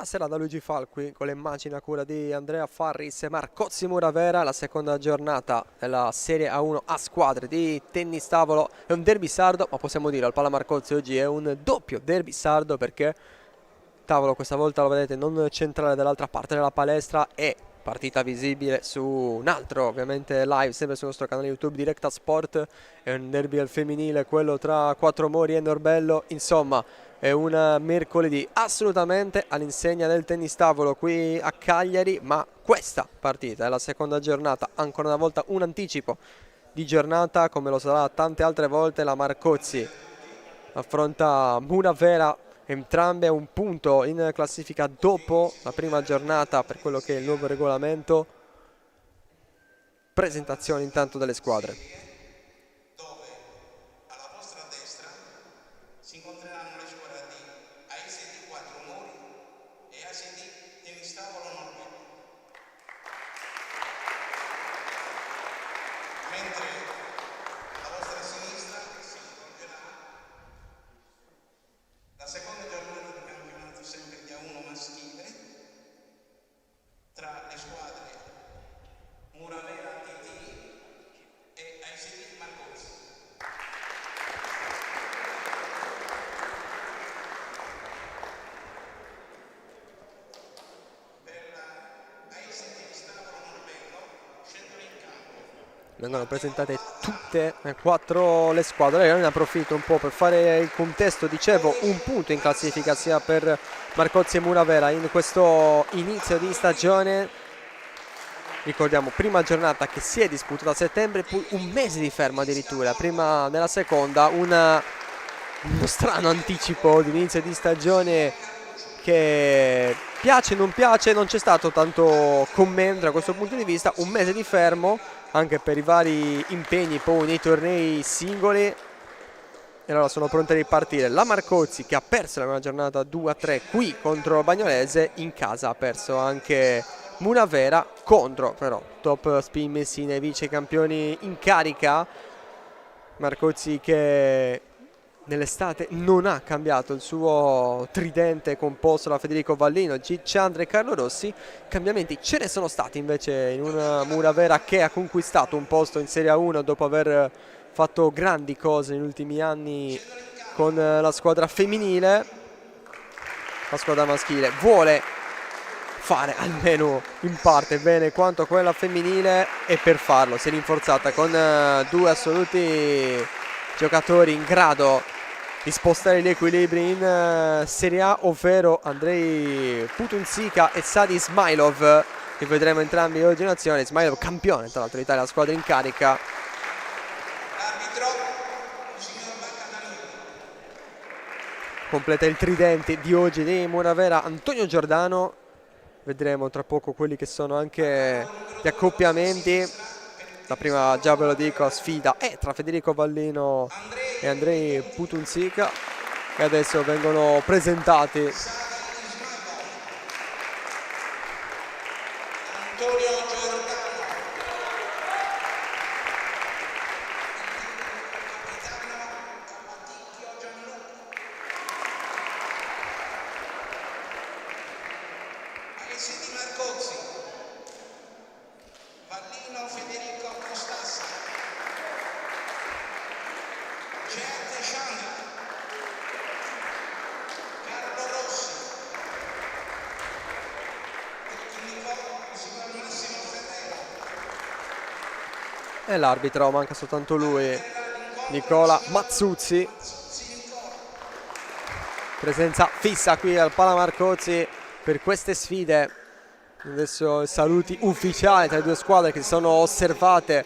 Buonasera da Luigi Falqui con le immagini a cura di Andrea Farris e Marcozzi Muravera. La seconda giornata della Serie A1 a squadre di tennis tavolo. È un derby sardo, ma possiamo dire al Pala Marcozzi oggi è un doppio derby sardo, perché tavolo questa volta lo vedete non centrale dall'altra parte della palestra, e partita visibile su un altro ovviamente live sempre sul nostro canale YouTube Directa Sport. È un derby al femminile, quello tra Quattromori e Norbello. Insomma, è un mercoledì assolutamente all'insegna del tennis tavolo qui a Cagliari, ma questa partita è la seconda giornata, ancora una volta un anticipo di giornata come lo sarà tante altre volte. La Marcozzi affronta Muravera, entrambe a un punto in classifica dopo la prima giornata per quello che è il nuovo regolamento. Presentazione intanto delle squadre. Dove alla vostra destra si incontreranno le squadre di ASD Quattromori e ASD Tennis Tavolo Norbello, mentre alla vostra sinistra si svolgerà la seconda giornata di campionato sempre di A1 maschile tra le squadre Muravera TT e ASD Marcozzi. Per ASD Tennis Tavolo Norbello scendono in campo Vengono presentate tutte e quattro le squadre. Io ne approfitto un po' per fare il contesto. Dicevo, un punto in classifica sia per Marcozzi e Muravera in questo inizio di stagione. Ricordiamo, prima giornata che si è disputata a settembre, poi un mese di fermo addirittura. Prima nella seconda uno strano anticipo di inizio di stagione che piace, non piace, non c'è stato tanto commento da questo punto di vista. Un mese di fermo anche per i vari impegni poi nei tornei singoli, e allora sono pronte a ripartire. La Marcozzi, che ha perso la prima giornata 2-3 qui contro Bagnolese, in casa ha perso anche Muravera contro però Top Spin Messina, i vice campioni in carica. Marcozzi che nell'estate non ha cambiato il suo tridente composto da Federico Vallino, Cicciandre e Carlo Rossi. Cambiamenti ce ne sono stati invece in una Muravera che ha conquistato un posto in Serie A1 dopo aver fatto grandi cose negli ultimi anni con la squadra femminile. La squadra maschile vuole fare almeno in parte bene quanto quella femminile, e per farlo si è rinforzata con due assoluti giocatori in grado di spostare gli equilibri in Serie A, ovvero Andrei Putunzica e Sadi Ismailov, che vedremo entrambi oggi in azione. Ismailov campione tra l'altro d'Italia, la squadra in carica. l'arbitro, il signor Baccadanini. Completa il tridente di oggi di Muravera Antonio Giordano. Vedremo tra poco quelli che sono anche gli accoppiamenti. La prima, già ve lo dico, sfida è tra Federico Vallino e Andrei Putunzica, e adesso vengono presentati Antonio Giordano, capitano Paticchio Gianluca, ASD Marcozzi, Vallino Federico Costassa, Gerte Chandra, Carlo Rossi, tecnico signor Massimo Ferrero. e l'arbitro, manca soltanto lui, Nicola Mazzuzzi. Presenza fissa qui al Pala Marcozzi per queste sfide. Adesso saluti ufficiali tra le due squadre che si sono osservate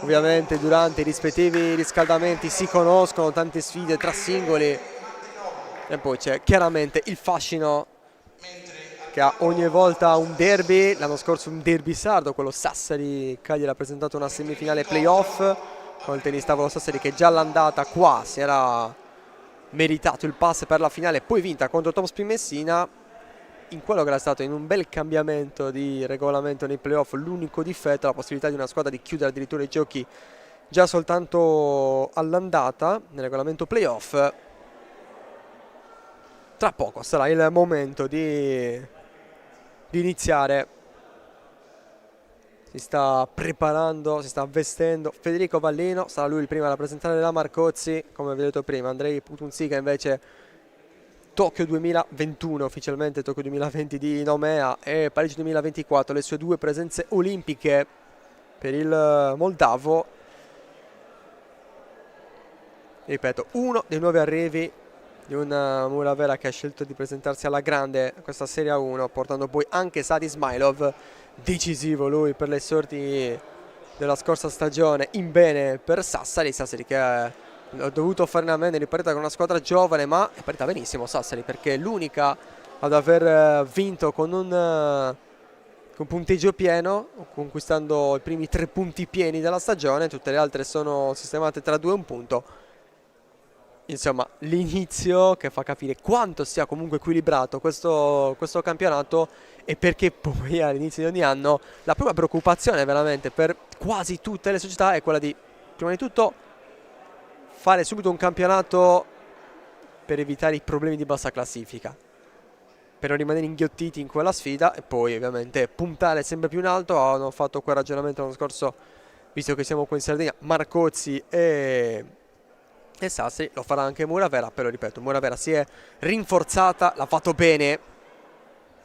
ovviamente durante i rispettivi riscaldamenti. Si conoscono tante sfide tra singoli, e poi c'è chiaramente il fascino che ha ogni volta un derby. L'anno scorso un derby sardo, quello Sassari-Cagliari, ha presentato una semifinale playoff con il tennis tavolo Sassari che già all'andata qua si era meritato il pass per la finale, poi vinta contro Top Spin Messina. In quello che era stato in un bel cambiamento di regolamento nei playoff, l'unico difetto è la possibilità di una squadra di chiudere addirittura i giochi già soltanto all'andata nel regolamento playoff. tra poco sarà il momento di iniziare. Si sta preparando, si sta vestendo Federico Vallino, sarà lui il primo a rappresentare la Marcozzi, come vi ho detto prima. Andrei Putunzica invece Tokyo 2021, ufficialmente Tokyo 2020 di Nomea, e Parigi 2024, le sue 2 presenze olimpiche per il moldavo. Ripeto, uno dei nuovi arrivi di una Muravera che ha scelto di presentarsi alla grande questa Serie 1, portando poi anche Sadi Ismailov, decisivo lui per le sorti della scorsa stagione, in bene per Sassari che ha dovuto fare una meno, è ripartita con una squadra giovane, ma è partita benissimo Sassari, perché è l'unica ad aver vinto con punteggio pieno, conquistando i primi 3 punti pieni della stagione. Tutte le altre sono sistemate tra 2 e 1 punto. Insomma, l'inizio che fa capire quanto sia comunque equilibrato questo campionato, e perché poi all'inizio di ogni anno la prima preoccupazione veramente per quasi tutte le società è quella di, prima di tutto, fare subito un campionato per evitare i problemi di bassa classifica, per non rimanere inghiottiti in quella sfida, e poi ovviamente puntare sempre più in alto. Hanno fatto quel ragionamento l'anno scorso, visto che siamo qua in Sardegna, Marcozzi e Sassari, lo farà anche Muravera, però ripeto, Muravera si è rinforzata, l'ha fatto bene,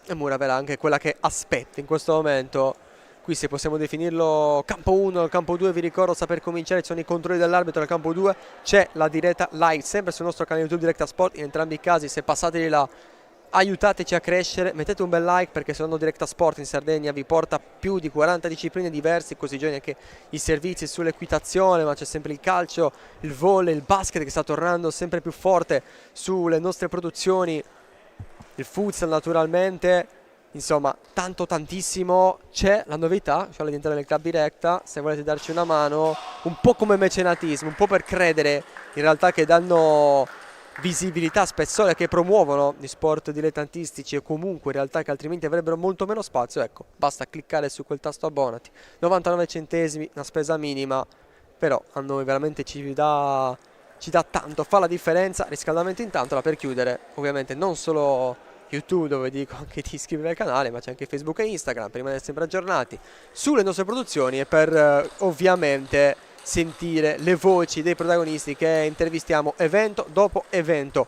e Muravera anche quella che aspetta in questo momento. Qui, se possiamo definirlo campo 1, campo 2, vi ricordo, sta per cominciare, ci sono i controlli dell'arbitro. Nel campo 2 c'è la diretta live, sempre sul nostro canale YouTube Directa Sport. In entrambi i casi, se passate di là, aiutateci a crescere, mettete un bel like, perché se no Directa Sport in Sardegna vi porta più di 40 discipline diverse, in questi giorni anche i servizi sull'equitazione, ma c'è sempre il calcio, il volley, il basket che sta tornando sempre più forte sulle nostre produzioni, il futsal naturalmente, insomma tantissimo. C'è la novità, cioè all'interno del Club Directa, se volete darci una mano, un po' come mecenatismo, un po' per credere in realtà che danno visibilità, spessore, che promuovono gli sport dilettantistici, e comunque in realtà che altrimenti avrebbero molto meno spazio. Ecco, basta cliccare su quel tasto abbonati, 99 centesimi, una spesa minima, però a noi veramente ci dà tanto, fa la differenza. Riscaldamento intanto, per chiudere, ovviamente non solo YouTube, dove dico anche di iscrivervi al canale, ma c'è anche Facebook e Instagram per rimanere sempre aggiornati sulle nostre produzioni, e per ovviamente sentire le voci dei protagonisti che intervistiamo evento dopo evento.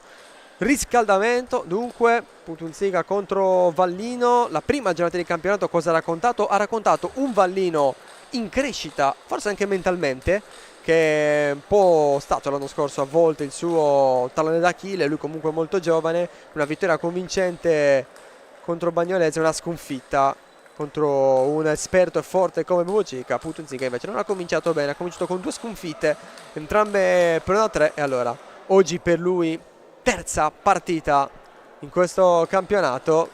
Riscaldamento dunque, Putunzica contro Vallino. La prima giornata di campionato cosa ha raccontato? Ha raccontato un Vallino in crescita, forse anche mentalmente, che è un po' stato l'anno scorso a volte il suo tallone d'Achille. Lui comunque molto giovane, una vittoria convincente contro Bagnolese, una sconfitta contro un esperto e forte come Bubocica. Putunzica invece non ha cominciato bene, ha cominciato con 2 sconfitte, entrambe per 1-3, e allora oggi per lui terza partita in questo campionato,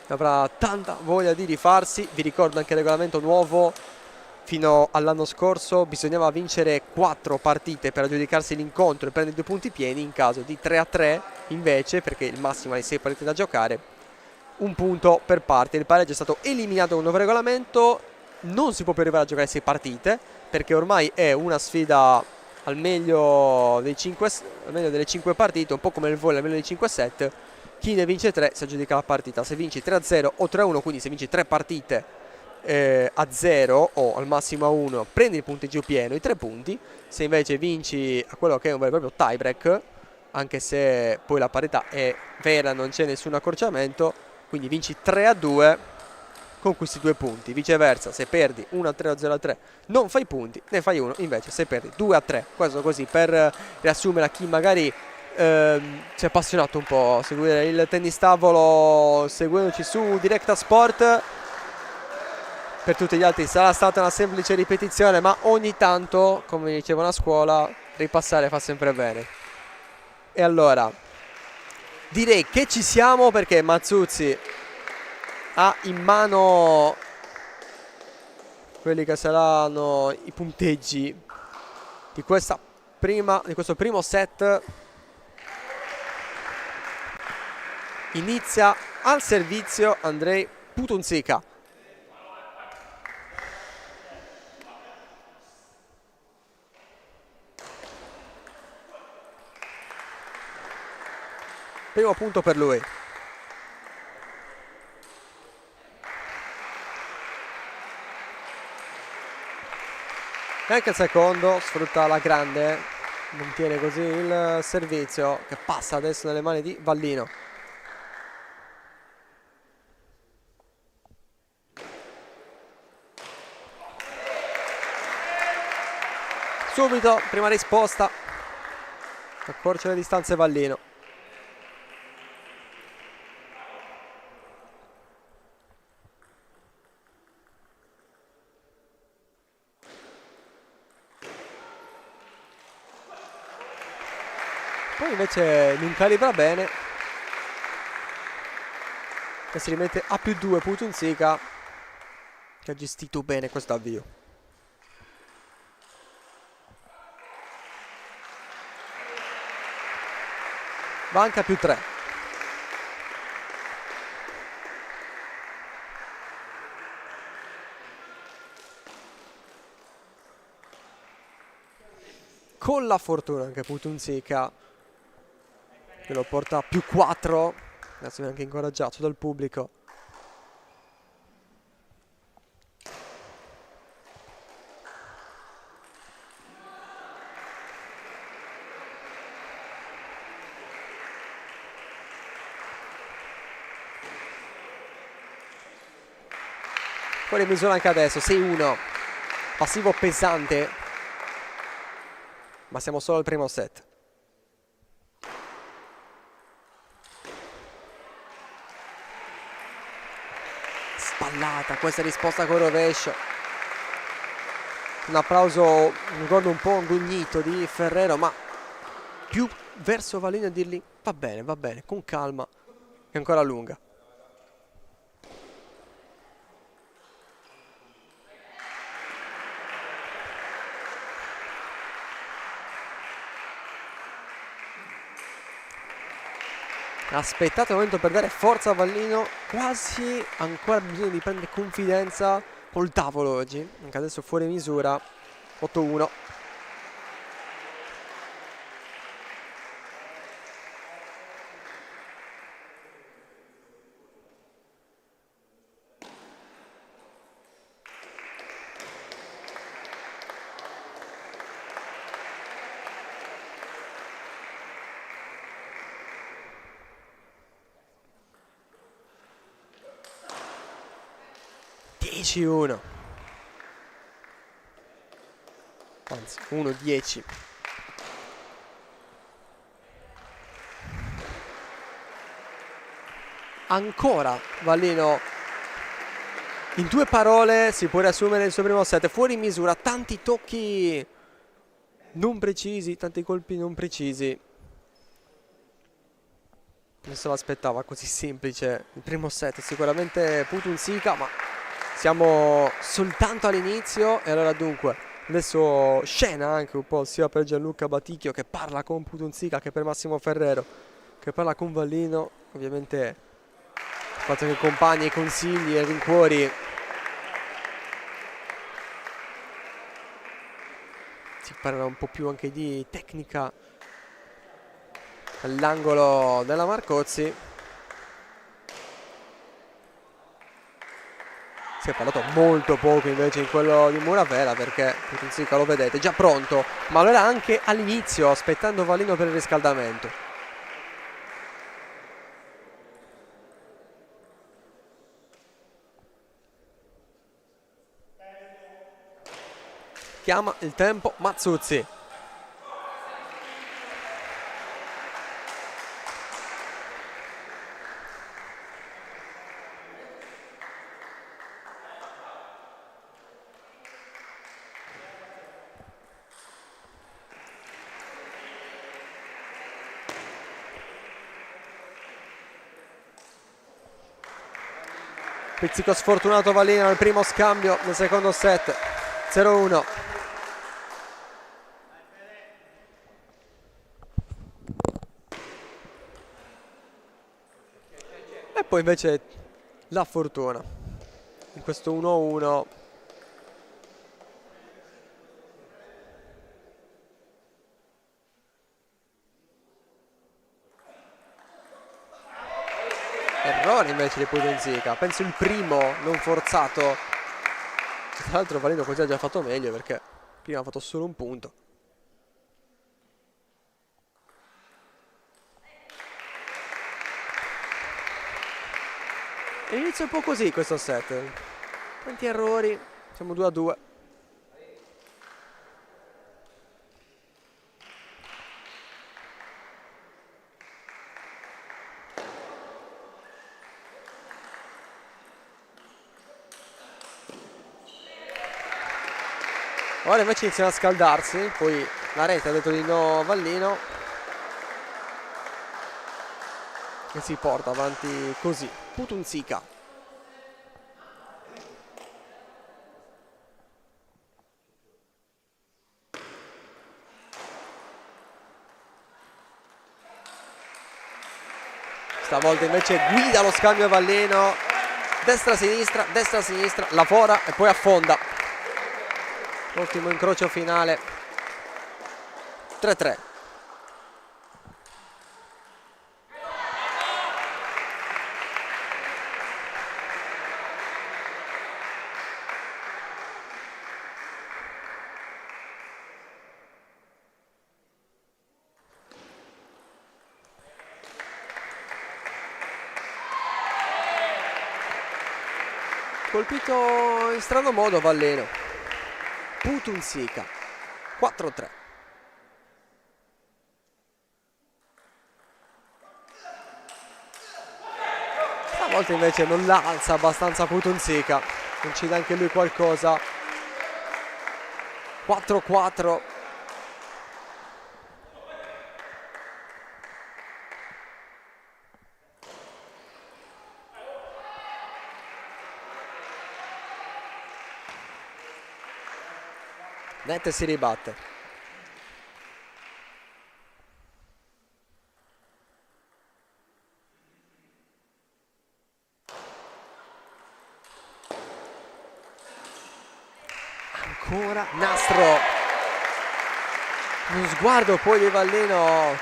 avrà tanta voglia di rifarsi. Vi ricordo anche il regolamento nuovo: fino all'anno scorso bisognava vincere 4 partite per aggiudicarsi l'incontro e prendere 2 punti pieni. In caso di 3-3 invece, perché il massimo è 6 partite da giocare, 1 punto per parte. Il pareggio è stato eliminato con un nuovo regolamento, non si può più arrivare a giocare 6 partite, perché ormai è una sfida al meglio delle 5 partite, un po' come il volley, al meglio dei 5 set. Chi ne vince 3 si aggiudica la partita. Se vinci 3-0 o 3-1, quindi se vinci 3 partite a 0 o al massimo a 1, prendi il punteggio pieno, i 3 punti. Se invece vinci a quello che è un vero e proprio tie break, anche se poi la parità è vera, non c'è nessun accorciamento, quindi vinci 3-2, conquisti 2 punti. Viceversa, se perdi 1-3 o 0-3 non fai punti, ne fai 1. Invece se perdi 2-3, questo così per riassumere a chi magari si è appassionato un po' a seguire il tennis tavolo seguendoci su Directa Sport. Per tutti gli altri sarà stata una semplice ripetizione, ma ogni tanto, come dicevano a scuola, ripassare fa sempre bene. E allora direi che ci siamo, perché Mazzuzzi ha in mano quelli che saranno i punteggi di questo primo set. Inizia al servizio Andrei Putunzica. primo punto per lui. E anche il secondo sfrutta la grande, mantiene così il servizio che passa adesso nelle mani di Vallino. Subito, prima risposta, accorcia le distanze Vallino. Poi invece non calibra bene e si rimette a +2 Putunzica, che ha gestito bene questo avvio. Va anche a +3. Con la fortuna anche Putunzica, che lo porta a +4. Adesso viene anche incoraggiato dal pubblico. Fuori misura anche adesso, 6-1. Passivo pesante, ma siamo solo al primo set. Spallata questa risposta con rovescio. Un applauso, mi ricordo un po' ingognito di Ferrero, ma più verso Vallino a dirgli va bene, con calma, è ancora lunga. Aspettate un momento per dare forza a Vallino, quasi ancora bisogno di prendere confidenza col tavolo oggi, anche adesso fuori misura, 8-1. Anzi, 1-10. Ancora Vallino, in 2 parole si può riassumere il suo primo set, fuori misura, tanti tocchi non precisi, tanti colpi non precisi. Non se l'aspettava così semplice il primo set, sicuramente Putunzica, ma siamo soltanto all'inizio. E allora dunque adesso scena anche un po' sia per Gianluca Baticchio, che parla con Putunzica, che per Massimo Ferrero, che parla con Vallino. Ovviamente il fatto che compagni, consigli e rincuori si parla un po' più anche di tecnica all'angolo della Marcozzi. Si è parlato molto poco invece in quello di Muravera, perché Putunzica, lo vedete, già pronto, ma lo era anche all'inizio, aspettando Vallino per il riscaldamento. Chiama il tempo Mazzuzzi. Pizzico sfortunato Vallino al primo scambio del secondo set, 0-1. E poi invece la fortuna in questo 1-1. errore invece di Putinzica, penso il primo non forzato. Tra l'altro Valino così ha già fatto meglio, perché prima ha fatto solo un punto. E inizia un po' così questo set, tanti errori, siamo 2-2. Ora invece iniziano a scaldarsi, poi la rete ha detto di no Vallino, che si porta avanti così. Putinzica. Stavolta invece guida lo scambio Vallino, destra-sinistra, lavora e poi affonda. Ottimo incrocio finale. 3-3. Colpito in strano modo Vallino. Putinzica. 4-3. Stavolta invece non la alza abbastanza Putinzica, incide anche lui qualcosa. 4-4. Net si ribatte. Ancora nastro. Uno sguardo poi di Vallino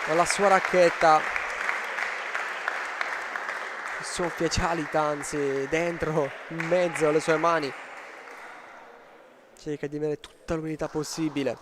alla sua racchetta. Soffia Cialita, anzi dentro, in mezzo alle sue mani. Cerca di avere tutta l'unità possibile.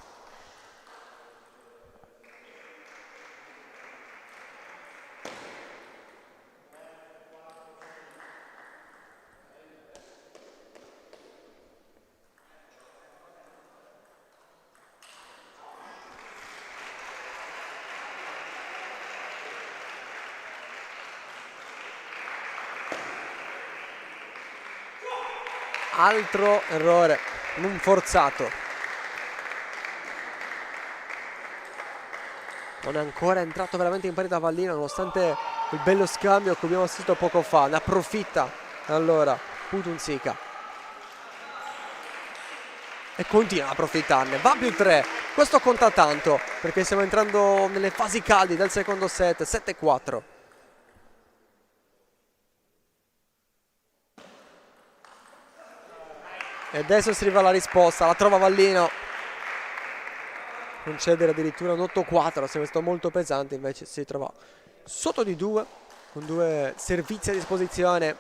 Altro errore, non forzato. Non è ancora entrato veramente in partita Vallino, nonostante il bello scambio a cui abbiamo assistito poco fa. Ne approfitta allora Putinzica e continua ad approfittarne. Va più 3, questo conta tanto, perché stiamo entrando nelle fasi calde del secondo set. 7-4. E adesso si arriva alla risposta, la trova Vallino. Concedere addirittura un 8-4, se questo molto pesante, invece si trova sotto di 2, con 2 servizi a disposizione.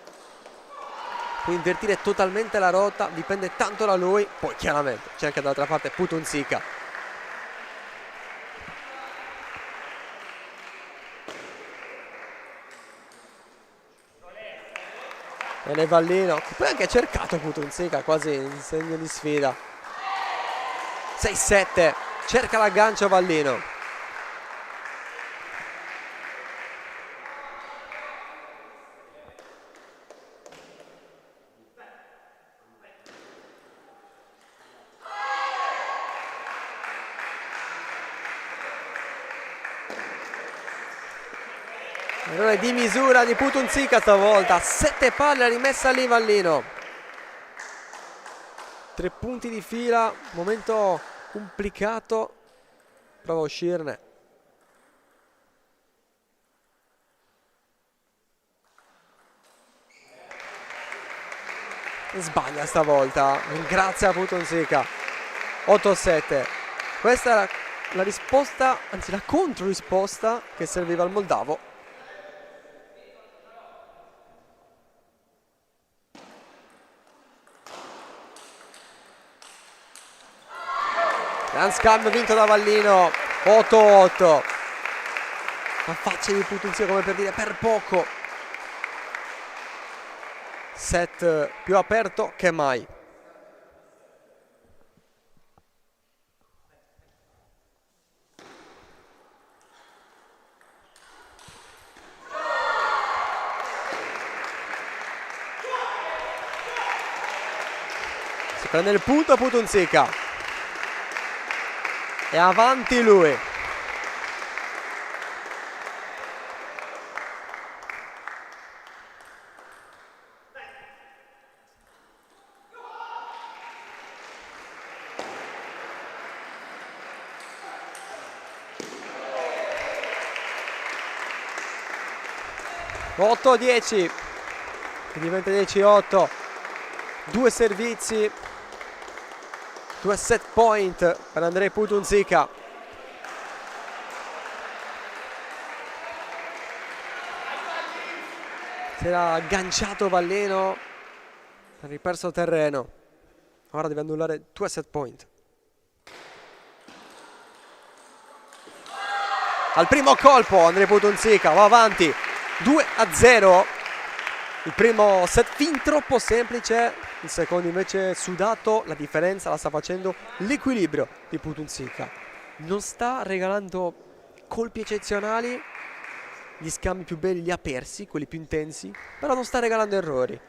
Può invertire totalmente la rotta, dipende tanto da lui. Poi chiaramente c'è anche dall'altra parte Putinzica. Bene Vallino, che poi ha anche cercato Putinzica, quasi in segno di sfida. 6-7, cerca l'aggancio Vallino. Errore di misura di Putinzica stavolta. 7 palle, rimessa lì Vallino. 3 punti di fila, momento complicato. Prova a uscirne. Sbaglia stavolta, ringrazia Putinzica. 8-7. Questa era la risposta, anzi la controrisposta che serviva al moldavo. Gran scambio vinto da Vallino, 8-8. La faccia di Putunzica come per dire per poco. Set più aperto che mai. Si prende il punto Putunzica. E avanti lui. Otto 10, diventa 10-8, due servizi, due set point per Andrei Putunzica. Si era agganciato Vallino, ha riperso terreno, ora deve annullare due set point. Al primo colpo Andrei Putunzica va avanti 2-0. Il primo set fin troppo semplice, il secondo invece sudato. La differenza la sta facendo l'equilibrio di Putunzica. Non sta regalando colpi eccezionali, gli scambi più belli li ha persi, quelli più intensi, però non sta regalando errori.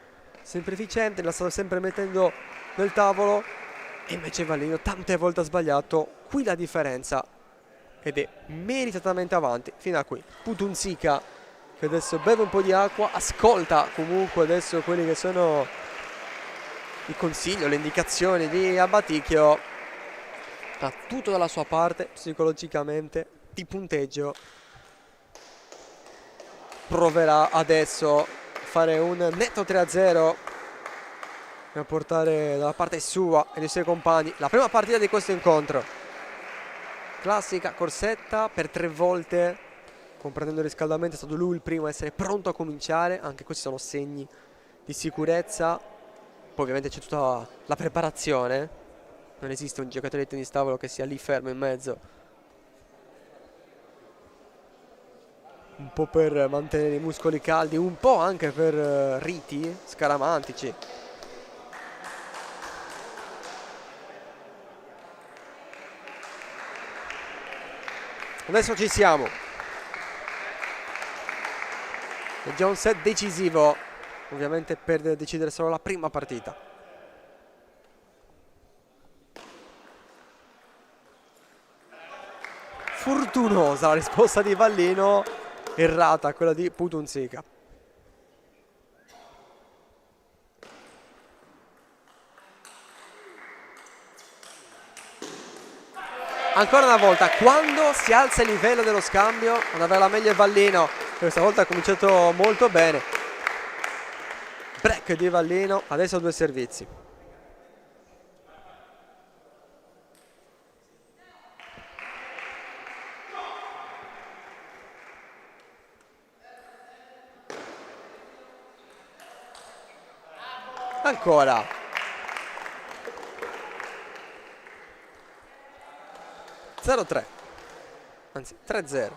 Sempre efficiente, la sta sempre mettendo nel tavolo, e invece Vallino tante volte ha sbagliato. Qui la differenza, ed è meritatamente avanti fino a qui. Putunzica che adesso beve un po' di acqua, ascolta comunque adesso quelli che sono i consigli, le indicazioni di Abbatichio. Ha tutto dalla sua parte psicologicamente, di punteggio. Proverà adesso a fare un netto 3-0 e a portare dalla parte sua e dei suoi compagni la prima partita di questo incontro. Classica corsetta per 3 volte, comprendendo il riscaldamento. È stato lui il primo a essere pronto a cominciare. Anche questi sono segni di sicurezza. Poi ovviamente c'è tutta la preparazione, non esiste un giocatore di tennis tavolo che sia lì fermo in mezzo, un po' per mantenere i muscoli caldi, un po' anche per riti scaramantici. Adesso ci siamo. È già un set decisivo, ovviamente per decidere solo la prima partita. Fortunosa la risposta di Vallino, errata quella di Putunzica. Ancora una volta, quando si alza il livello dello scambio, ad avere la meglio è Vallino. Questa volta ha cominciato molto bene. Break di Vallino, adesso due servizi. Ancora. Zero 3, anzi 3-0.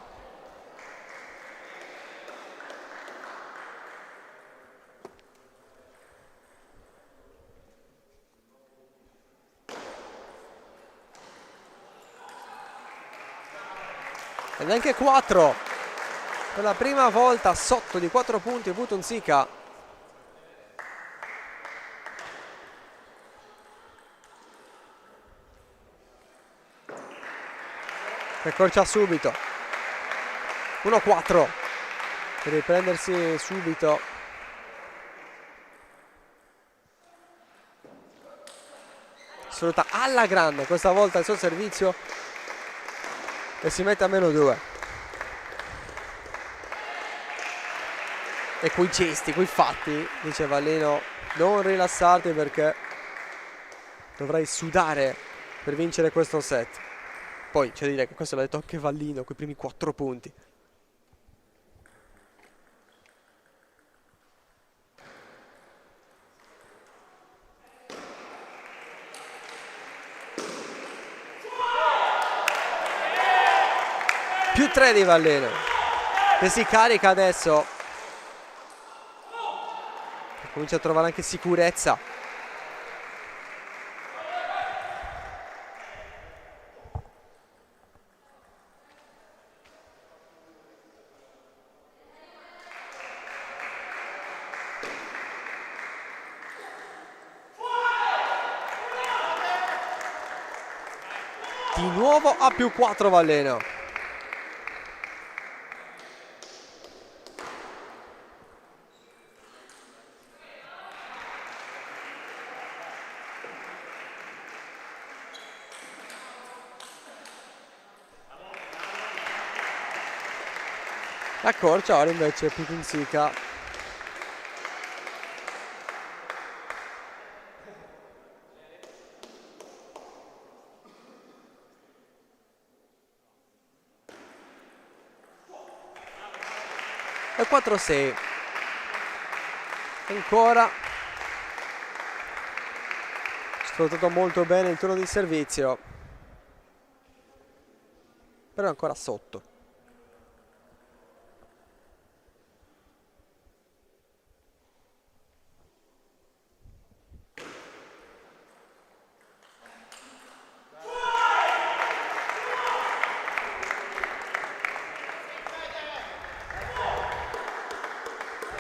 E neanche 4. Per la prima volta sotto di 4 punti Putunzica. Accorcia subito 1-4 per riprendersi subito. Sfrutta alla grande questa volta il suo servizio e si mette a -2. E quei gesti, quei fatti, dice Vallino, non rilassarti perché dovrai sudare per vincere questo set. Poi c'è da dire che questo l'ha detto anche Vallino, quei primi 4 punti. più 3 di Valleno, che si carica adesso, comincia a trovare anche sicurezza. Di nuovo a più 4 Valleno. Accorcia ora invece Putunzica. E 4-6. Ancora sfruttato molto bene il turno di servizio, però è ancora sotto.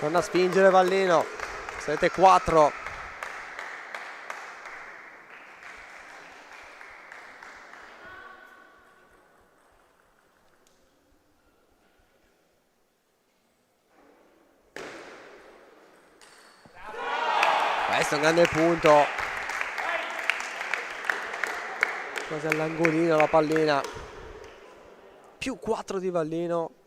Torna a spingere Valleno. 7-4. Questo è un grande punto. Quasi all'angolino la pallina. Più 4 di Valleno.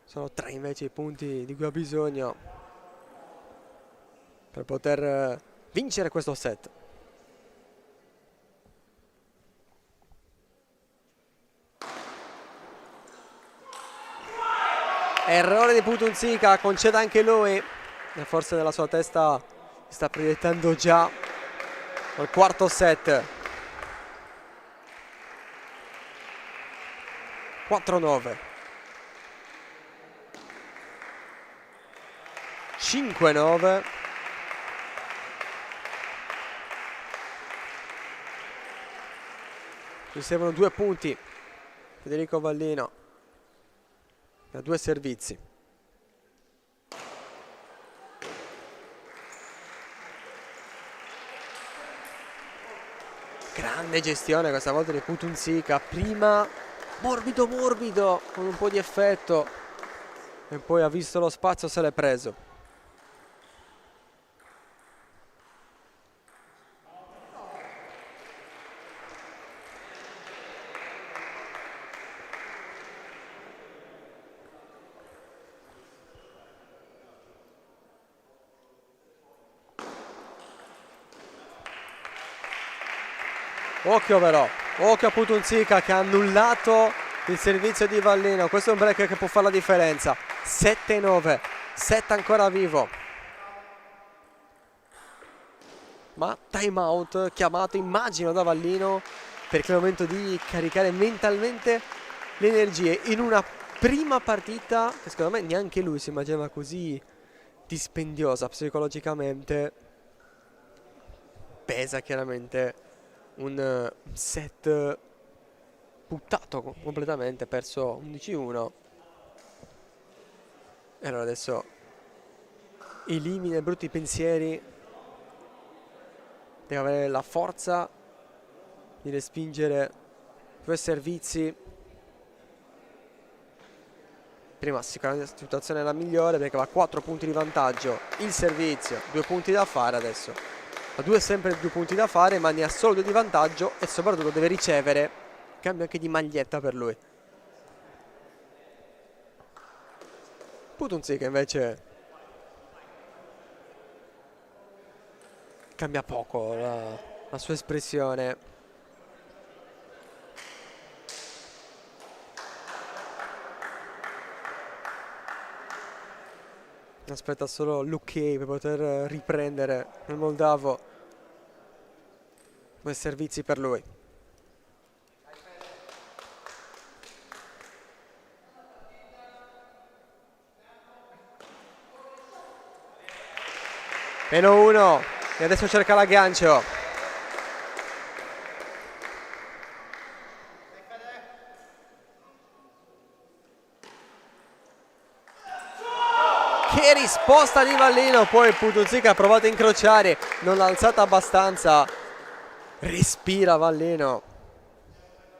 Sono 3 invece i punti di cui ha bisogno per poter vincere questo set. Errore di Putunzica, concede anche lui. E forse nella sua testa sta proiettando già al quarto set. 4-9. 5-9. Ci servono 2 punti. Federico Valleno da 2 servizi. Grande gestione questa volta di Putunzica. Prima morbido morbido con un po' di effetto e poi ha visto lo spazio, se l'è preso. Occhio però, occhio a Putunzica che ha annullato il servizio di Valleno. Questo è un break che può fare la differenza. 7-9, set ancora vivo. Ma time out chiamato, immagino, da Valleno, perché è il momento di caricare mentalmente le energie in una prima partita che secondo me neanche lui si immaginava così dispendiosa psicologicamente. Pesa chiaramente un set buttato completamente, perso 11-1. E allora adesso elimina i brutti pensieri, deve avere la forza di respingere 2 servizi. Prima sicuramente la situazione è la migliore perché va a 4 punti di vantaggio il servizio, 2 punti da fare adesso. Ha sempre 2 punti da fare, ma ne ha solo 2 di vantaggio e soprattutto deve ricevere cambio anche di maglietta per lui. Putunzica invece cambia poco la sua espressione. Aspetta solo l'ok per poter riprendere il moldavo 2 servizi per lui. -1 e adesso cerca l'aggancio. Che risposta di Vallino, poi Putunzica ha provato a incrociare, non l'ha alzata abbastanza. Respira Vallino,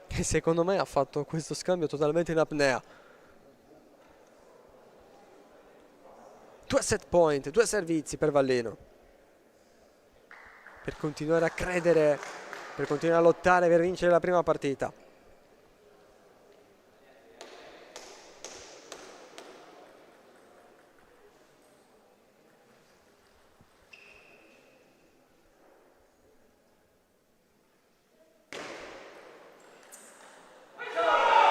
che secondo me ha fatto questo scambio totalmente in apnea. 2 set point, 2 servizi per Vallino, per continuare a credere, per continuare a lottare per vincere la prima partita.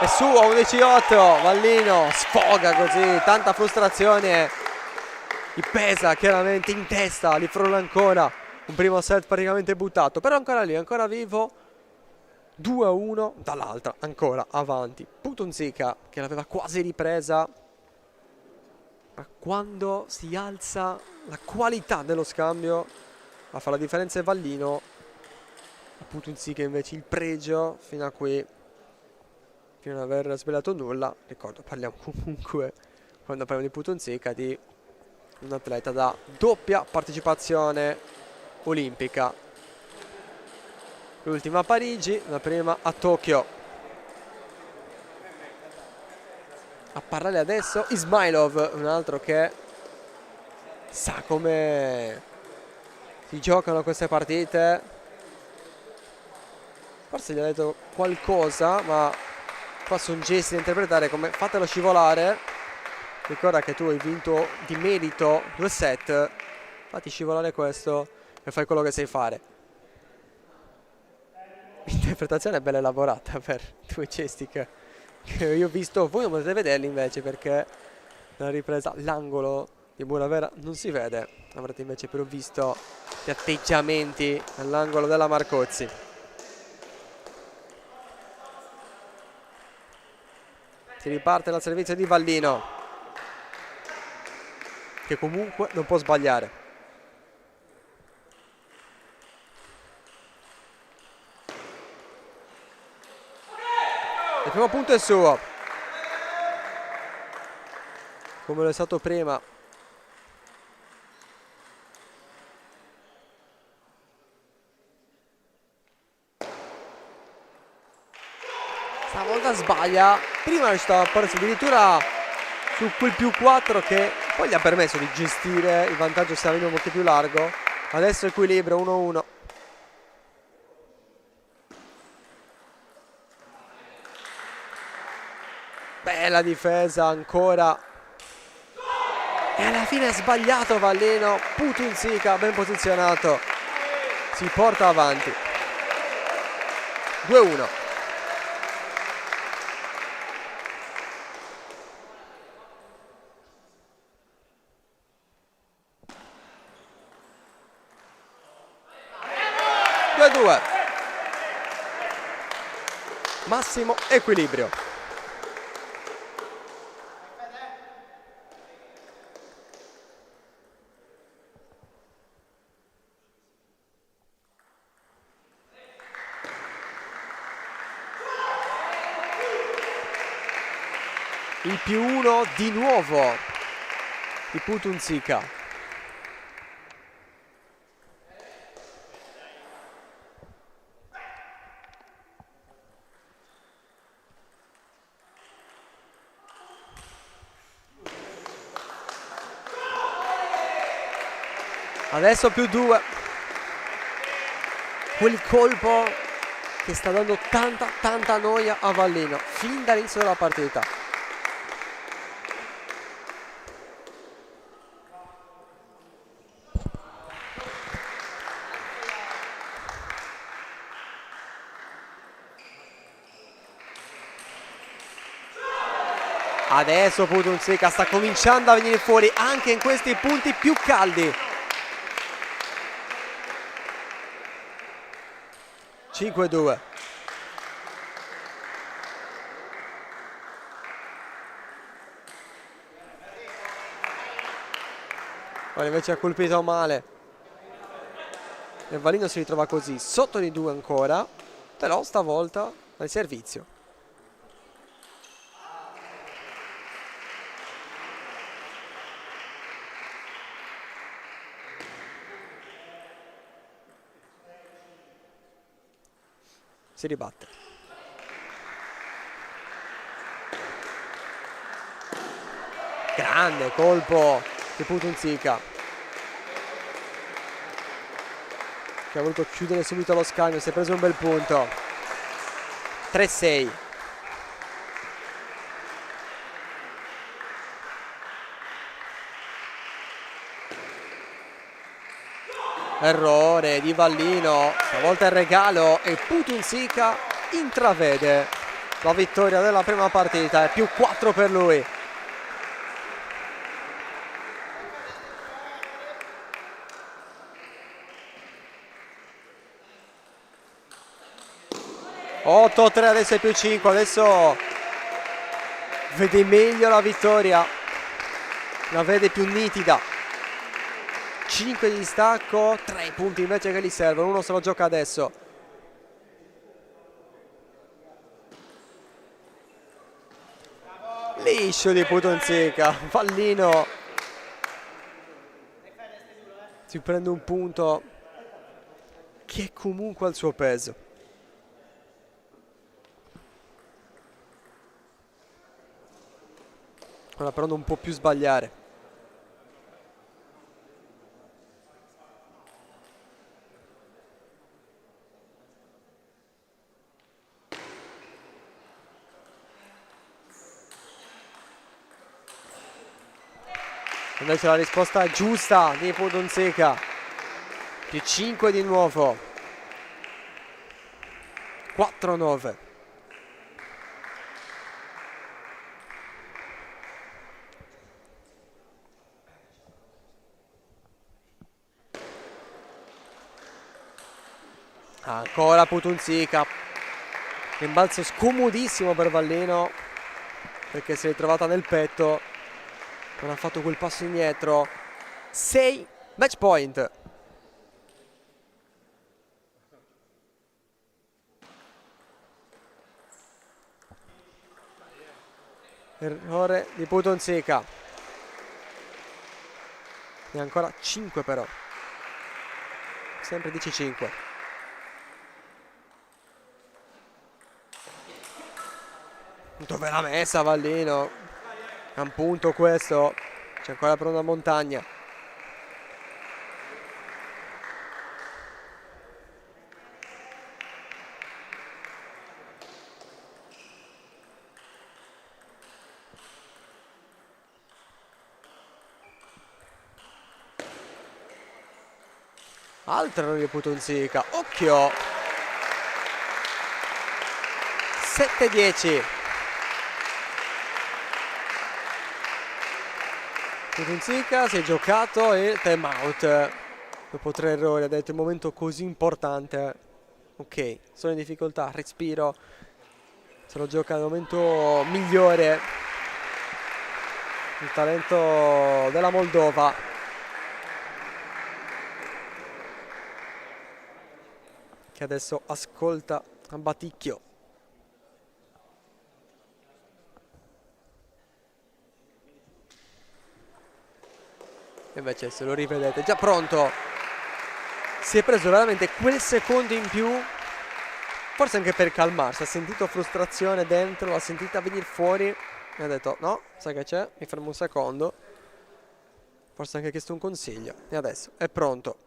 E su a 11-8, Vallino sfoga così, tanta frustrazione gli pesa chiaramente in testa, li frulla ancora, un primo set praticamente buttato, però ancora lì, ancora vivo. 2-1 dall'altra, ancora avanti Putunzica, che l'aveva quasi ripresa, ma quando si alza la qualità dello scambio a fare la differenza è Vallino. A Putunzica invece il pregio fino a qui, fino ad aver svelato nulla. Ricordo, parliamo comunque, quando parliamo di Putunzica, di un atleta da doppia partecipazione olimpica, l'ultima a Parigi, la prima a Tokyo. A parlare adesso Ismailov, un altro che sa come si giocano queste partite. Forse gli ha detto qualcosa, ma qua sono gesti da interpretare come fatelo scivolare. Ricorda che tu hai vinto di merito 2 set, fatti scivolare questo e fai quello che sai fare. L'interpretazione è bella elaborata per 2 gesti che io ho visto. Voi non potete vederli invece, perché nella ripresa l'angolo di Muravera non si vede. Avrete invece però visto gli atteggiamenti all'angolo della Marcozzi. Si riparte dal servizio di Vallino, che comunque non può sbagliare. Il primo punto è suo, come lo è stato prima. Stavolta sbaglia. Prima è stato apparso addirittura su quel +4 che poi gli ha permesso di gestire il vantaggio, stava venendo molto più largo. Adesso equilibrio 1-1. Bella difesa ancora, e alla fine ha sbagliato Vallino. Putunzica ben posizionato, si porta avanti 2-1. Massimo equilibrio. Il +1 di nuovo di Putunzica. Adesso +2. Quel colpo che sta dando tanta noia a Vallino fin dall'inizio della partita. Adesso Putunzica sta cominciando a venire fuori anche in questi punti più caldi. 5-2. Ora invece ha colpito male e Vallino si ritrova così sotto di 2 ancora, però stavolta al servizio. Si ribatte. Grande colpo di Putunzica, che ha voluto chiudere subito lo scambio, si è preso un bel punto. 3-6. Errore di Vallino, stavolta il regalo e Putunzica intravede la vittoria della prima partita, è più 4 per lui. (8-3) adesso è più 5, adesso vede meglio la vittoria, la vede più nitida. 5 di distacco, 3 punti invece che gli servono, uno se lo gioca adesso. Liscio di Putunzica, Vallino si prende un punto che comunque ha il suo peso. Ora però non può più sbagliare. Invece la risposta giusta di Putunzica. Più 5 di nuovo. 4-9. Ancora Putunzica. Rimbalzo scomodissimo per Vallino, perché si è ritrovata nel petto, non ha fatto quel passo indietro. 6, match point. Errore di Putunzica. E ancora 5 però. Sempre 10-5. Dove l'ha messa Vallino? È un punto questo. C'è ancora per una montagna. Altro errore di Putunzica. Occhio. 7-10. Putunzica si è giocato il time out dopo 3 errori. Ha detto: il momento così importante, ok, sono in difficoltà, respiro, se lo gioca nel momento migliore il talento della Moldova. Che adesso ascolta a Baticchio. Invece se lo rivedete, già pronto, si è preso veramente quel secondo in più, forse anche per calmarsi, ha sentito frustrazione dentro, l'ha sentita venire fuori e ha detto: no, sai che c'è, mi fermo un secondo, forse ha anche chiesto un consiglio e adesso è pronto.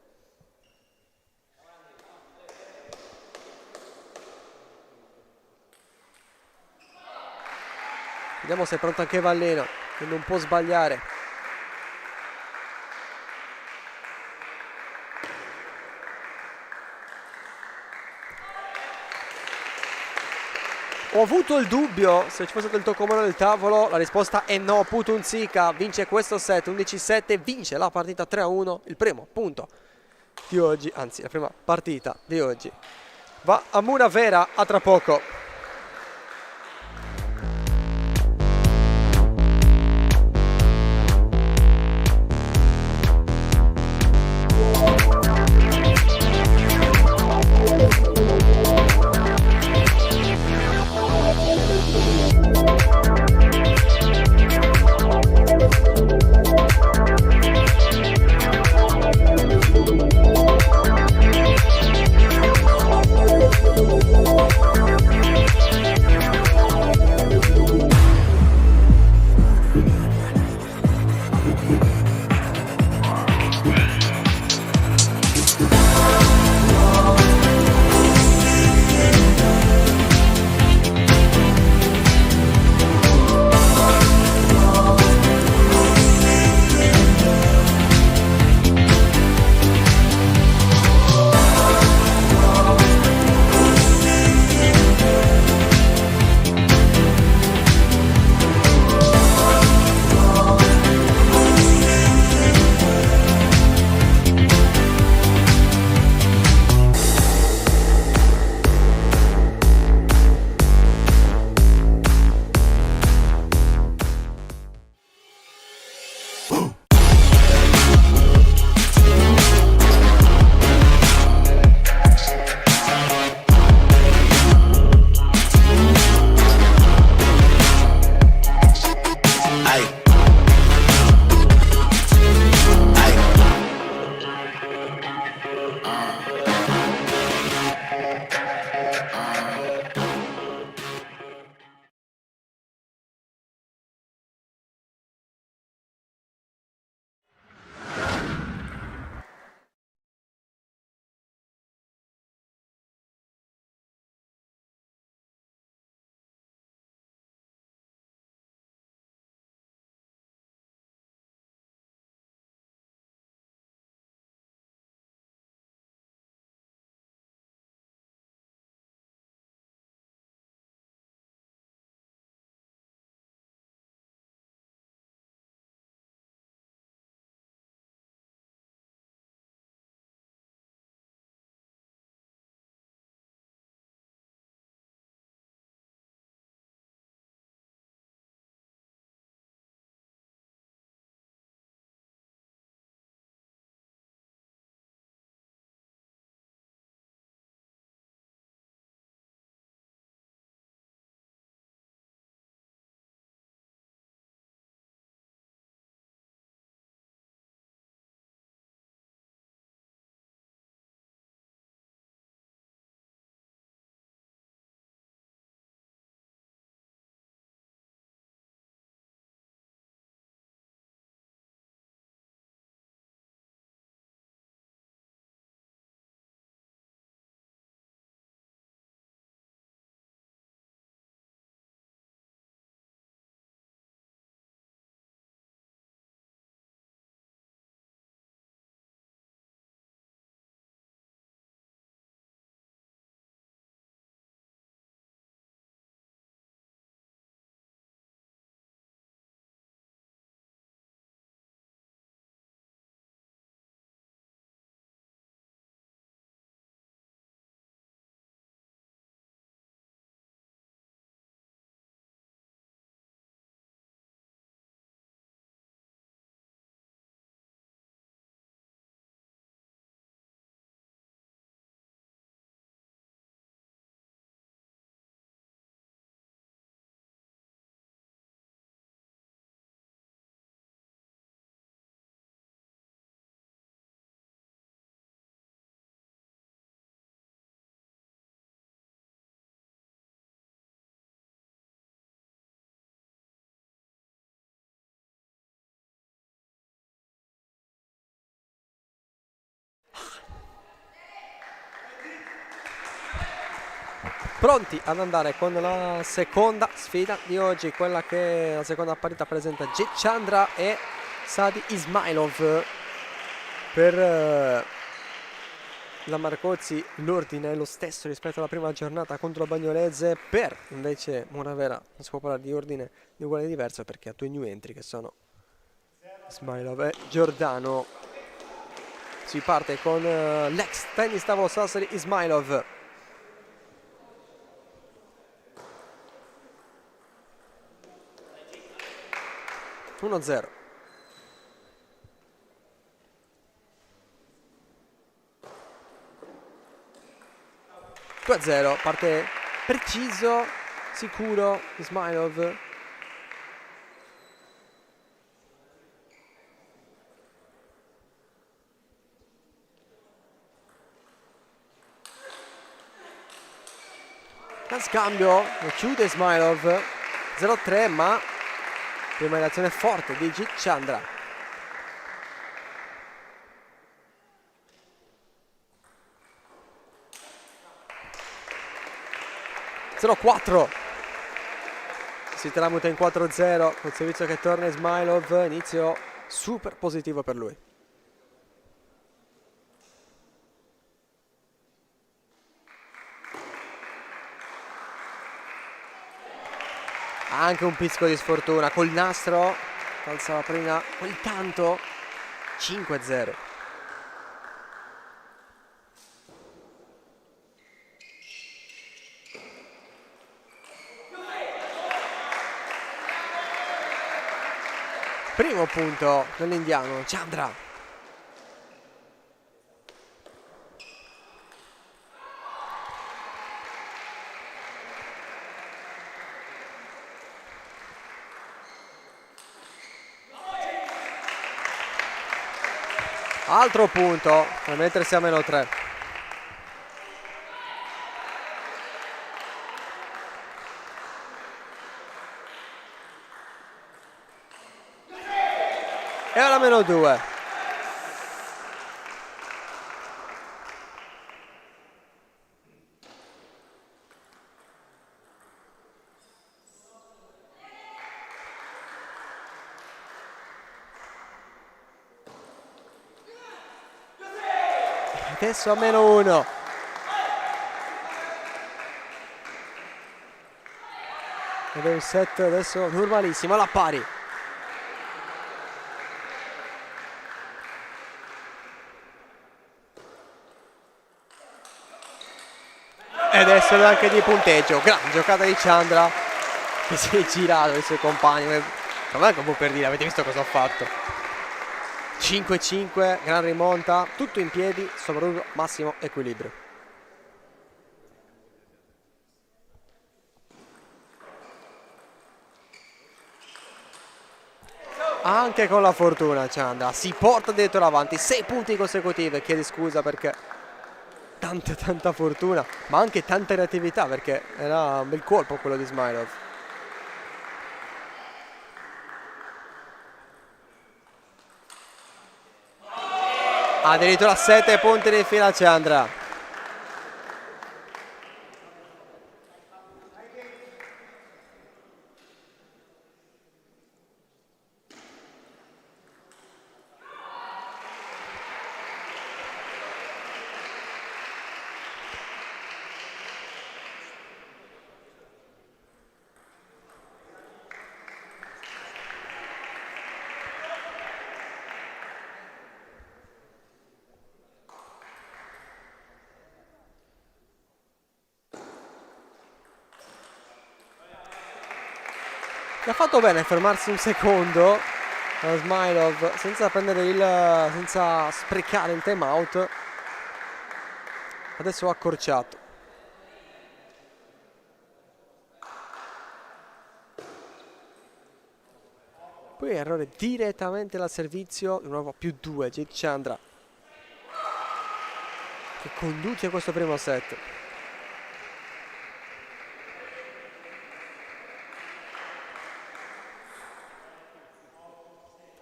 Vediamo se è pronto anche Vallino, che non può sbagliare. Ho avuto il dubbio se ci fosse del tocco mano nel tavolo, la risposta è no. Putunzica vince questo set 11-7, vince la partita 3-1, il primo punto di oggi, anzi la prima partita di oggi va a Muravera. A tra poco. pronti ad andare con la seconda sfida di oggi, quella che la seconda partita presenta Jitchandra e Sadi Ismailov. Per la Marcozzi l'ordine è lo stesso rispetto alla prima giornata contro la Bagnolese, per invece Muravera non si può parlare di ordine di uguale diverso perché ha due new entry che sono Ismailov e Giordano. Si parte con l'ex tennis tavolo Sassari Ismailov. 1-0. Parte preciso, sicuro Ismailov. Al scambio lo chiude Ismailov. 0-3, ma prima reazione forte di Jitchandra. Si tramuta in 4-0 col servizio che torna Ismailov. Inizio super positivo per lui. Anche un pizzico di sfortuna col nastro, calzava prima quel tanto. 5-0. Primo punto dell'indiano Chandra. Altro punto per mettersi a -3. E ora -2. Adesso a -1. Ed è un set adesso normalissimo, alla pari. E adesso anche di punteggio. Gran giocata di Chandra, che si è girato ai suoi compagni. Ma è come per dire, avete visto cosa ho fatto? 5-5, gran rimonta, tutto in piedi, soprattutto massimo equilibrio. Anche con la fortuna Chandra si porta dietro avanti 6 punti consecutivi. Chiede scusa perché tanta fortuna, ma anche tanta reattività, perché era un bel colpo quello di Ismailov. Addirittura 7 punti di fila Chandra. Ha fatto bene a fermarsi un secondo Ismailov senza senza sprecare il time out. Adesso ha accorciato. Poi errore direttamente dal servizio, di nuovo +2 Jitchandra, che conduce questo primo set.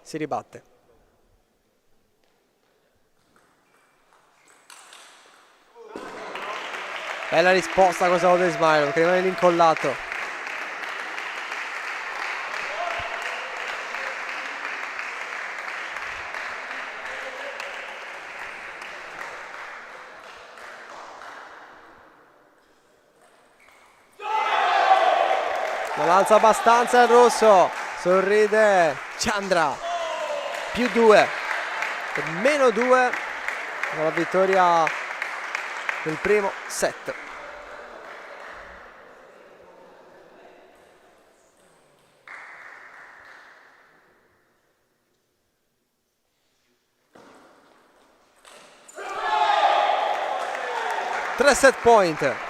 Si ribatte. Bella risposta a questa volta di Smilov che rimane incollato. Non alza abbastanza il rosso, sorride Chandra, +2 e -2 la vittoria del primo set. Tre set point.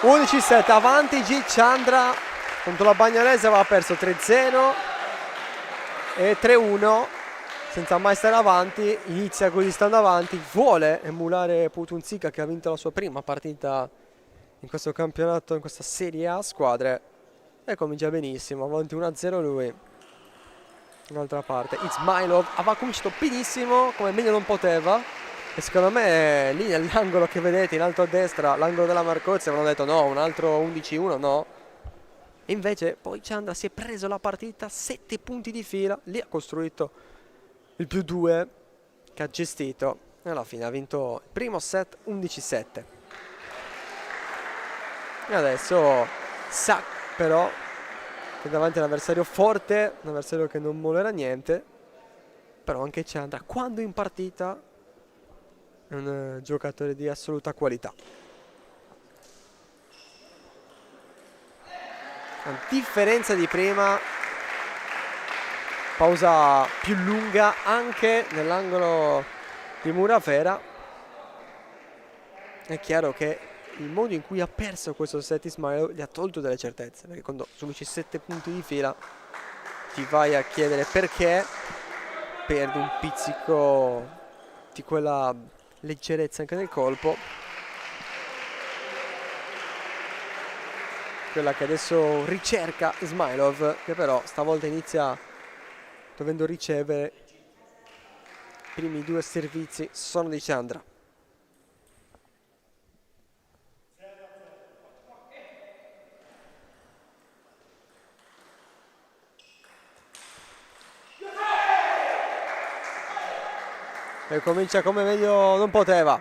(11-7) avanti G Chandra contro la Bagnalese, aveva perso 3-0 e 3-1 senza mai stare avanti. Inizia così stando avanti, vuole emulare Putunzica che ha vinto la sua prima partita in questo campionato, in questa Serie A squadre, e comincia benissimo, avanti 1-0 lui. Un'altra parte Izmailov aveva cominciato benissimo, come meglio non poteva, e secondo me lì nell'angolo che vedete in alto a destra, l'angolo della Marcozzi, avevano detto no, un altro 11-1 no, e invece poi Chandra si è preso la partita, 7 punti di fila, lì ha costruito il +2 che ha gestito e alla fine ha vinto il primo set 11-7. E adesso sa però che davanti a un avversario forte, un avversario che non molerà niente, però anche Chandra quando in partita è un giocatore di assoluta qualità. A differenza di prima, pausa più lunga anche nell'angolo di Muravera. È chiaro che il modo in cui ha perso questo set Ismail gli ha tolto delle certezze, perché quando subisci 7 punti di fila ti vai a chiedere perché perdi un pizzico di quella leggerezza anche nel colpo, quella che adesso ricerca Ismailov, che però stavolta inizia dovendo ricevere. I primi 2 servizi sono di Chandra. E comincia come meglio non poteva.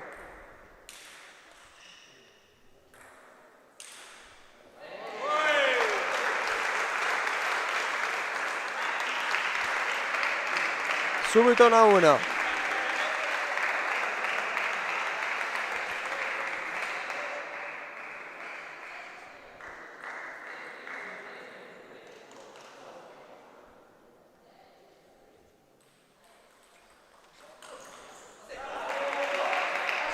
Subito 1-1.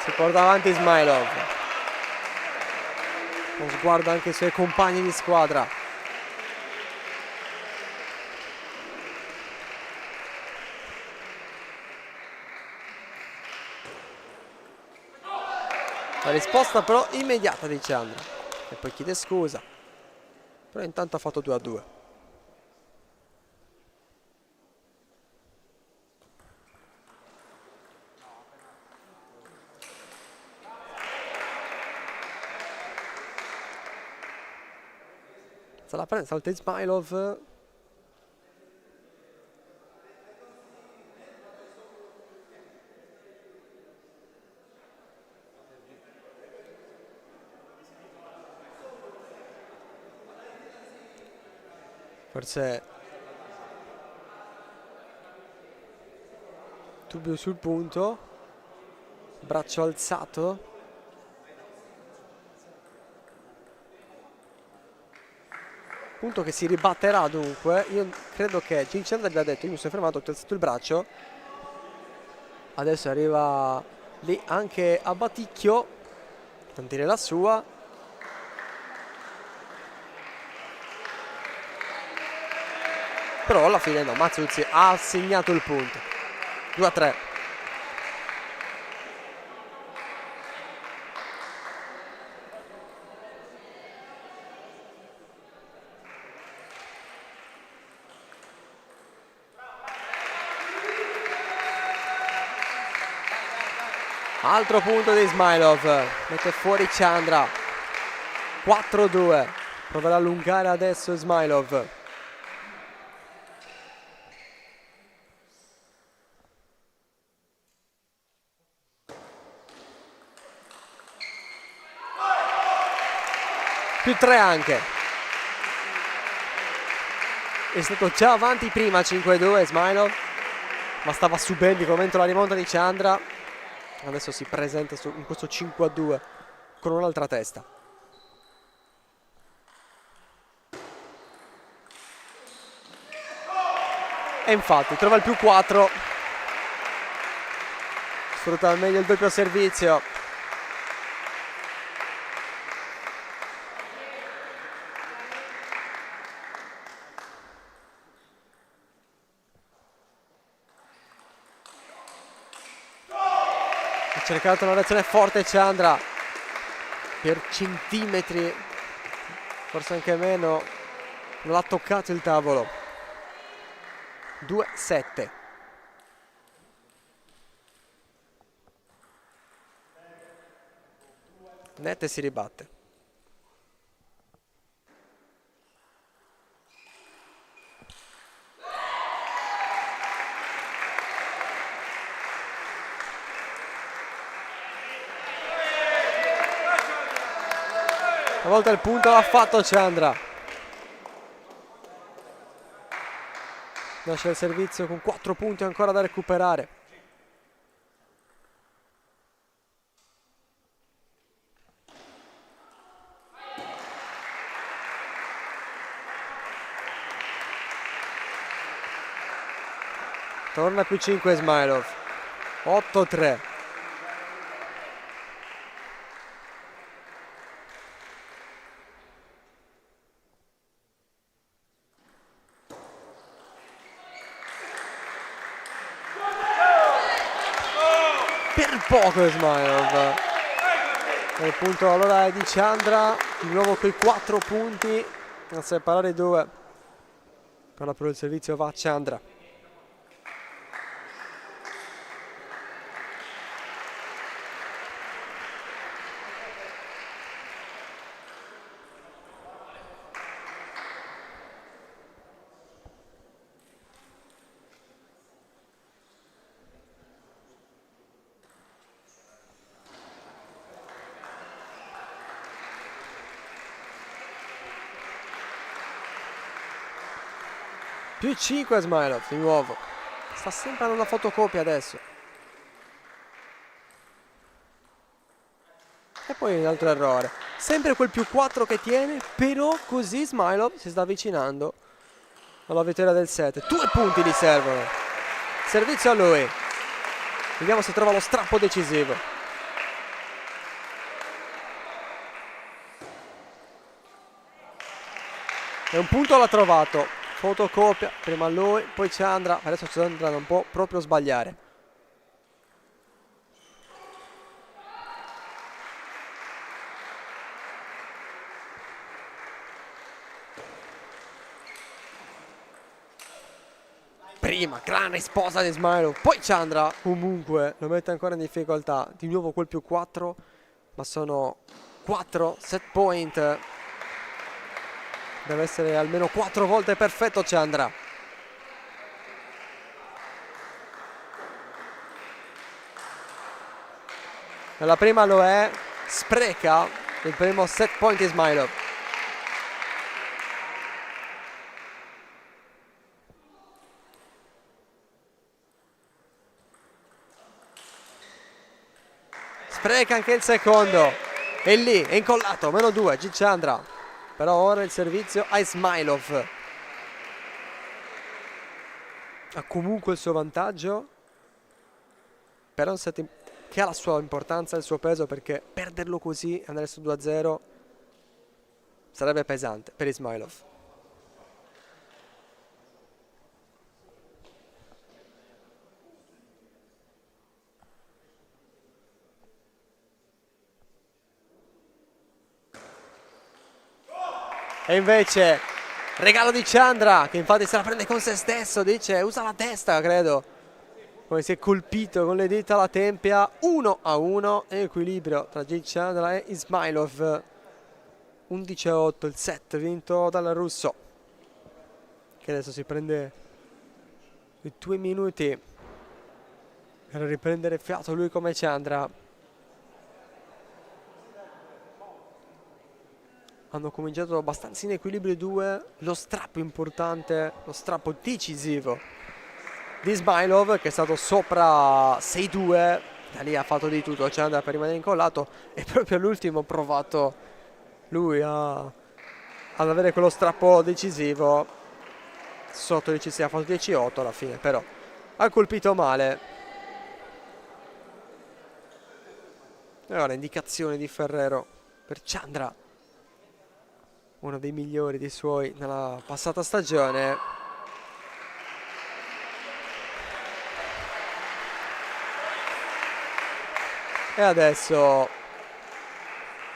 Si porta avanti Ismailov. Con sguardo anche ai suoi compagni di squadra. La risposta però immediata di Chandra, e poi chiede scusa, però intanto ha fatto 2-2. Se la prende, salta Ismailov. Forse dubbio sul punto, braccio alzato. Punto che si ribatterà dunque. Io credo che G Chandra abbia detto io mi sono fermato, ho alzato il braccio. Adesso arriva lì anche a Baticchio a dire la sua. però alla fine no, Mazzuzzi ha segnato il punto. 2-3. Altro punto di Ismailov, mette fuori Chandra. 4-2. Proverà a allungare adesso Ismailov. Più 3 anche. È stato già avanti prima 5-2 Ismailov, ma stava subendo in quel momento la rimonta di Chandra. Adesso si presenta in questo 5-2 con un'altra testa. E infatti trova il più 4. Sfrutta al meglio il doppio servizio. Ha cercato una reazione forte Chandra, per centimetri, forse anche meno, non ha toccato il tavolo. 2-7. Net e si ribatte. Una volta il punto l'ha fatto Chandra. Lascia il servizio con 4 punti ancora da recuperare. Torna più 5 Ismailov. 8-3. Per poco Ismailov. Il punto allora è di Chandra, di nuovo quei 4 punti a separare i due. Ora però il servizio va a Chandra. Più 5 Ismailov di nuovo. Sta sempre dando una fotocopia adesso. E poi un altro errore. Sempre quel più 4 che tiene, però così Ismailov si sta avvicinando alla vittoria del set. 2 punti gli servono. Servizio a lui. Vediamo se trova lo strappo decisivo. E un punto l'ha trovato. Fotocopia, prima lui, poi Chandra. Adesso Chandra non può proprio sbagliare. Prima, gran risposta di Ismailov. Poi Chandra comunque lo mette ancora in difficoltà. Di nuovo quel più 4, ma sono 4 set point. Deve essere almeno 4 volte perfetto Chandra. La prima lo è, spreca il primo set point Ismailov. Spreca anche il secondo. E lì, è incollato, meno 2, G Chandra. Però ora il servizio a Ismailov. Ha comunque il suo vantaggio. Però un set che ha la sua importanza, il suo peso, perché perderlo così, andare su 2-0, sarebbe pesante per Ismailov. E invece regalo di Chandra, che infatti se la prende con se stesso, dice usa la testa, credo. Poi si è colpito con le dita alla tempia. 1-1, equilibrio tra Jade Chandra e Ismailov. 11-8 il set vinto dal russo, che adesso si prende i 2 minuti per riprendere fiato lui come Chandra. Hanno cominciato abbastanza in equilibrio i due. Lo strappo importante, lo strappo decisivo di Ismailov, che è stato sopra 6-2. Da lì ha fatto di tutto Chandra per rimanere incollato, e proprio all'ultimo ha provato lui ad avere quello strappo decisivo. Sotto di si ha fatto 10-8 alla fine, però ha colpito male. E ora indicazione di Ferrero per Chandra, uno dei migliori dei suoi nella passata stagione. E adesso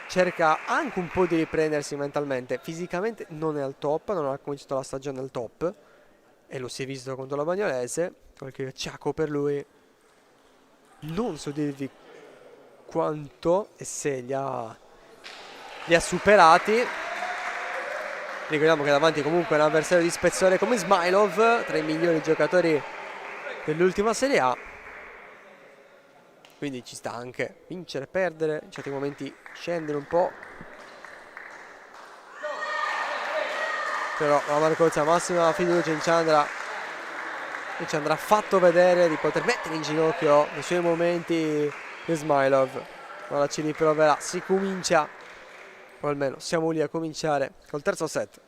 cerca anche un po' di riprendersi mentalmente. Fisicamente non è al top, non ha cominciato la stagione al top, e lo si è visto contro la Bagnolese. Qualche acciacco per lui. Non so dirvi quanto e se li ha superati. Ricordiamo che davanti comunque è un avversario di spezzone come Ismailov, tra i migliori giocatori dell'ultima Serie A. Quindi ci sta anche vincere, perdere, in certi momenti scendere un po'. Però la Marcozzi ha massima fiducia in Chandra, e ci andrà fatto vedere di poter mettere in ginocchio nei suoi momenti Ismailov. Ora ci riproverà, si comincia, o almeno siamo lì a cominciare col terzo set.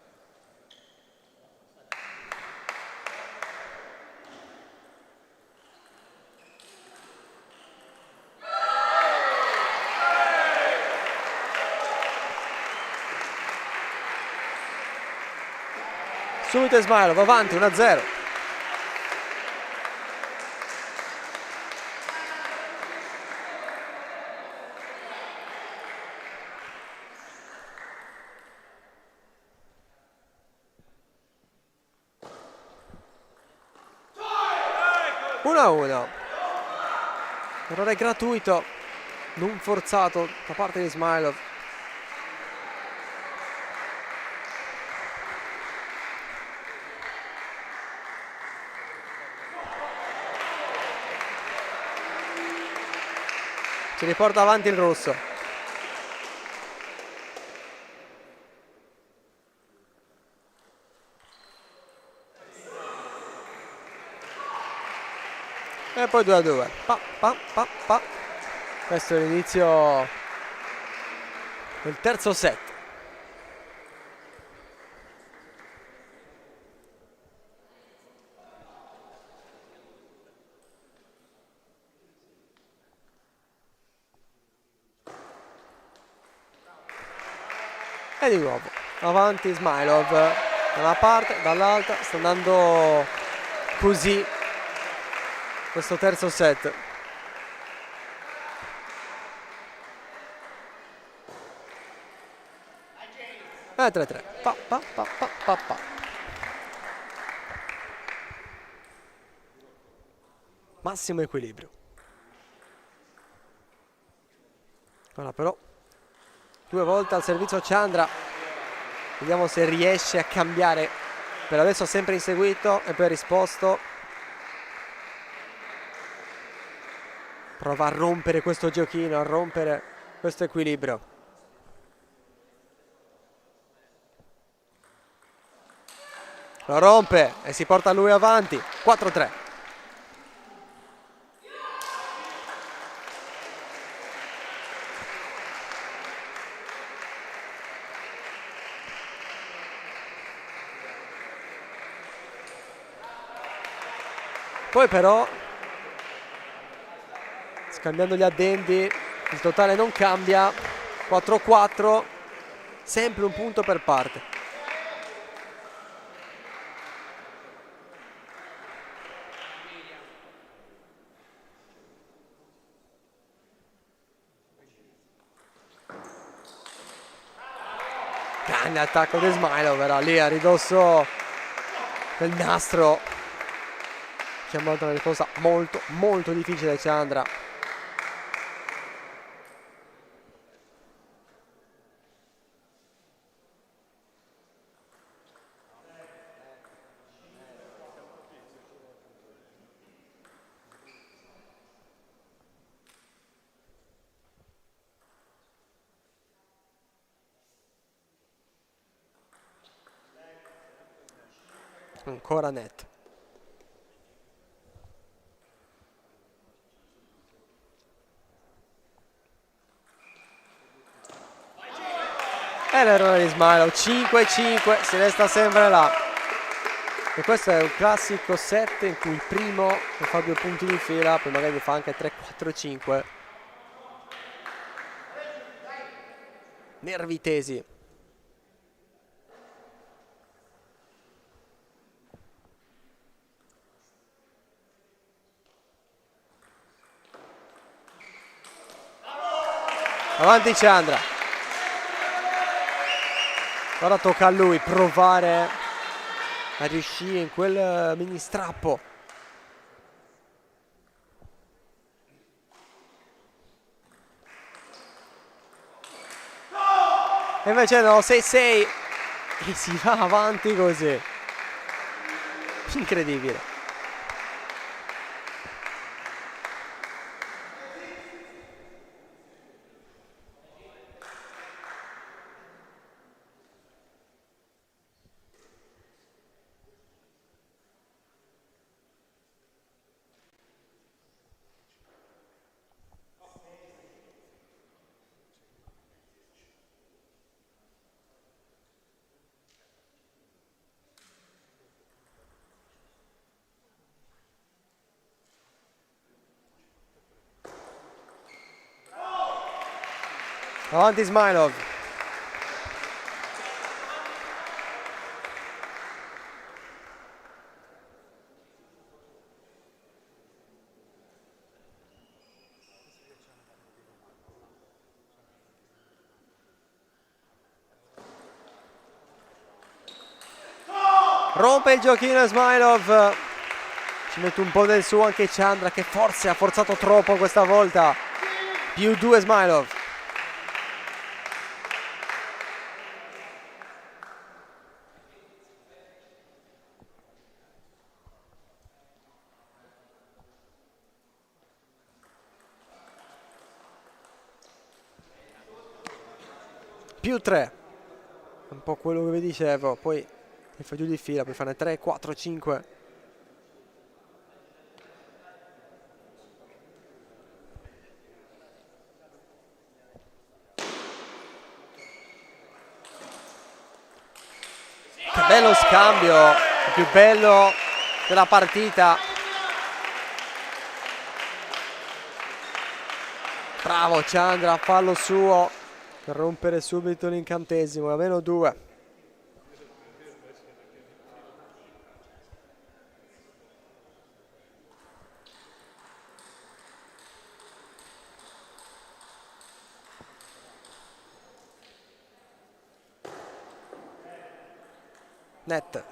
Subito Ismailov avanti 1-0. Errore gratuito, non forzato da parte di Ismailov. Ci riporta avanti il russo. E poi 2-2. Questo è l'inizio del terzo set. E di nuovo avanti Ismailov da una parte, dall'altra. Sta andando così questo terzo set. E 3-3. Massimo equilibrio. Ora però 2 volte al servizio Chandra. Vediamo se riesce a cambiare. Per adesso ha sempre inseguito e poi ha risposto. Prova a rompere questo giochino, a rompere questo equilibrio. Lo rompe e si porta lui avanti. 4-3. Poi però, scambiando gli addendi, il totale non cambia. 4-4, sempre un punto per parte. grande attacco di Smailov, era lì a ridosso del nastro, chiamata una cosa molto molto difficile Chandra. Ancora net. E l'errore di Smailov, 5-5, si resta sempre là. E questo è un classico set in cui il primo fa 2 punti di fila, poi magari fa anche 3-4-5. Nervi tesi. Avanti Chandra. Ora tocca a lui provare a riuscire in quel mini strappo. E invece no, 6-6 e si va avanti così. Incredibile. Avanti Smailov. Rompe il giochino Smailov. Ci mette un po' del suo anche Chandra, che forse ha forzato troppo questa volta. Più 2 Smailov. Più 3. Un po' quello che vi dicevo. Poi mi fa giù di fila, puoi farne 3, 4, 5. Che bello scambio, il più bello della partita. Bravo Chandra, fallo suo per rompere subito l'incantesimo, a meno 2. Net.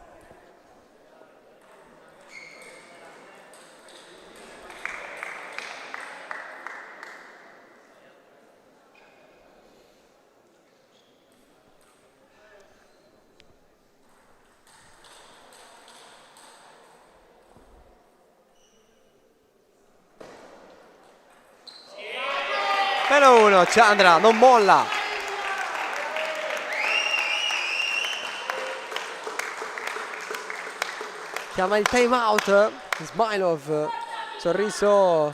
Meno 1, Chandra non molla. Chiama il time out Smailov, sorriso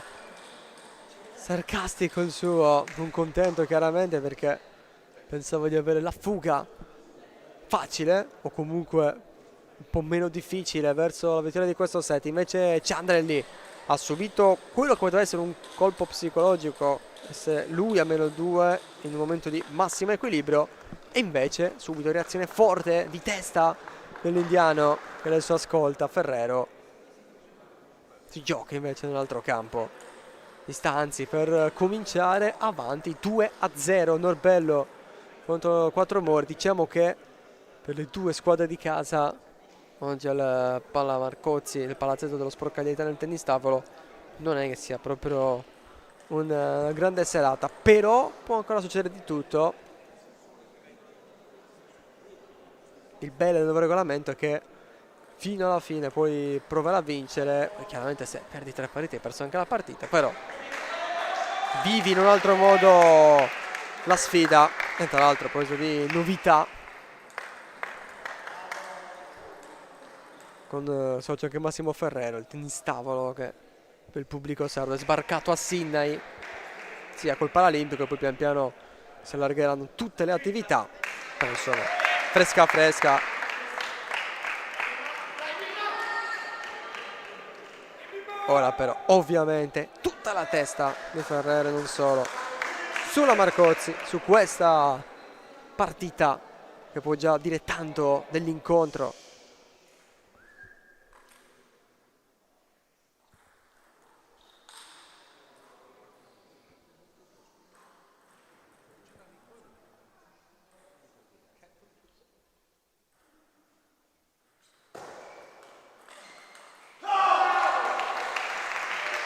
sarcastico il suo, non contento chiaramente perché pensavo di avere la fuga facile o comunque un po' meno difficile verso la vittoria di questo set. Invece Chandra è lì, ha subito quello che poteva essere un colpo psicologico, essere lui a meno 2 in un momento di massimo equilibrio, e invece subito reazione forte di testa dell'indiano che adesso ascolta. Ferrero si gioca invece nell'altro campo di Stanzi per cominciare avanti 2-0. Norbello contro 4 Mori. Diciamo che per le due squadre di casa. Oggi al Palla Marcozzi, il palazzetto dello Sprocagliata nel tennis tavolo, non è che sia proprio una grande serata, però può ancora succedere di tutto. Il bello del nuovo regolamento è che fino alla fine puoi provare a vincere. Chiaramente se perdi 3 partite hai perso anche la partita, però vivi in un altro modo la sfida. E tra l'altro, a proposito di novità, con socio anche Massimo Ferrero, il tennis tavolo che per il pubblico serve, è sbarcato a Sydney sia col Paralimpico, e poi pian piano si allargeranno tutte le attività. Però insomma, fresca fresca. Ora però ovviamente tutta la testa di Ferrero e non solo sulla Marcozzi, su questa partita che può già dire tanto dell'incontro.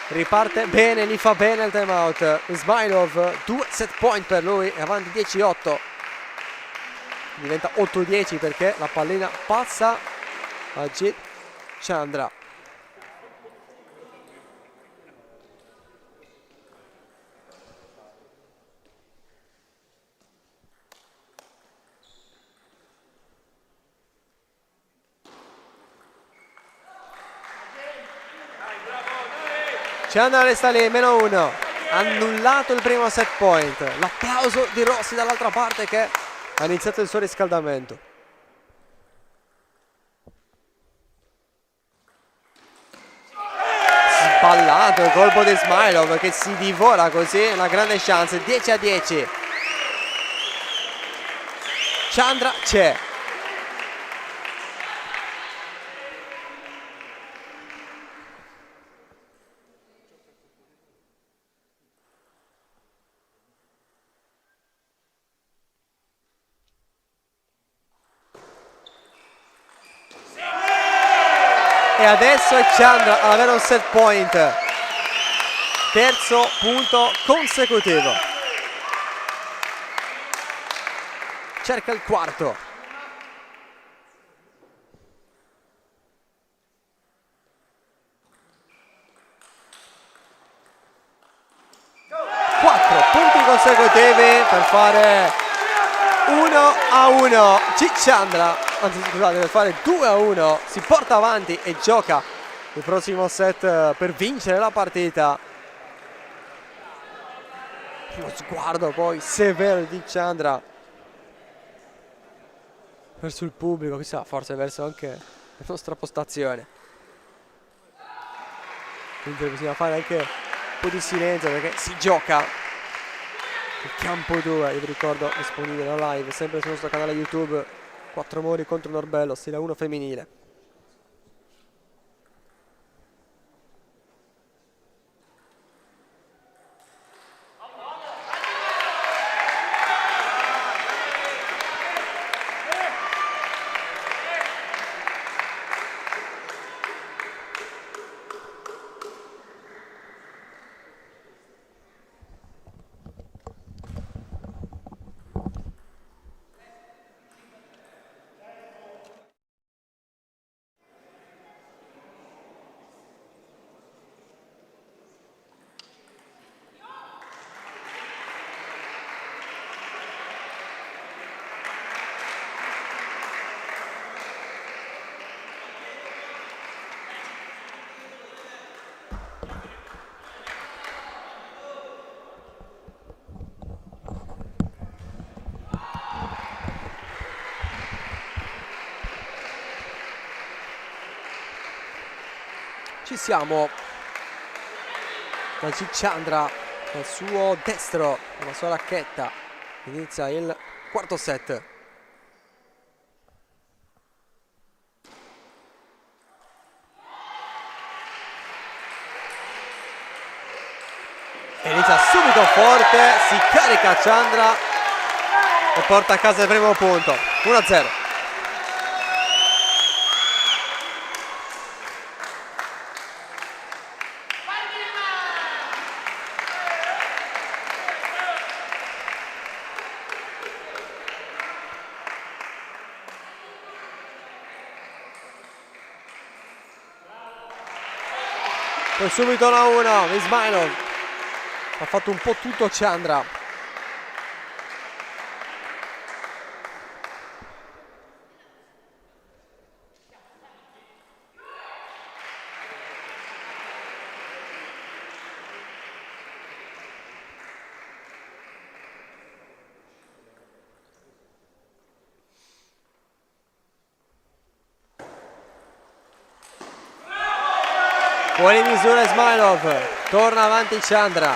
Riparte bene, gli fa bene il time out Ismailov, 2 set point per lui, è avanti 10-8, diventa 8-10 perché la pallina passa a Ajit Chandra. Chandra resta lì, -1, annullato il primo set point. L'applauso di Rossi dall'altra parte che ha iniziato il suo riscaldamento. Sballato il colpo di Ismailov che si divora così una grande chance. 10-10. Chandra c'è. E adesso è Chandra ad avere un set point, terzo punto consecutivo, cerca il quarto. Quattro punti consecutivi per fare 1-1. Chandra, anzi scusate, per fare 2-1, si porta avanti e gioca il prossimo set per vincere la partita. Uno sguardo poi severo di Chandra verso il pubblico, chissà, forse verso anche la nostra postazione. Quindi bisogna fare anche un po' di silenzio perché si gioca il campo 2, io vi ricordo, disponibile la live sempre sul nostro canale YouTube. 4 Mori contro Norbello, stile 1 femminile. Ci siamo. Chandra al suo destro, con la sua racchetta, inizia il quarto set. Inizia subito forte, si carica Chandra e porta a casa il primo punto. 1-0. Poi subito 1-1, Ismailov ha fatto un po' tutto Chandra. Fuori misura Ismailov, torna avanti Chandra.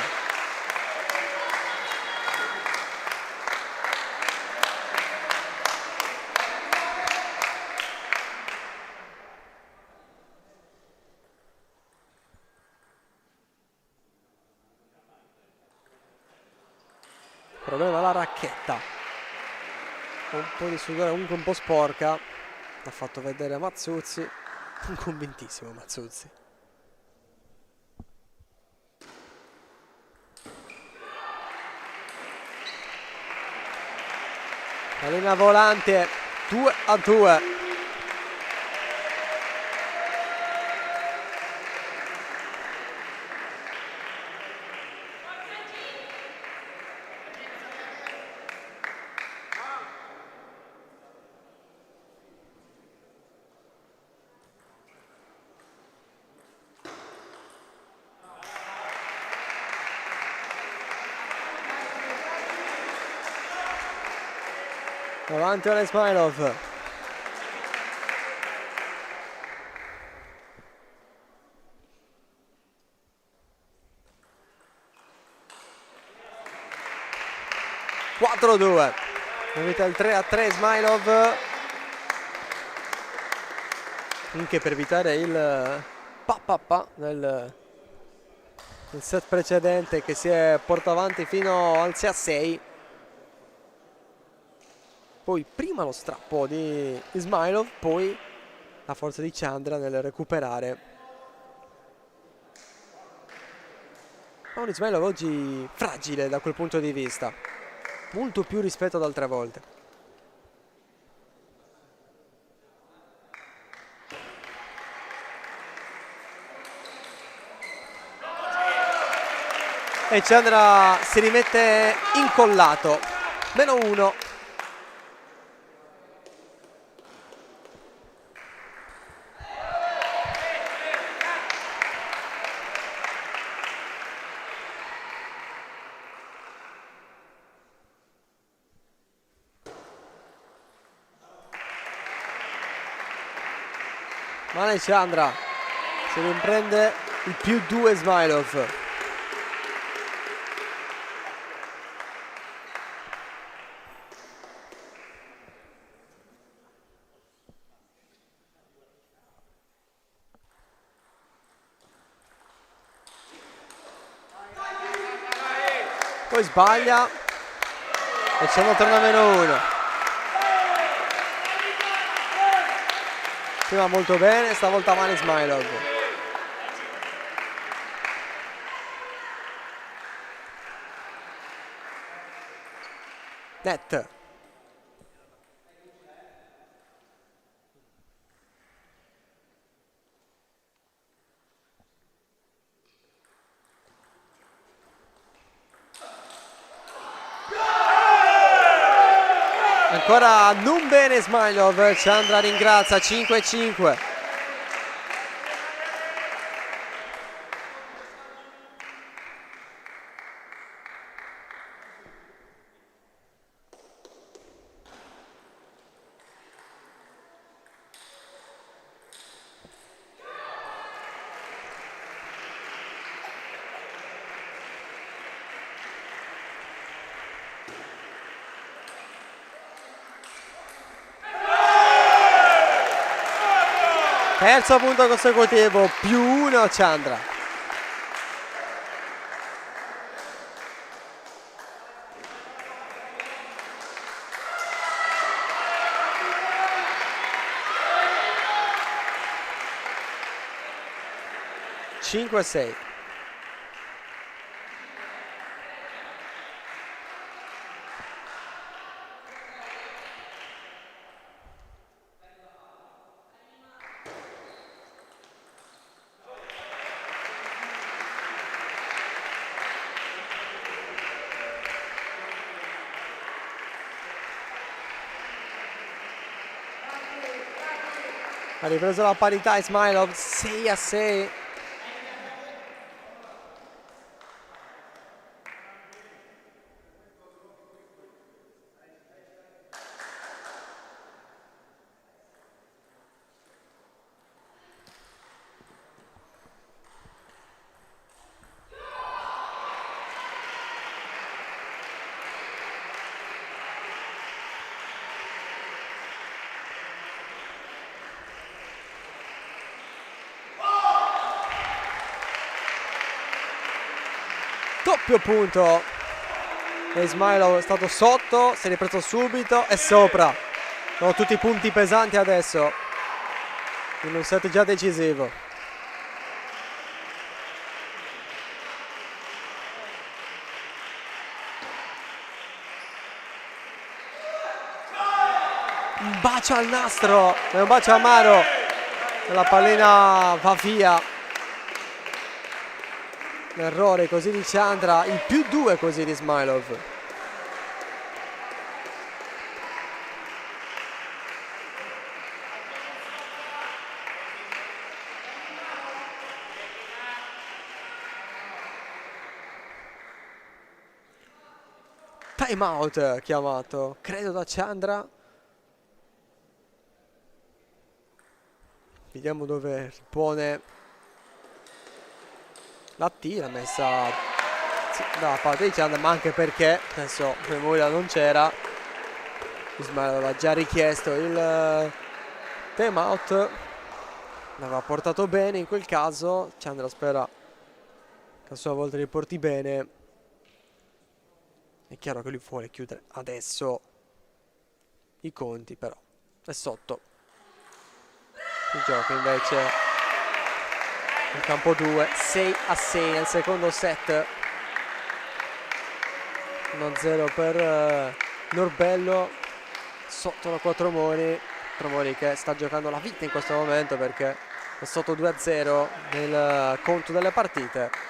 Problema la racchetta. Un po' di sudore, comunque un po' sporca. Ha fatto vedere Mazzuzzi. Convintissimo Mazzuzzi. Pallina volante, 2-2. Avanti ora Ismailov. (4-2). Evita il 3-3 Ismailov. Anche per evitare il pa nel set precedente, che si è portato avanti fino al 6-6. Poi prima lo strappo di Ismailov, poi la forza di Chandra nel recuperare. Ma un Ismailov oggi fragile da quel punto di vista, molto più rispetto ad altre volte. E Chandra si rimette incollato. -1. Male Chandra, si riprende il +2 Ismailov. Poi sbaglia e Chandra torna -1. Prima molto bene, stavolta male Ismailov. Net. Ancora non bene Ismailov, Chandra ringrazia, 5-5. Terzo punto consecutivo, +1 Chandra. (5-6). Ha ripreso la parità Ismailov, 6-6. Doppio punto. Ismailov è stato sotto, si è ripreso subito e sopra. Sono tutti punti pesanti adesso in un set già decisivo. Un bacio al nastro e un bacio amaro. La pallina va via. Errore così di Chandra, il +2 così di Ismailov. Time out chiamato, credo da Chandra. Vediamo dove ripone. La tira messa da parte di Chandra, ma anche perché adesso memoria non c'era. Ismailov aveva già richiesto il time out, l'aveva portato bene in quel caso. Chandra spera che a sua volta riporti bene. È chiaro che lui vuole chiudere adesso i conti, però è sotto il gioco invece. In campo 2, 6-6 nel secondo set. 1-0 per Norbello sotto la Quattromoni. Quattromoni che sta giocando la vita in questo momento perché è sotto 2-0 nel conto delle partite.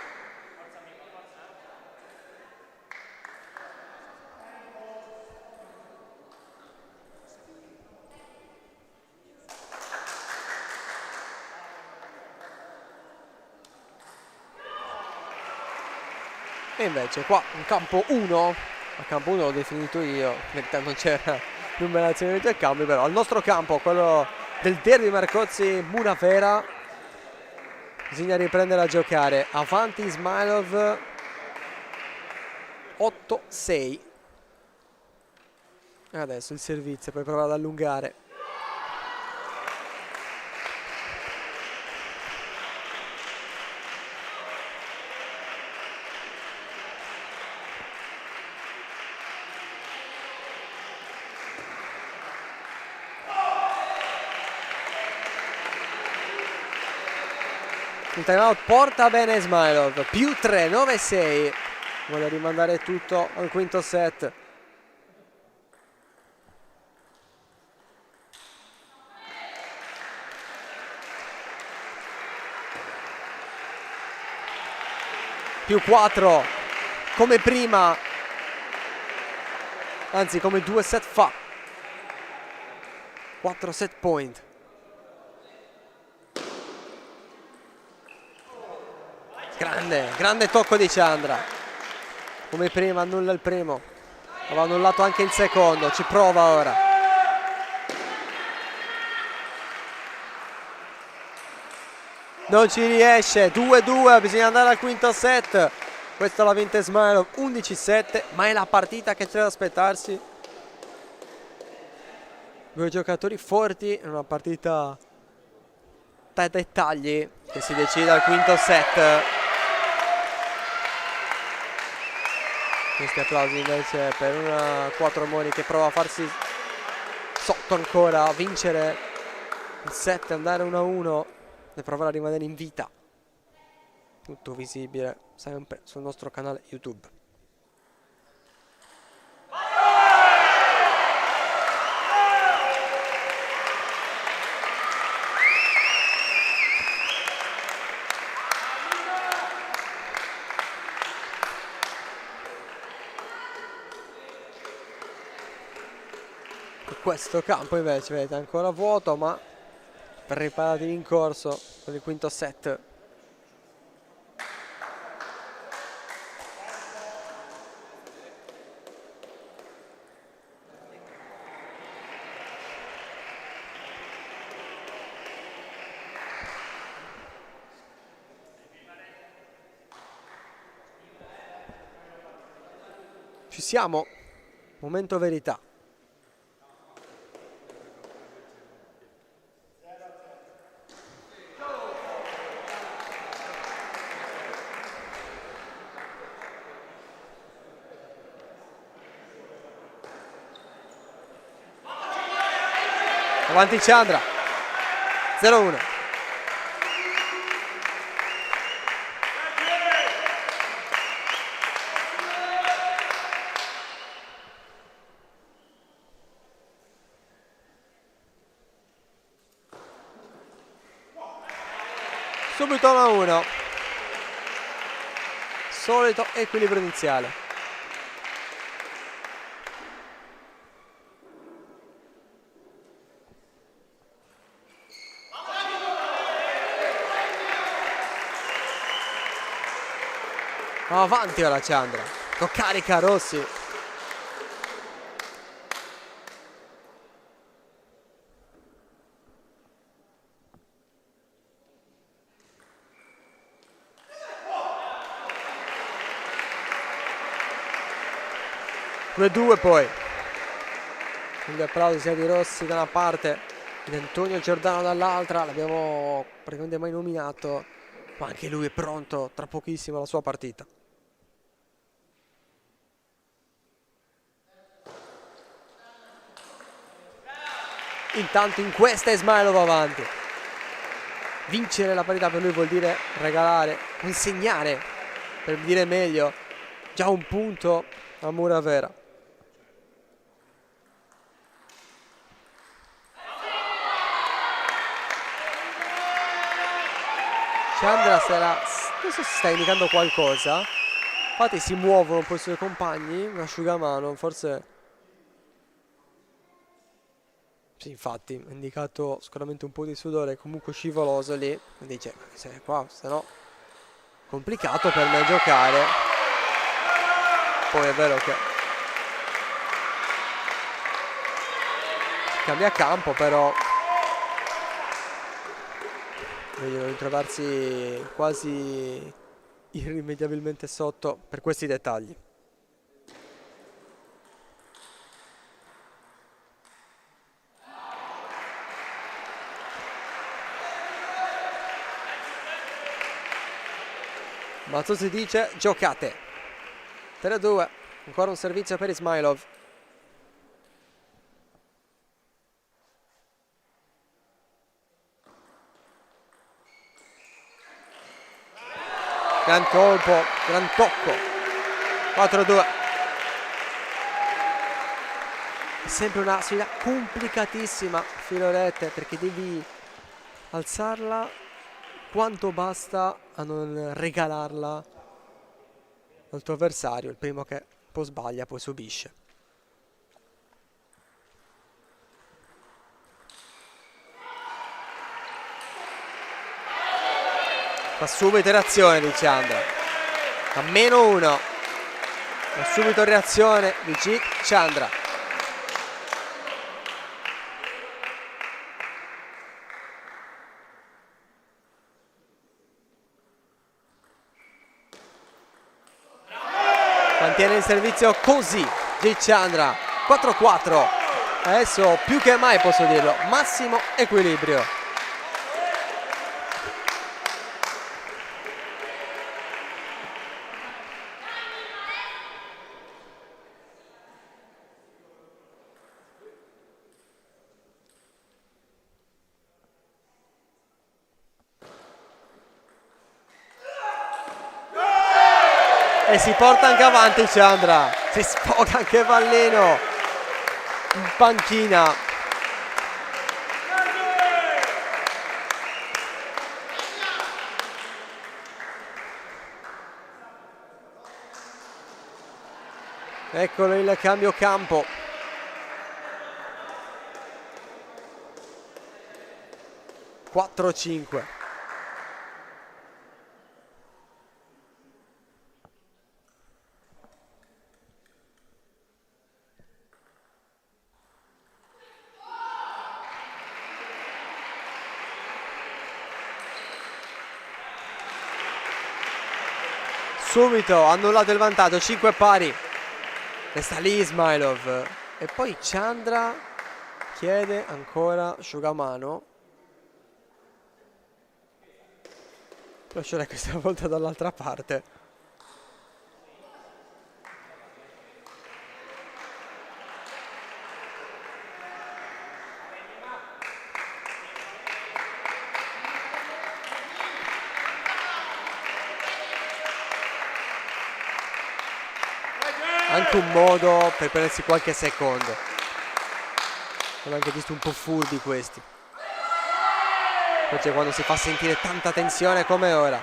E invece qua in campo 1, a campo 1 l'ho definito io, perché non c'era numerazione dei due cambi, però al nostro campo, quello del derby Marcozzi Muravera, bisogna riprendere a giocare. Avanti Ismailov, 8-6. E adesso il servizio per provare ad allungare. Il timeout porta bene Ismailov, +3, 9-6. Vuole rimandare tutto al quinto set. +4, come prima, anzi come 2 set fa. 4 set point. Grande tocco di Chandra. Come prima annulla il primo. Aveva annullato anche il secondo. Ci prova ora. Non ci riesce. 2-2. Bisogna andare al quinto set. Questa l'ha vinta Ismailov. 11-7. Ma è la partita che c'è da aspettarsi. Due giocatori forti. È una partita dai dettagli che si decide al quinto set. Questi applausi invece per una Quattromoni che prova a farsi sotto ancora, a vincere il set, andare 1-1 e provare a rimanere in vita. Tutto visibile sempre sul nostro canale YouTube. Questo campo invece vedete ancora vuoto, ma preparati in corso per il quinto set. Ci siamo, momento verità. Avanti Chandra, 0-1. Subito 1-1. Solito equilibrio iniziale. Avanti ora Chandra, lo carica Rossi. Due poi. Quindi applausi sia di Rossi da una parte e di Antonio Giordano dall'altra. L'abbiamo praticamente mai nominato, ma anche lui è pronto tra pochissimo alla sua partita. Intanto in questa Ismailov avanti. Vincere la parità per lui vuol dire regalare, consegnare, per dire meglio, già un punto a Muravera. Chandra adesso si sta indicando qualcosa. Infatti si muovono poi i suoi compagni. Un asciugamano, forse. Sì, infatti, ha indicato sicuramente un po' di sudore, comunque scivoloso lì. Dice, se qua, se no, complicato per me giocare. Poi è vero che cambia campo, però vogliono ritrovarsi quasi irrimediabilmente sotto per questi dettagli. Mazzuzzi dice giocate. 3-2, ancora un servizio per Ismailov. Gran colpo, gran tocco. 4-2. È sempre una sfida complicatissima, Filorette, perché devi alzarla quanto basta a non regalarla al tuo avversario. Il primo che un po' sbaglia poi subisce. Fa subito reazione di Chandra. A -1. Fa subito reazione di Chandra. Mantiene il servizio così Chandra. 4-4. Adesso più che mai posso dirlo, massimo equilibrio. E si porta anche avanti Chandra. Si sfoga anche Valleno in panchina. Eccolo il cambio campo. 4-5. Subito annullato il vantaggio, 5 pari. Resta lì Ismailov. E poi Chandra chiede ancora asciugamano. Lo c'era questa volta dall'altra parte. Anche un modo per prendersi qualche secondo. Sono anche visto un po' furbi questi. Invece quando si fa sentire tanta tensione come ora.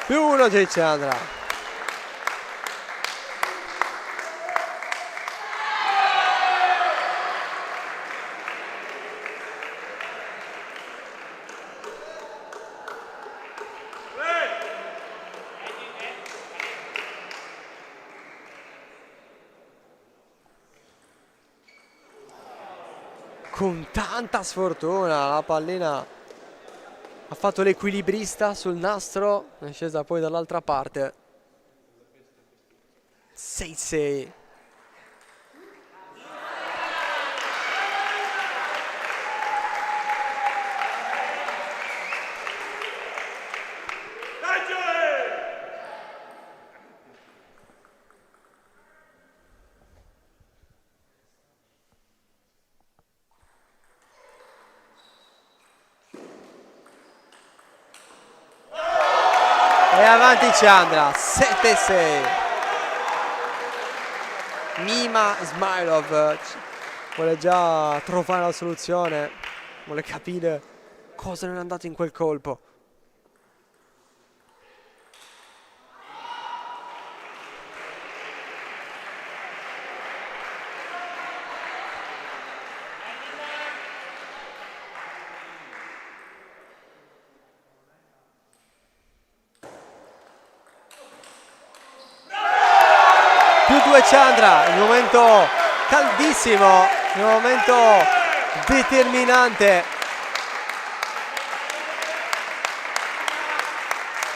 +1 Jay Chandra. Con tanta sfortuna la pallina ha fatto l'equilibrista sul nastro, è scesa poi dall'altra parte. 6-6. E avanti Chandra, 7-6. Mima Ismailov vuole già trovare la soluzione, vuole capire cosa non è andato in quel colpo. +2 Chandra, il momento caldissimo, il momento determinante.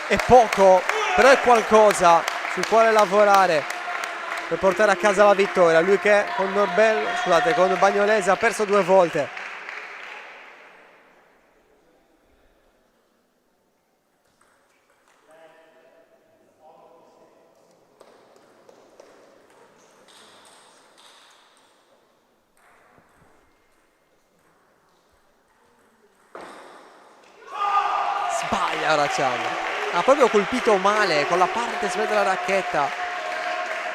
È poco, però è qualcosa sul quale lavorare per portare a casa la vittoria. Lui che con con Bagnolese ha perso 2 volte. Sbaglia ora Chandra. Ha proprio colpito male con la parte svelta della racchetta,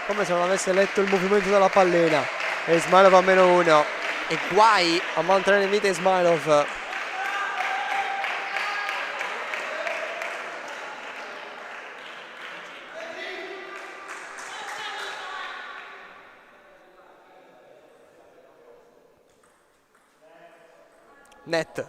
come se non avesse letto il movimento della pallina. E Ismailov a -1. E guai a mantenere in vita Ismailov. Net.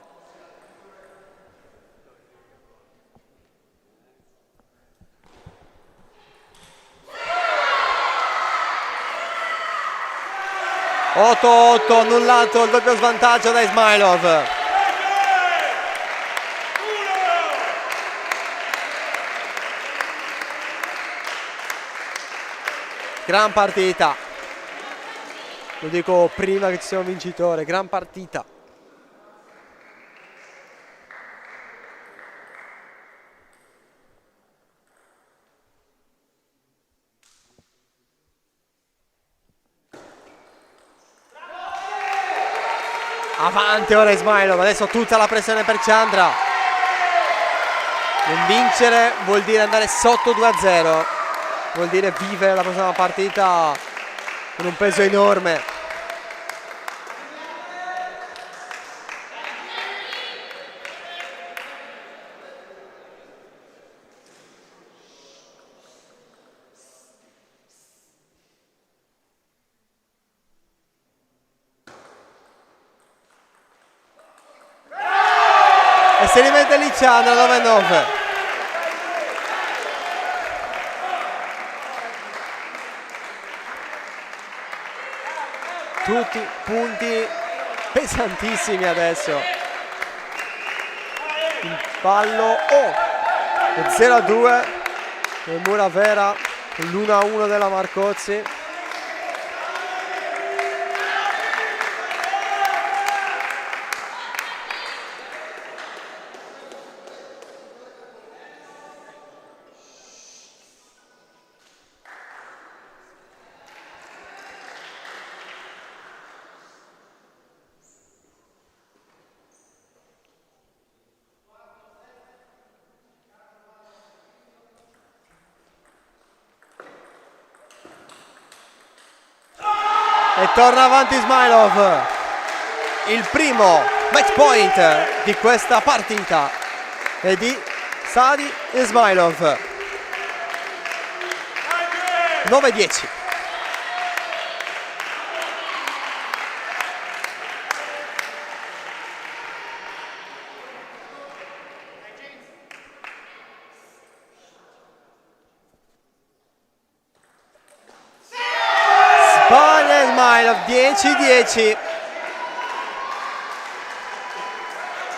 (8-8) annullato il doppio svantaggio da Ismailov. Gran partita, lo dico prima che ci sia un vincitore. Gran partita. Avanti ora Ismailov, adesso tutta la pressione per Chandra. Non vincere vuol dire andare sotto 2-0, vuol dire vivere la prossima partita con un peso enorme. si rimette lì Chandra, 9-9. Tutti punti pesantissimi adesso. Il ballo 0-2 del Muravera, l'1-1 della Marcozzi. E torna avanti Ismailov. Il primo match point di questa partita è di Sadi Ismailov. 9-10. Sbaglia Ismailov, 10-10.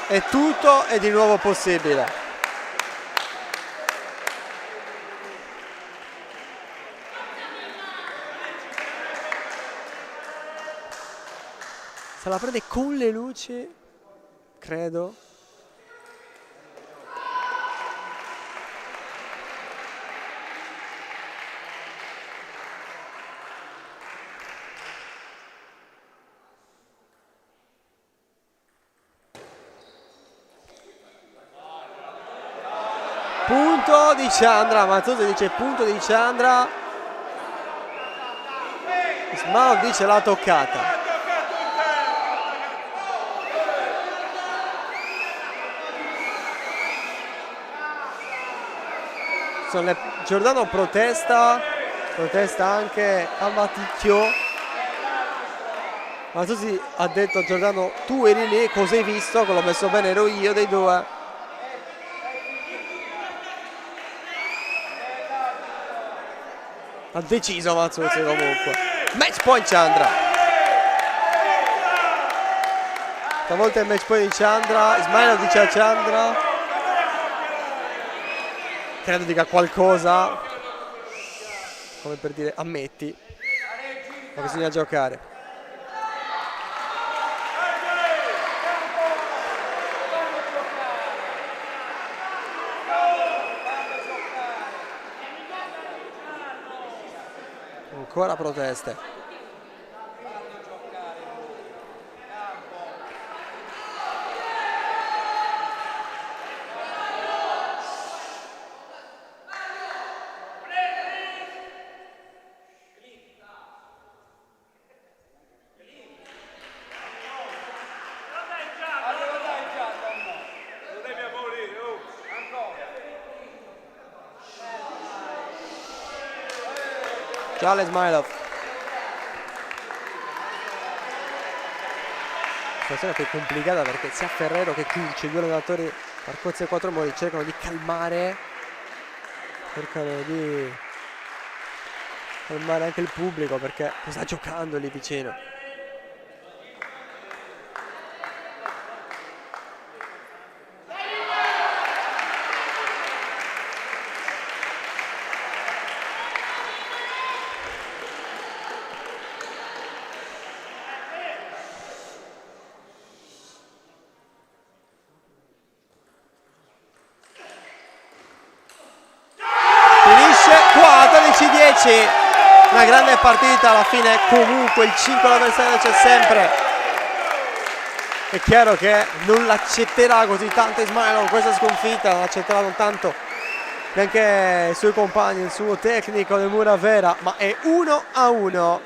E tutto è di nuovo possibile. Se la prende con le luci, credo. Punto di Chandra, Mazzuzzi dice punto di Chandra. Ismailov dice l'ha toccata. Giordano protesta anche a Maticchio. Mazzuzzi ha detto a Giordano: tu eri lì, cosa hai visto? Che l'ho messo bene, ero io dei due. Ha deciso Mazzuzzi comunque. Match point Chandra. Stavolta è il match point di Chandra. Ismailov dice a Chandra: credo dica qualcosa come per dire ammetti, ma bisogna giocare. Ancora proteste. Già Ismailov. Situazione che è complicata perché sia Ferrero che Kinch, i due allenatori Marcozzi e Quattromoli, cercano di calmare, cercano di calmare anche il pubblico perché sta giocando lì vicino. Finisce 14-10, una grande partita alla fine, comunque il 5 all'avversario c'è sempre. È chiaro che non l'accetterà così tanto Ismailov questa sconfitta, non l'accetterà non tanto neanche i suoi compagni, il suo tecnico del Muravera, ma è 1-1.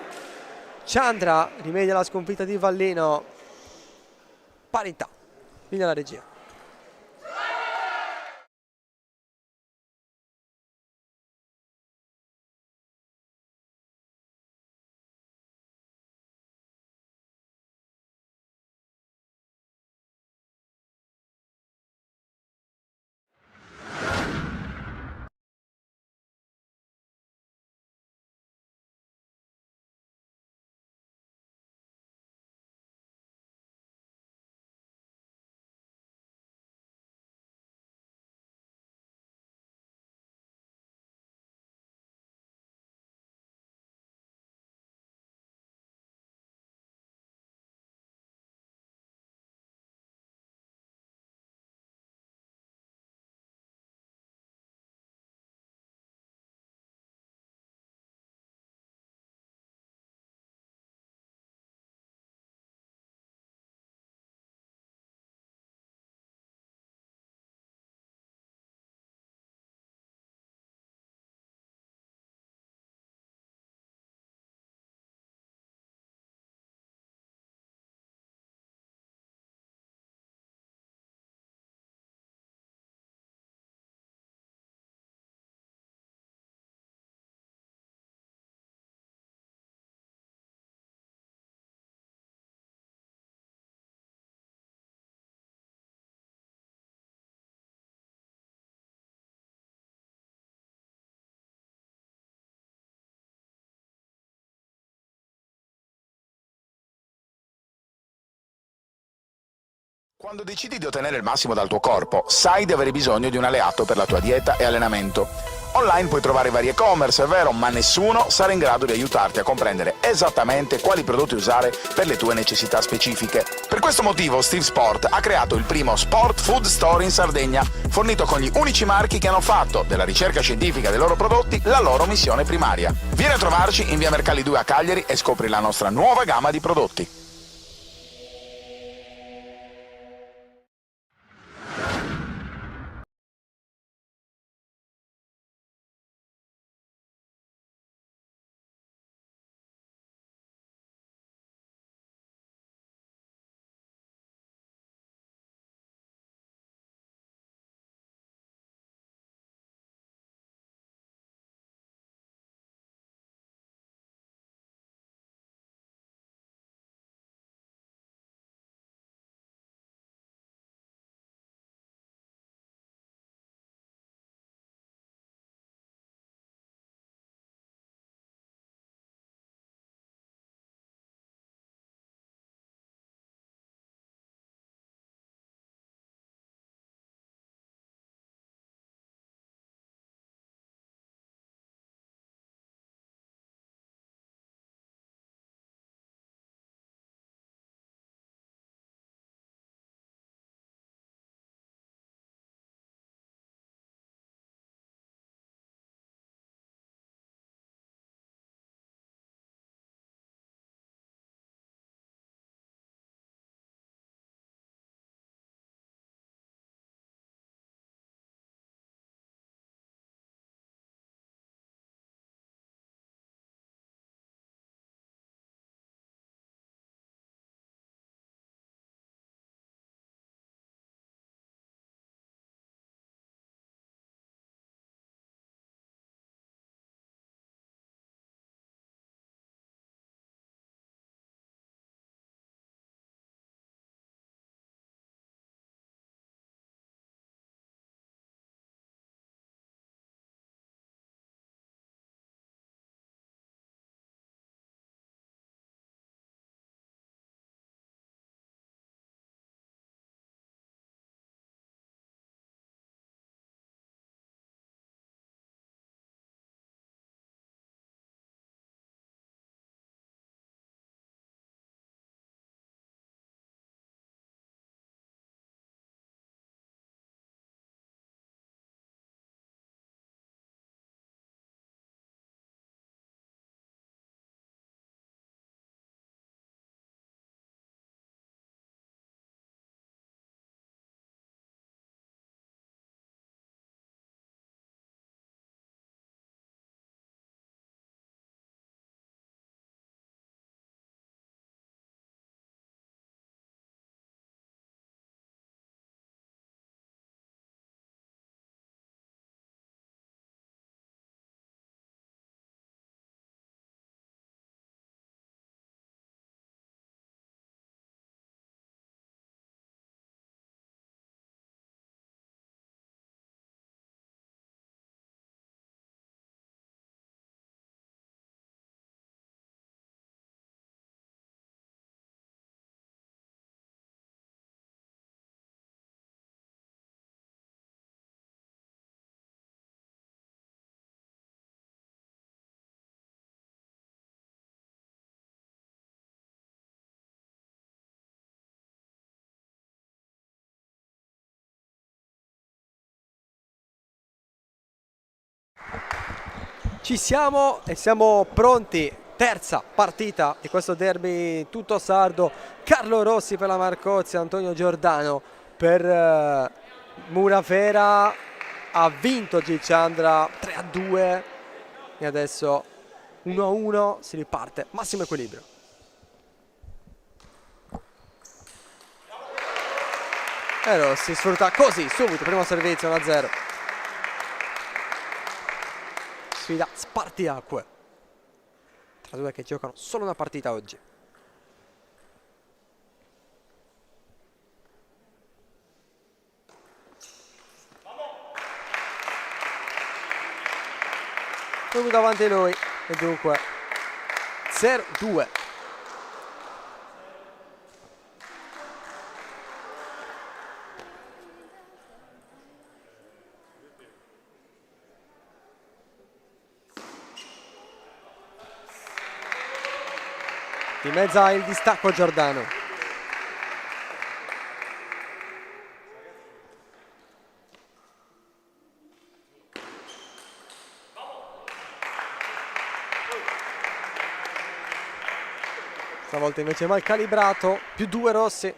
Chandra rimedia la sconfitta di Vallino, parità, linea la regia. Quando decidi di ottenere il massimo dal tuo corpo, sai di avere bisogno di un alleato per la tua dieta e allenamento. Online puoi trovare vari e-commerce, è vero, ma nessuno sarà in grado di aiutarti a comprendere esattamente quali prodotti usare per le tue necessità specifiche. Per questo motivo Steve Sport ha creato il primo Sport Food Store in Sardegna, fornito con gli unici marchi che hanno fatto della ricerca scientifica dei loro prodotti la loro missione primaria. Vieni a trovarci in via Mercalli 2 a Cagliari e scopri la nostra nuova gamma di prodotti. Ci siamo e siamo pronti. Terza partita di questo derby tutto sardo. Carlo Rossi per la Marcozzi, Antonio Giordano per Muravera. Ha vinto Gicciandra 3-2 e adesso 1-1, si riparte, massimo equilibrio. E Rossi sfrutta così subito, primo servizio 1-0. Sfida spartiacque tra due che giocano solo una partita oggi. Proprio davanti a lui e dunque 0-2. Dimezza il distacco Giordano. Stavolta invece mal calibrato, più 2 Rossi.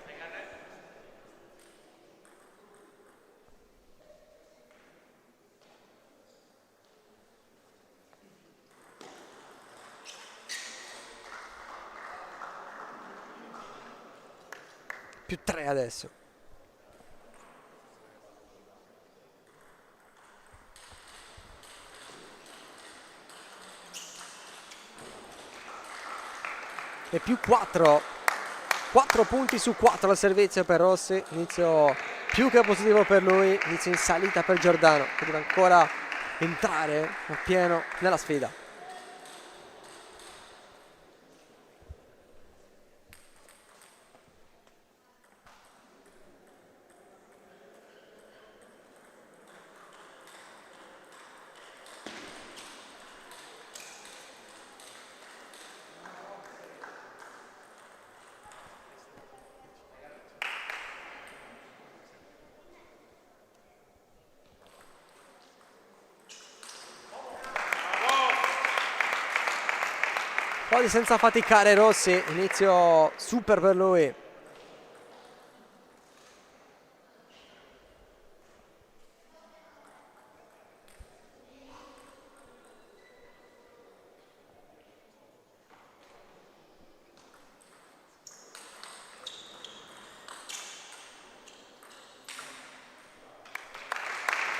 Più 3 adesso. E più 4. 4 punti su 4 al servizio per Rossi. Inizio più che positivo per lui. Inizio in salita per Giordano, che deve ancora entrare appieno nella sfida. Quasi senza faticare Rossi, inizio super per lui.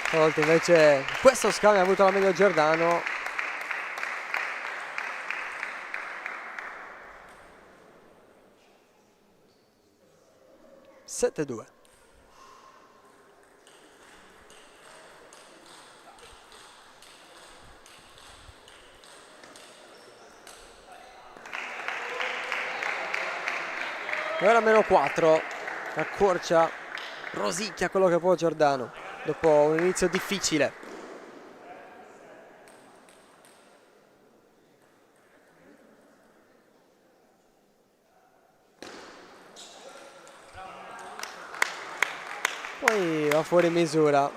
Stavolta invece questo scambio ha avuto la meglio Giordano. Sette 2. E ora meno 4. Accorcia, rosicchia quello che può Giordano dopo un inizio difficile. Poi va fuori misura.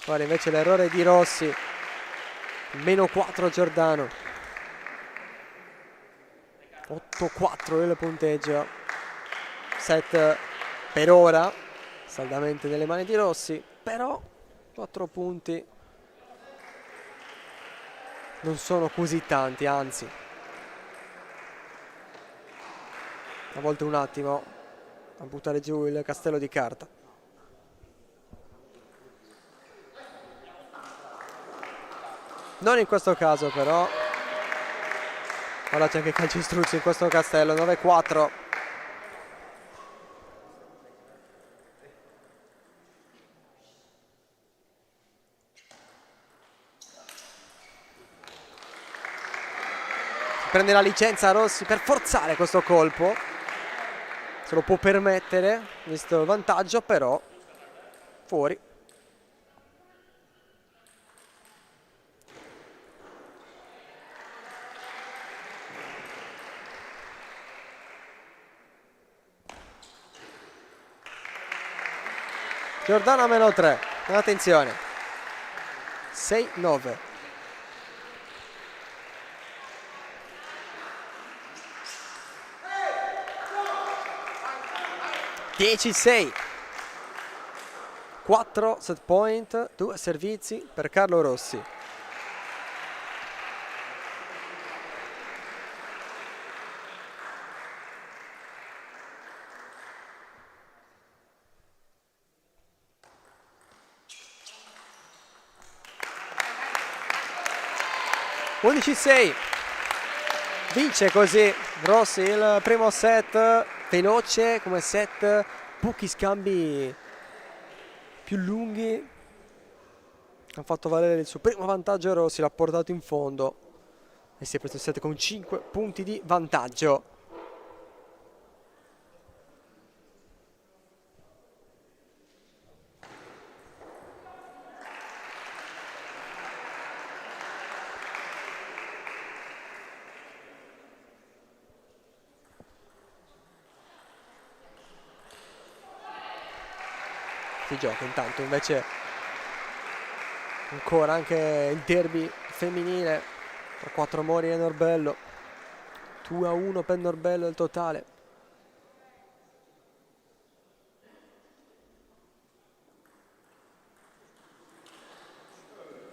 Ora invece l'errore di Rossi. Meno 4 Giordano. 8-4 il punteggio. Set per ora saldamente nelle mani di Rossi, però 4 punti non sono così tanti, anzi a volte un attimo a buttare giù il castello di carta. Non in questo caso però. Ora c'è anche calci struzzi in questo castello. 9-4. Prende la licenza Rossi per forzare questo colpo, se lo può permettere visto il vantaggio, però fuori. Giordano a meno 3, attenzione. 6-9. (10-6). 4 set point, 2 servizi per Carlo Rossi. (11-6). Vince così Rossi il primo set, veloce come set, pochi scambi più lunghi. Ha fatto valere il suo primo vantaggio Rossi, l'ha portato in fondo e si è preso il set con 5 punti di vantaggio. si gioca. Intanto invece ancora anche il derby femminile tra Quattro Mori e Norbello. 2-1 per Norbello il totale.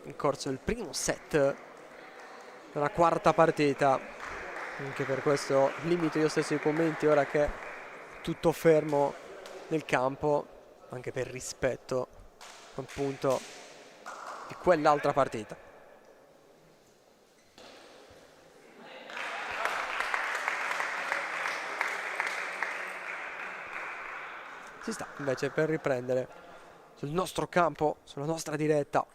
In corso il primo set della quarta partita. Anche per questo limito io stesso i commenti ora che è tutto fermo nel campo, anche per rispetto appunto di quell'altra partita. Si sta invece per riprendere sul nostro campo, sulla nostra diretta.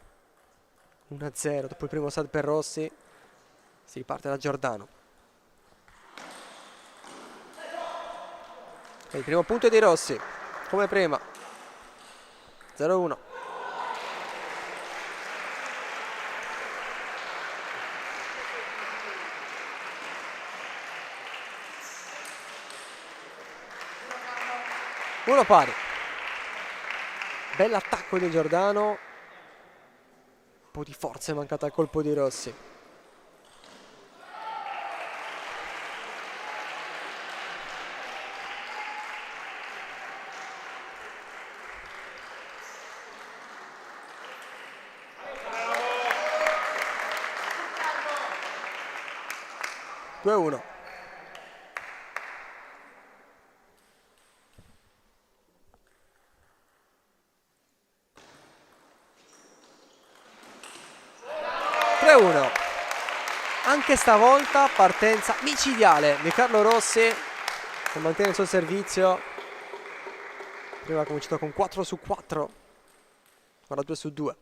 1-0 dopo il primo set per Rossi. Si riparte da Giordano. E il primo punto è di Rossi, come prima. 0-1. Uno pari. Bell'attacco di Giordano. Un po' di forza è mancata al colpo di Rossi. Due 1. Anche stavolta partenza micidiale di Carlo Rossi, che mantiene il suo servizio. Prima ha cominciato con 4 su 4, ora 2 su 2.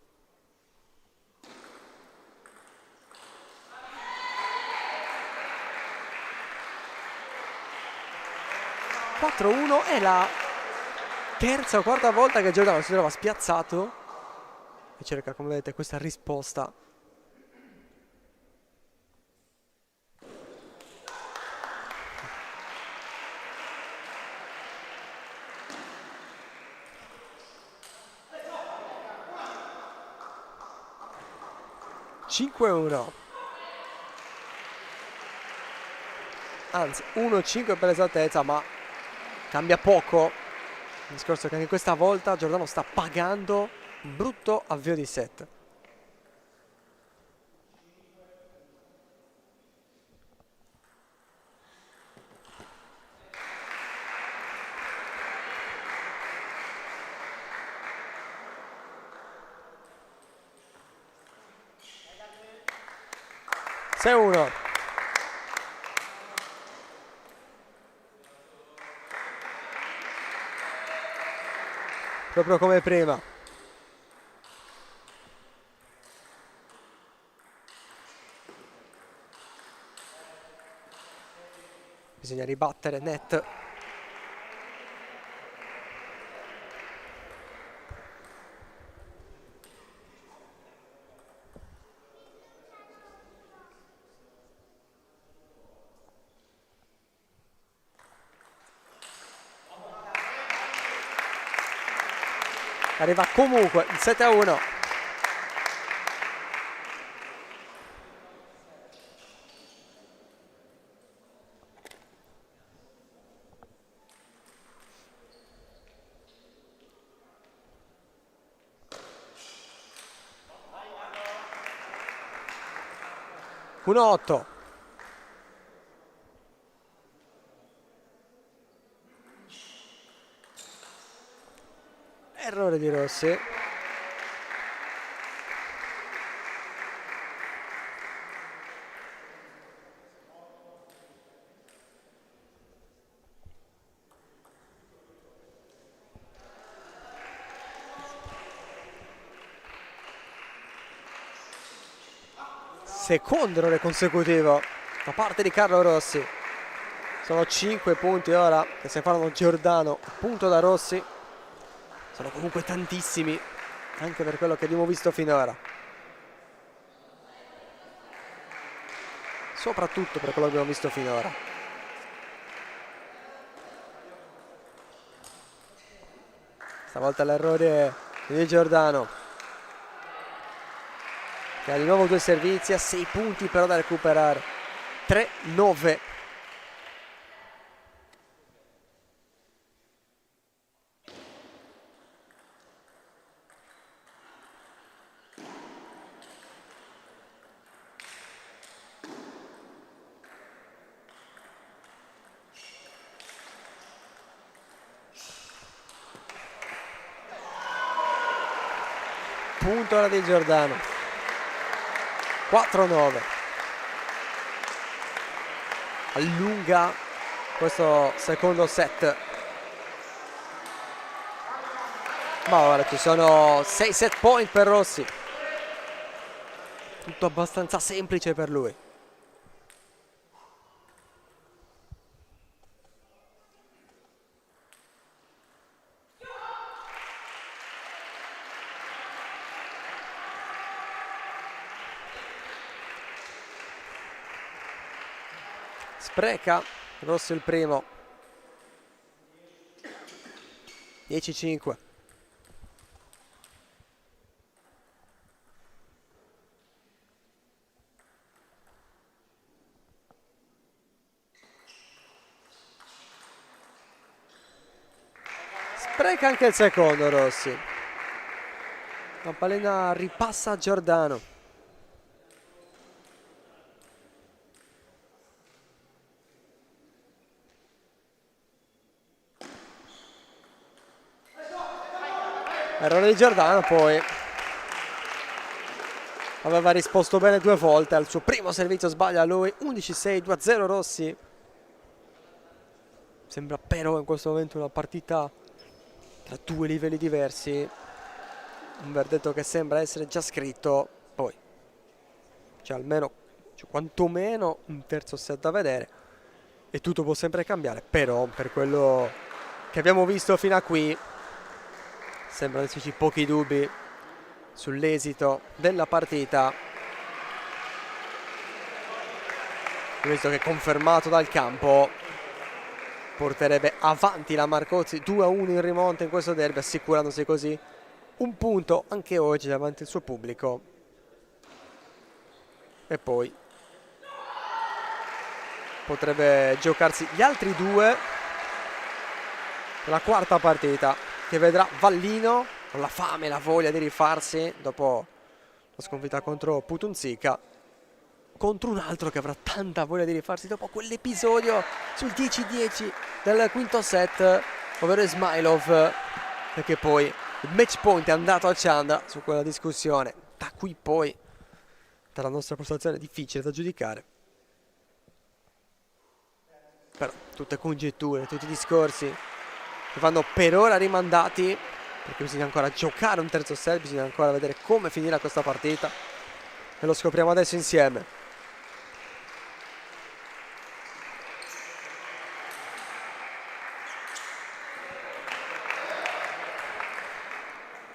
È la terza o quarta volta che Giordano si trova spiazzato e cerca, come vedete, questa risposta. Anzi 1-5 per esattezza, ma cambia poco. Il discorso è che anche questa volta Giordano sta pagando un brutto avvio di set. Sei 1. Proprio come prima. Bisogna ribattere net. Arriva comunque il 7-1. Uno 8. Errore di Rossi. Secondo errore consecutivo da parte di Carlo Rossi. Sono 5 punti ora che separano Giordano appunto da Rossi. Sono comunque tantissimi, anche per quello che abbiamo visto finora. Soprattutto per quello che abbiamo visto finora. Stavolta l'errore di Giordano, che ha di nuovo 2 servizi, a 6 punti però da recuperare. 3-9. Punto ora di Giordano. 4-9. Allunga questo secondo set. Ma ora ci sono 6 set point per Rossi. Tutto abbastanza semplice per lui. Spreca Rossi il primo. 10-5. Spreca anche il secondo Rossi. La pallina ripassa a Giordano. Errore di Giordano, poi aveva risposto bene 2 volte al suo primo servizio, sbaglia lui. 11-6, 2-0 Rossi. Sembra però in questo momento una partita tra 2 livelli diversi, un verdetto che sembra essere già scritto. Poi c'è almeno, quantomeno un terzo set da vedere e tutto può sempre cambiare, però per quello che abbiamo visto fino a qui sembrano esserci pochi dubbi sull'esito della partita, visto che confermato dal campo porterebbe avanti la Marcozzi 2-1 in rimonta in questo derby, assicurandosi così un punto anche oggi davanti al suo pubblico. E poi potrebbe giocarsi gli altri 2 della quarta partita, che vedrà Vallino con la fame e la voglia di rifarsi dopo la sconfitta contro Putunzica, contro un altro che avrà tanta voglia di rifarsi dopo quell'episodio sul 10-10 del quinto set, ovvero Ismailov, perché poi il match point è andato a Chanda su quella discussione. Da qui poi dalla nostra prestazione difficile da giudicare, però tutte congetture, tutti i discorsi che vanno per ora rimandati, perché bisogna ancora giocare un terzo set, bisogna ancora vedere come finirà questa partita e lo scopriamo adesso insieme.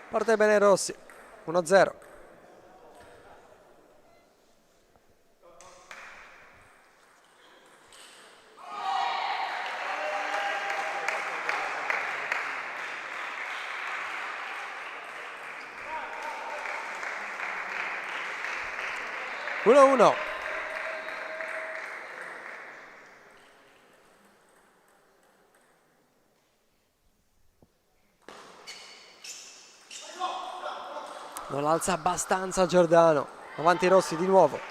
Parte bene Rossi, 1-0. Uno. Non alza abbastanza Giordano. Avanti Rossi di nuovo.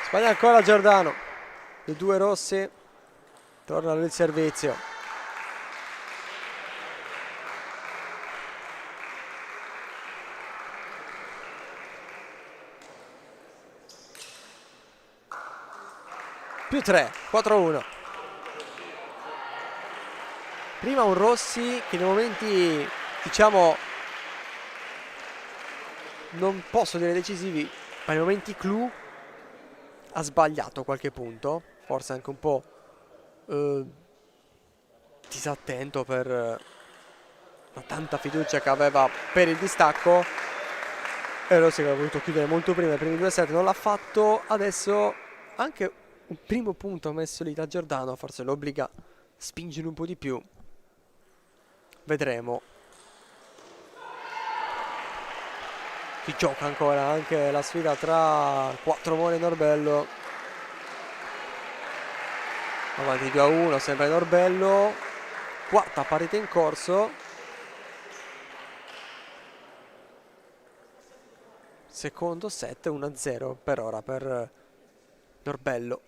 Sbaglia ancora Giordano. I 2 Rossi tornano il servizio. Più 3, 4-1. Prima un Rossi che nei momenti, diciamo, non posso dire decisivi, ma nei momenti clou ha sbagliato qualche punto, forse anche un po' disattento per la tanta fiducia che aveva per il distacco, e Rossi che aveva voluto chiudere molto prima i primi 2 set, non l'ha fatto. Adesso anche un primo punto messo lì da Giordano forse lo obbliga a spingere un po' di più, vedremo. Si gioca ancora anche la sfida tra Quattro Mori e Norbello. Avanti 2-1 sempre Norbello, quarta partita in corso. Secondo set 1-0 per ora per Norbello.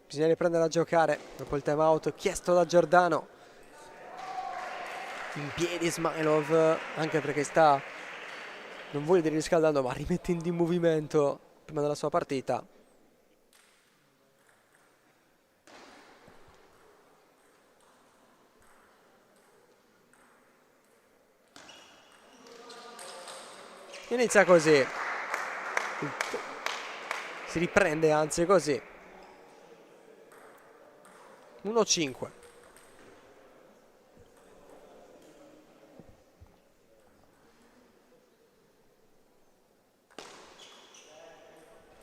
Bisogna riprendere a giocare dopo il time out chiesto da Giordano. In piedi Smailov, anche perché non vuole dire riscaldando, ma rimettendo in movimento prima della sua partita. Inizia così, si riprende anzi così. 1-5.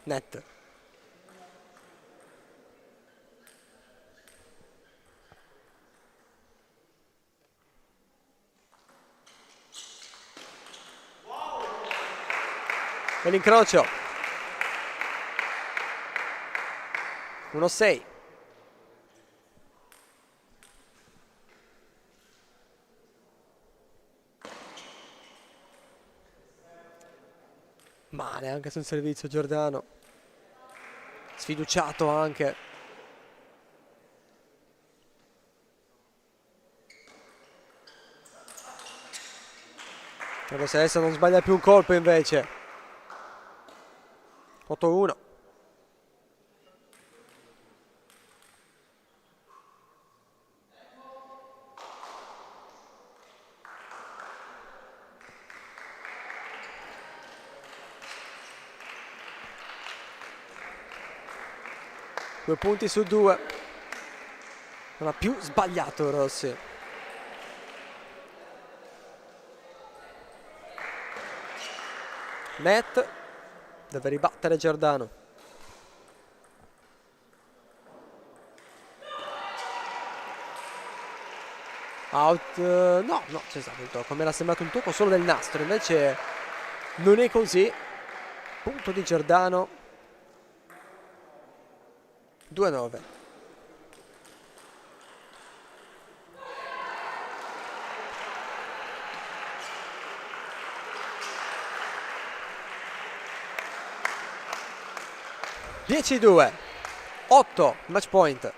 Net. E l'incrocio. 1-6. Male anche sul servizio Giordano, sfiduciato anche. Però se adesso non sbaglia più un colpo invece. 8-1. Due punti su 2. Non ha più sbagliato Rossi. Net deve ribattere Giordano. Out. No, c'è stato il tocco. Mi era sembrato un tocco solo del nastro, invece non è così. Punto di Giordano. 2-9. Dieci 2. 8 match point.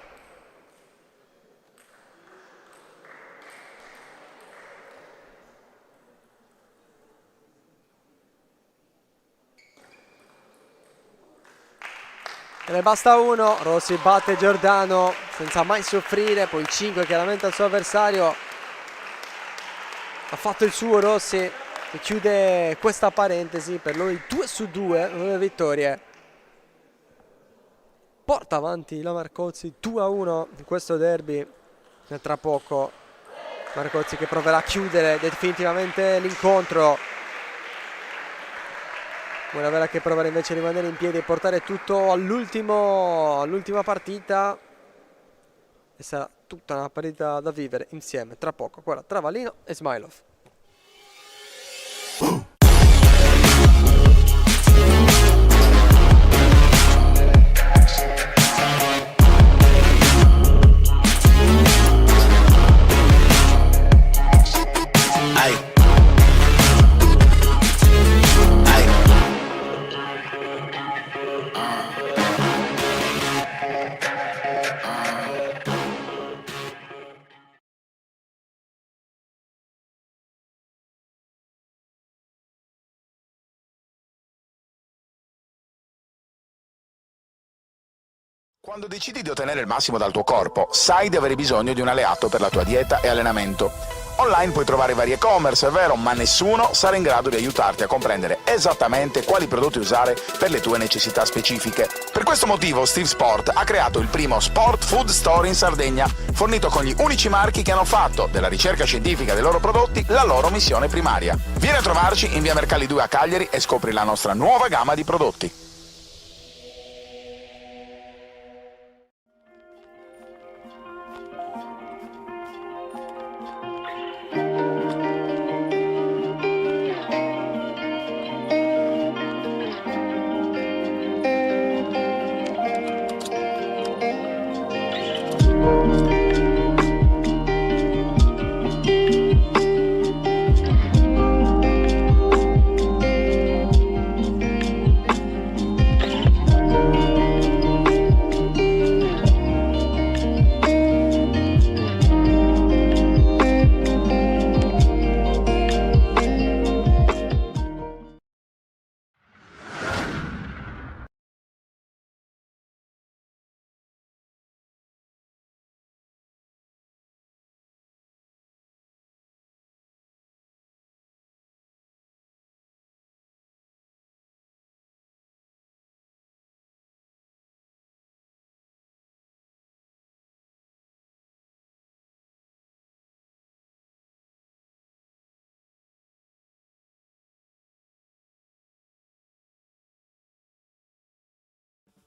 E ne basta uno. Rossi batte Giordano senza mai soffrire. Poi 5 chiaramente al suo avversario. Ha fatto il suo Rossi e chiude questa parentesi. Per lui 2 su 2, 9 vittorie. Porta avanti la Marcozzi 2-1 in questo derby. E tra poco Marcozzi che proverà a chiudere definitivamente l'incontro. Muravera che proverà invece a rimanere in piedi e portare tutto all'ultima partita. E sarà tutta una partita da vivere insieme tra poco, quella tra Valino e Smailov. Quando decidi di ottenere il massimo dal tuo corpo, sai di avere bisogno di un alleato per la tua dieta e allenamento. Online puoi trovare vari e-commerce, è vero, ma nessuno sarà in grado di aiutarti a comprendere esattamente quali prodotti usare per le tue necessità specifiche. Per questo motivo Steve Sport ha creato il primo Sport Food Store in Sardegna, fornito con gli unici marchi che hanno fatto della ricerca scientifica dei loro prodotti la loro missione primaria. Vieni a trovarci in via Mercalli 2 a Cagliari e scopri la nostra nuova gamma di prodotti.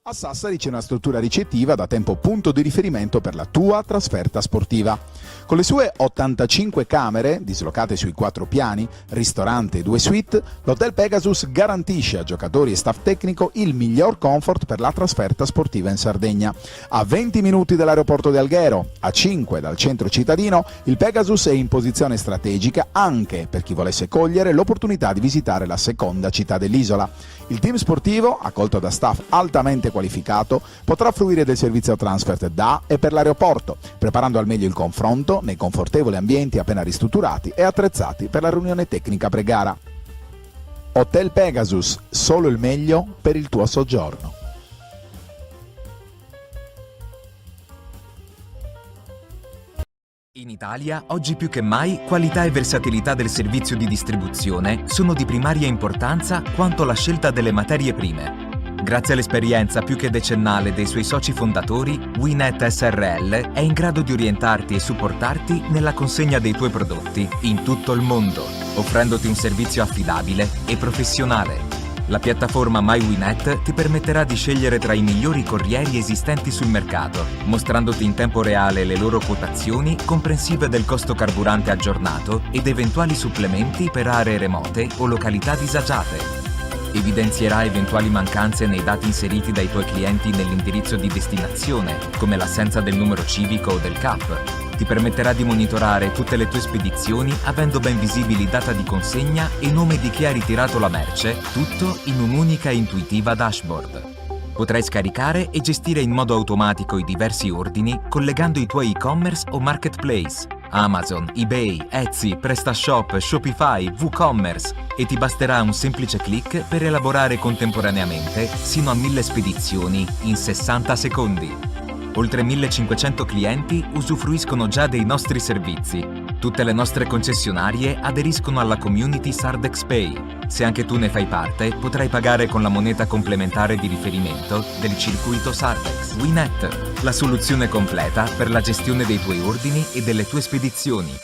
A Sassari c'è una struttura ricettiva da tempo punto di riferimento per la tua trasferta sportiva. Con le sue 85 camere, dislocate sui 4 piani, ristorante e 2 suite, l'Hotel Pegasus garantisce a giocatori e staff tecnico il miglior comfort per la trasferta sportiva in Sardegna. A 20 minuti dall'aeroporto di Alghero, a 5 dal centro cittadino, il Pegasus è in posizione strategica anche per chi volesse cogliere l'opportunità di visitare la seconda città dell'isola. Il team sportivo, accolto da staff altamente qualificato, potrà fruire del servizio transfer da e per l'aeroporto, preparando al meglio il confronto nei confortevoli ambienti appena ristrutturati e attrezzati per la riunione tecnica pre-gara. Hotel Pegasus, solo il meglio per il tuo soggiorno. In Italia, oggi più che mai, qualità e versatilità del servizio di distribuzione sono di primaria importanza quanto la scelta delle materie prime. Grazie all'esperienza più che decennale dei suoi soci fondatori, Winet SRL è in grado di orientarti e supportarti nella consegna dei tuoi prodotti in tutto il mondo, offrendoti un servizio affidabile e professionale. La piattaforma MyWinet ti permetterà di scegliere tra i migliori corrieri esistenti sul mercato, mostrandoti in tempo reale le loro quotazioni comprensive del costo carburante aggiornato ed eventuali supplementi per aree remote o località disagiate. Evidenzierà eventuali mancanze nei dati inseriti dai tuoi clienti nell'indirizzo di destinazione, come l'assenza del numero civico o del CAP. Ti permetterà di monitorare tutte le tue spedizioni avendo ben visibili data di consegna e nome di chi ha ritirato la merce, tutto in un'unica e intuitiva dashboard. Potrai scaricare e gestire in modo automatico i diversi ordini collegando i tuoi e-commerce o marketplace, Amazon, eBay, Etsy, PrestaShop, Shopify, WooCommerce e ti basterà un semplice click per elaborare contemporaneamente sino a 1000 spedizioni in 60 secondi. Oltre 1500 clienti usufruiscono già dei nostri servizi. Tutte le nostre concessionarie aderiscono alla community Sardex Pay. Se anche tu ne fai parte, potrai pagare con la moneta complementare di riferimento del circuito Sardex. Winet, la soluzione completa per la gestione dei tuoi ordini e delle tue spedizioni.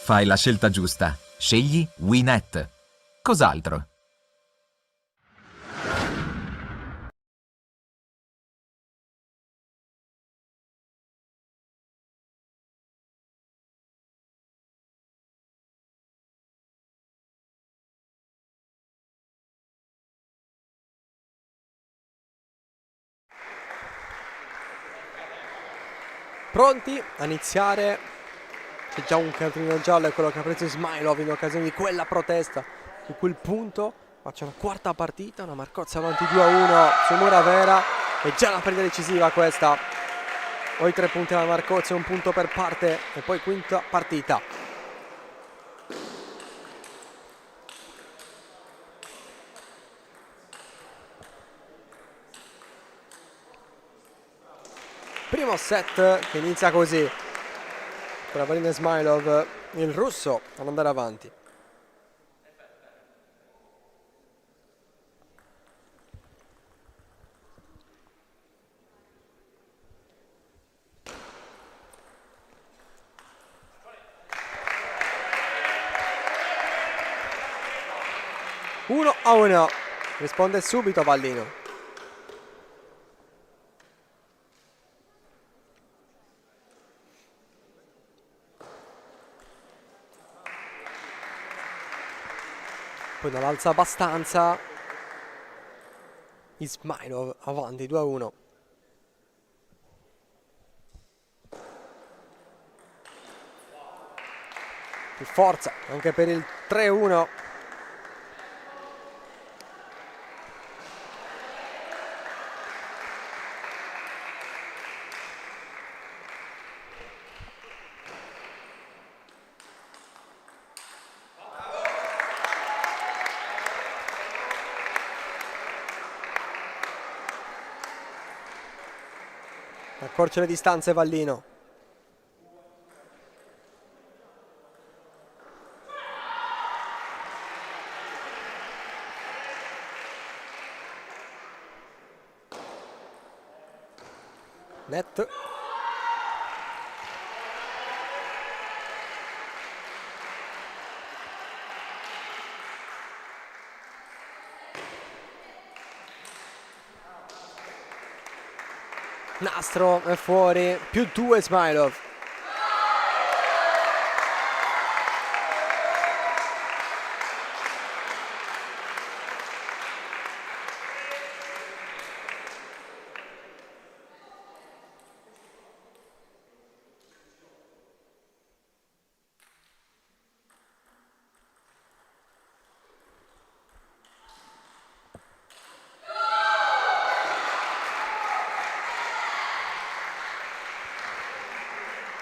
Fai la scelta giusta. Scegli Winet. Cos'altro? Pronti a iniziare? C'è già un cartellino giallo, è quello che ha preso Ismailov in occasione di quella protesta su quel punto. Ma c'è una quarta partita, una Marcozzi avanti 2-1 su Muravera, è già la partita decisiva questa. Poi 3 punti alla Marcozzi, un punto per parte e poi quinta partita. primo set che inizia così per Valentin Ismailov, il russo, ad andare avanti. Uno a uno, risponde subito Vallino. Poi non alza abbastanza. Ismailov avanti 2 a 1. Più forza anche per il 3 a 1. Accorcia le distanze Vallino. Net. Nastro è fuori, più 2 Ismailov.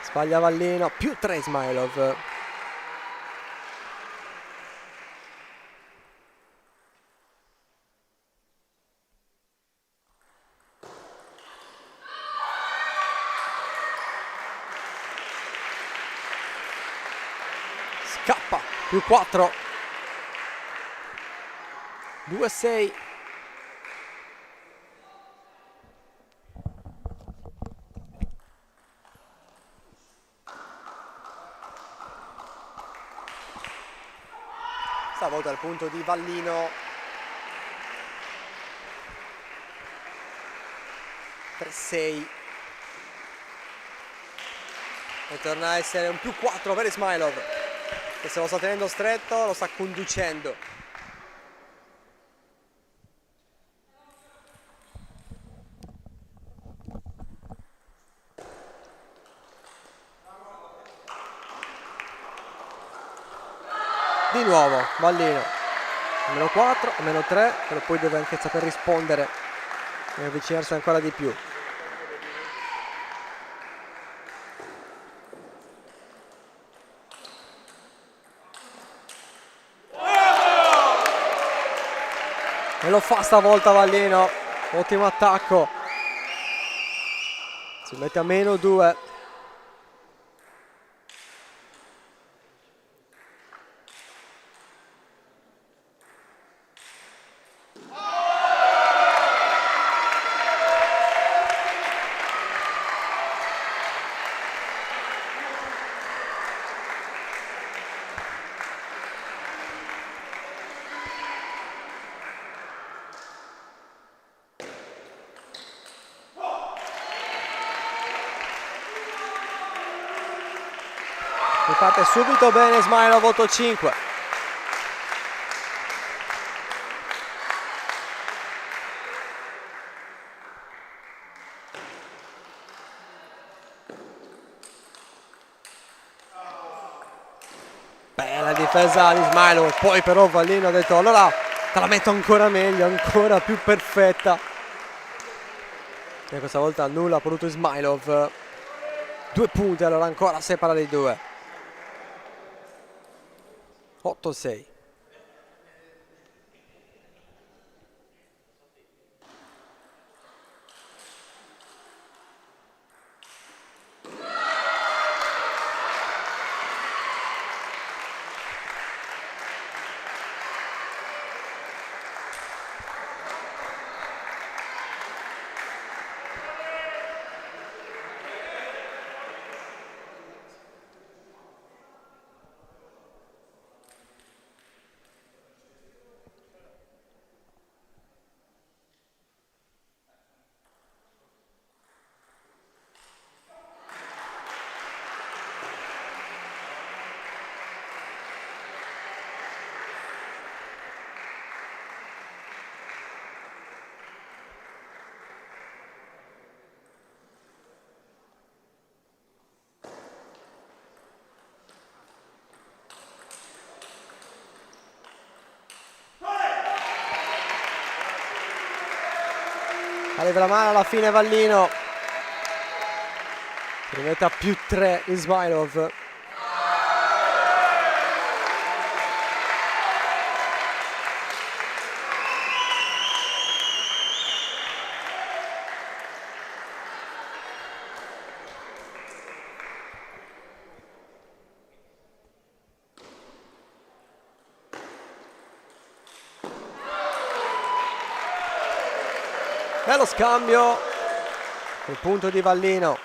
Sbaglia Vallino, più 3 Ismailov. Scappa, più 4. 2 a 6. Stavolta al punto di Vallino. 3-6. E torna a essere un più 4 per Ismailov, che se lo sta tenendo stretto lo sta conducendo. Di nuovo Vallino, a meno 4, a meno 3, però poi deve anche saper rispondere e avvicinarsi ancora di più. E lo fa stavolta Vallino, ottimo attacco, si mette a meno 2. Riparte subito bene Ismailov, 8-5. Bella difesa di Ismailov, poi però Vallino ha detto allora te la metto ancora meglio, ancora più perfetta. E questa volta nulla ha potuto Ismailov. 2 punti, allora ancora separa dei due. 8-6. arriva la mano alla fine Vallino, rimette a +3 Ismailov. Bello scambio, il punto di Vallino.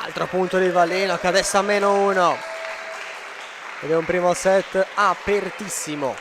Altro punto di Vallino che adesso ha -1. Ed è un primo set apertissimo.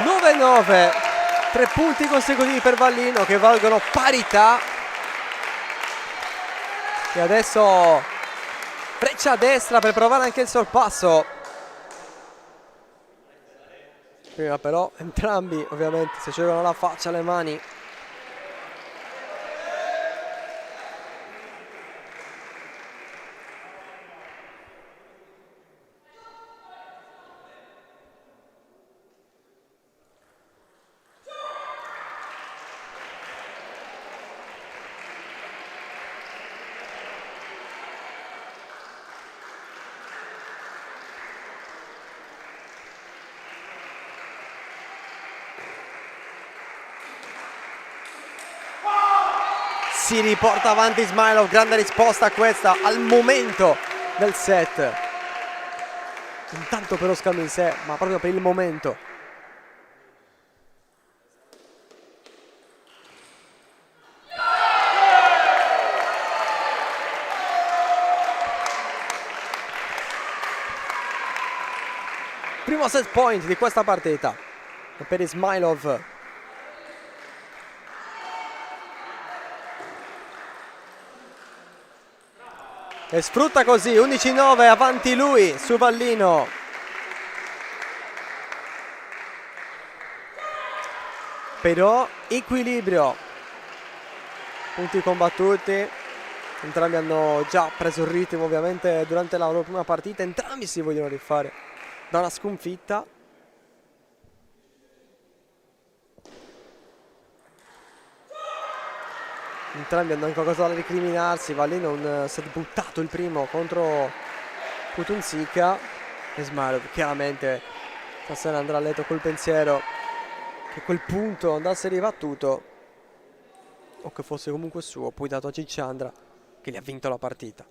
(9-9). 3 punti consecutivi per Vallino che valgono parità. E adesso freccia a destra per provare anche il sorpasso. Prima però entrambi ovviamente si cercano la faccia, le mani. Si riporta avanti Ismailov, grande risposta a questa al momento del set. Intanto per lo scambio in sé, ma proprio per il momento. Primo set point di questa partita per Ismailov. E sfrutta così 11-9, avanti lui su Vallino. Però equilibrio, punti combattuti, entrambi hanno già preso il ritmo ovviamente durante la loro prima partita, entrambi si vogliono rifare da una sconfitta. Entrambi hanno anche qualcosa da recriminarsi. Vallino un set buttato il primo contro Putunzica. E Ismailov chiaramente stasera andrà a letto col pensiero che quel punto andasse ribattuto o che fosse comunque suo, poi dato a Cicciandra che gli ha vinto la partita.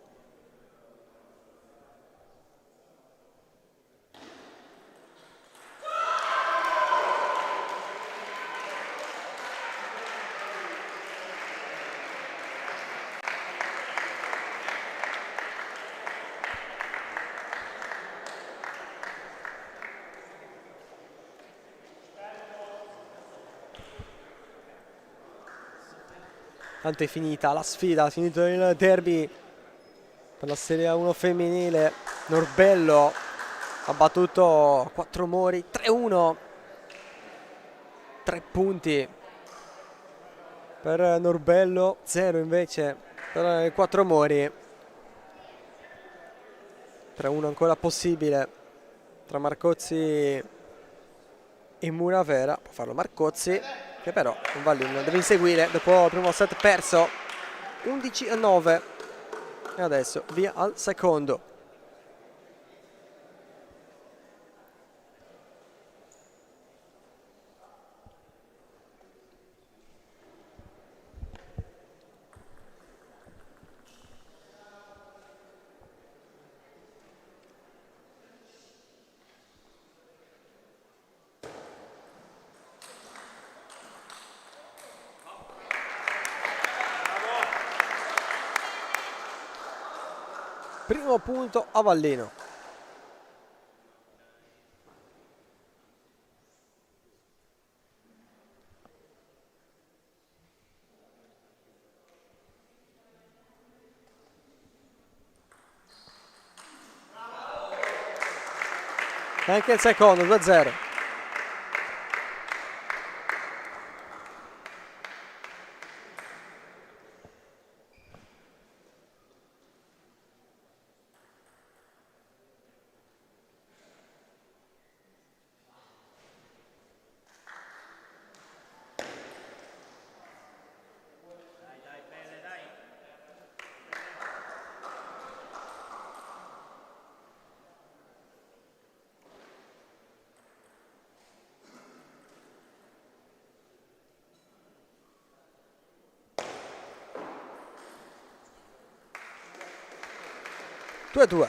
Tanto è finita la sfida, è finito il derby per la Serie A1 femminile. Norbello ha battuto Quattro Mori 3-1. 3 punti per Norbello, 0 invece per Quattro Mori. 3-1 ancora possibile tra Marcozzi e Muravera. Può farlo Marcozzi, che però Vallino deve inseguire dopo il primo set perso. 11-9 e adesso via al secondo. Primo punto Avallino. E anche il secondo, 2-0. Due a due.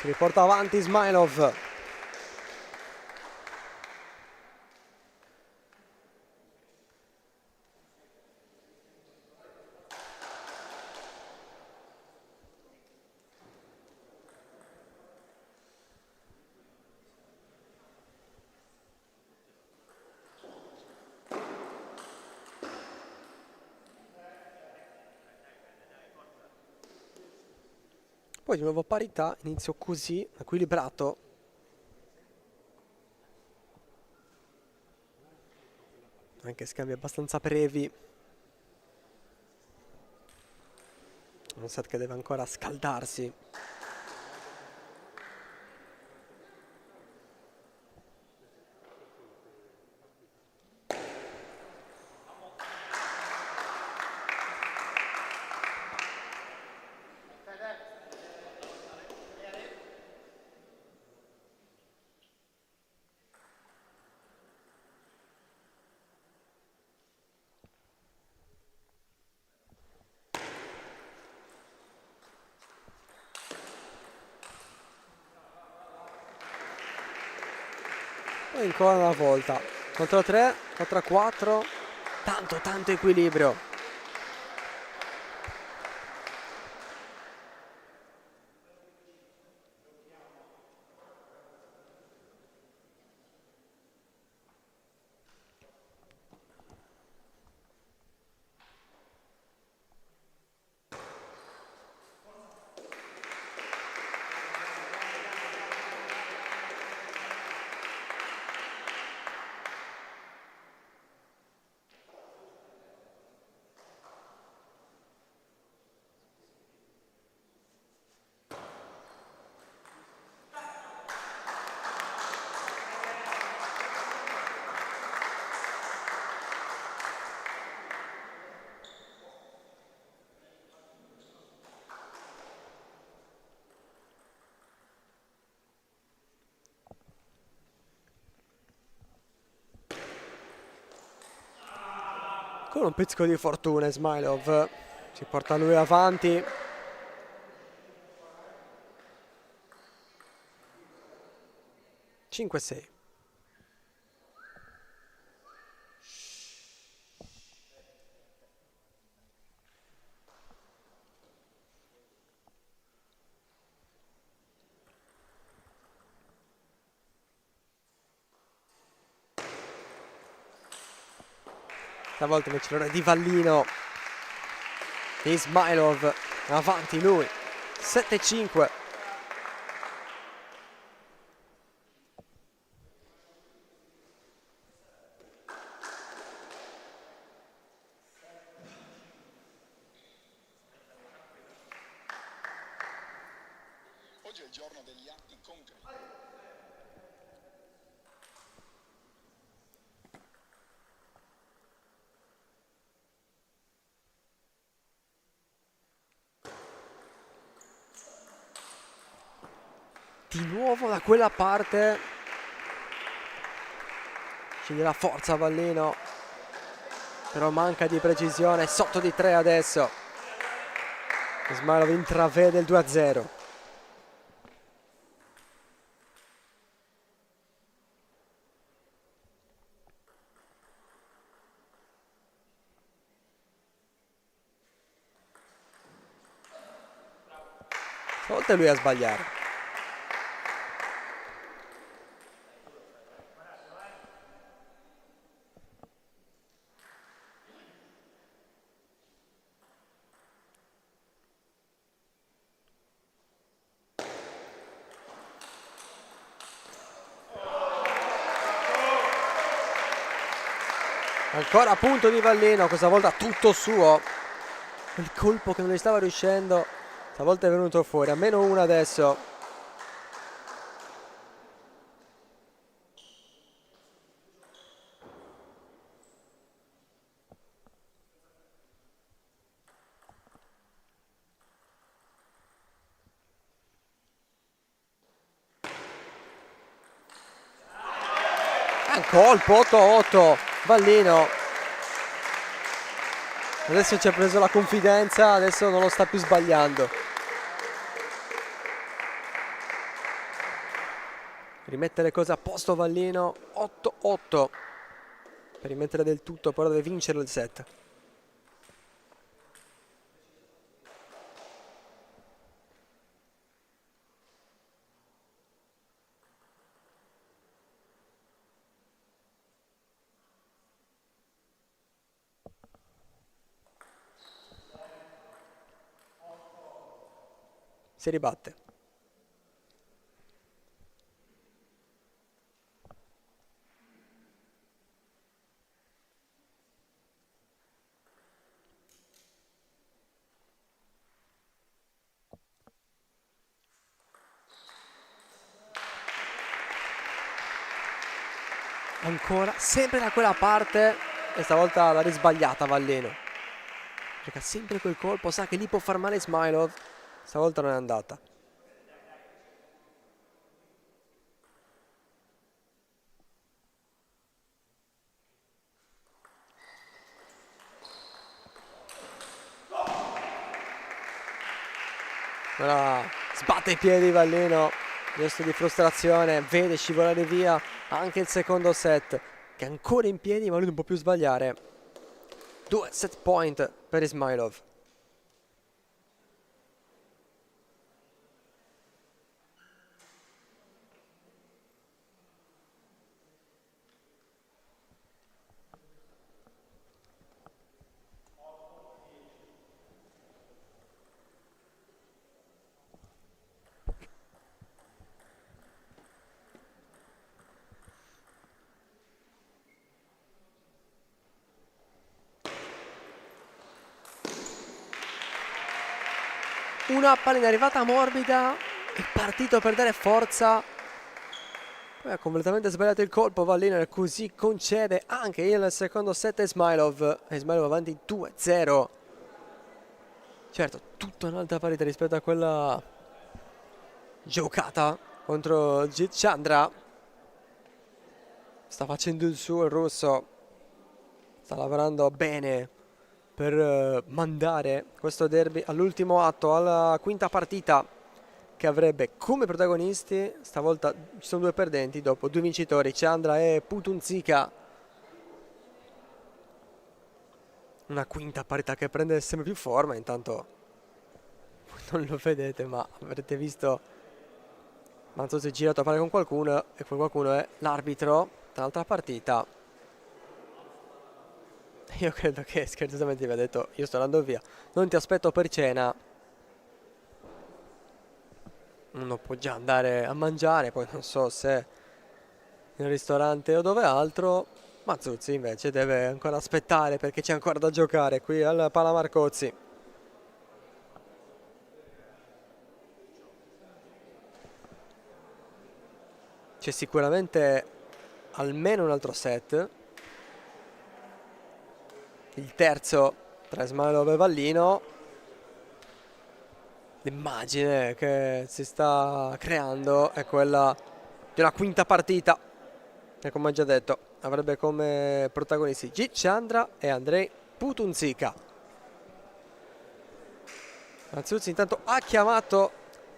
Si riporta avanti Ismailov. Poi di nuovo parità, inizio così, equilibrato. Anche scambi abbastanza brevi. Un set che deve ancora scaldarsi. E ancora una volta. 4-3, 4-4. Tanto equilibrio. Con un pizzico di fortuna Ismailov si porta lui avanti. Cinque sei. Stavolta invece l'ora di Vallino. Ismailov avanti lui. 7-5. Oggi è il giorno degli atti concreti. di nuovo da quella parte, sceglie la forza Vallino, però manca di precisione, sotto di 3 adesso. Ismailov intravede il 2-0. Stavolta è lui a sbagliare. Ancora punto di Vallino, questa volta tutto suo. Il colpo che non gli stava riuscendo, stavolta è venuto fuori. A -1 adesso. Un colpo 8-8. Vallino adesso ci ha preso la confidenza, adesso non lo sta più sbagliando. Rimette le cose a posto Vallino. 8-8 per rimettere del tutto, però deve vincere il set. Si ribatte. Ancora, sempre da quella parte, e stavolta l'ha risbagliata Vallino. Perché ha sempre quel colpo, sa che lì può far male Ismailov. Stavolta non è andata. Ora sbatte i piedi Vallino, gesto di frustrazione, vede scivolare via anche il secondo set, che è ancora in piedi ma lui non può più sbagliare. 2 set point per Ismailov. Una pallina arrivata morbida, è partito per dare forza, poi ha completamente sbagliato il colpo Vallino e così concede anche il secondo set a Ismailov. Ismailov avanti 2-0. Certo, tutta un'altra partita rispetto a quella giocata contro Gichandra. Sta facendo il suo il russo, sta lavorando bene per mandare questo derby all'ultimo atto, alla quinta partita, che avrebbe come protagonisti, stavolta ci sono 2 perdenti dopo 2 vincitori, Chandra e Putunzika. Una quinta partita che prende sempre più forma, intanto non lo vedete ma avrete visto Manzo si è girato a parlare con qualcuno e quel qualcuno è l'arbitro dell'altra partita. Io credo che scherzosamente vi ha detto io sto andando via, non ti aspetto per cena. Uno può già andare a mangiare, poi non so se nel ristorante o dove altro. Mazzuzzi invece deve ancora aspettare perché c'è ancora da giocare qui al Pala Marcozzi. C'è sicuramente almeno un altro set. Il terzo tra Ismailov e Vallino. l'immagine che si sta creando è quella di una quinta partita e, come già detto, avrebbe come protagonisti Gicciandra e Andrei Putunzica. Mazzuzzi intanto ha chiamato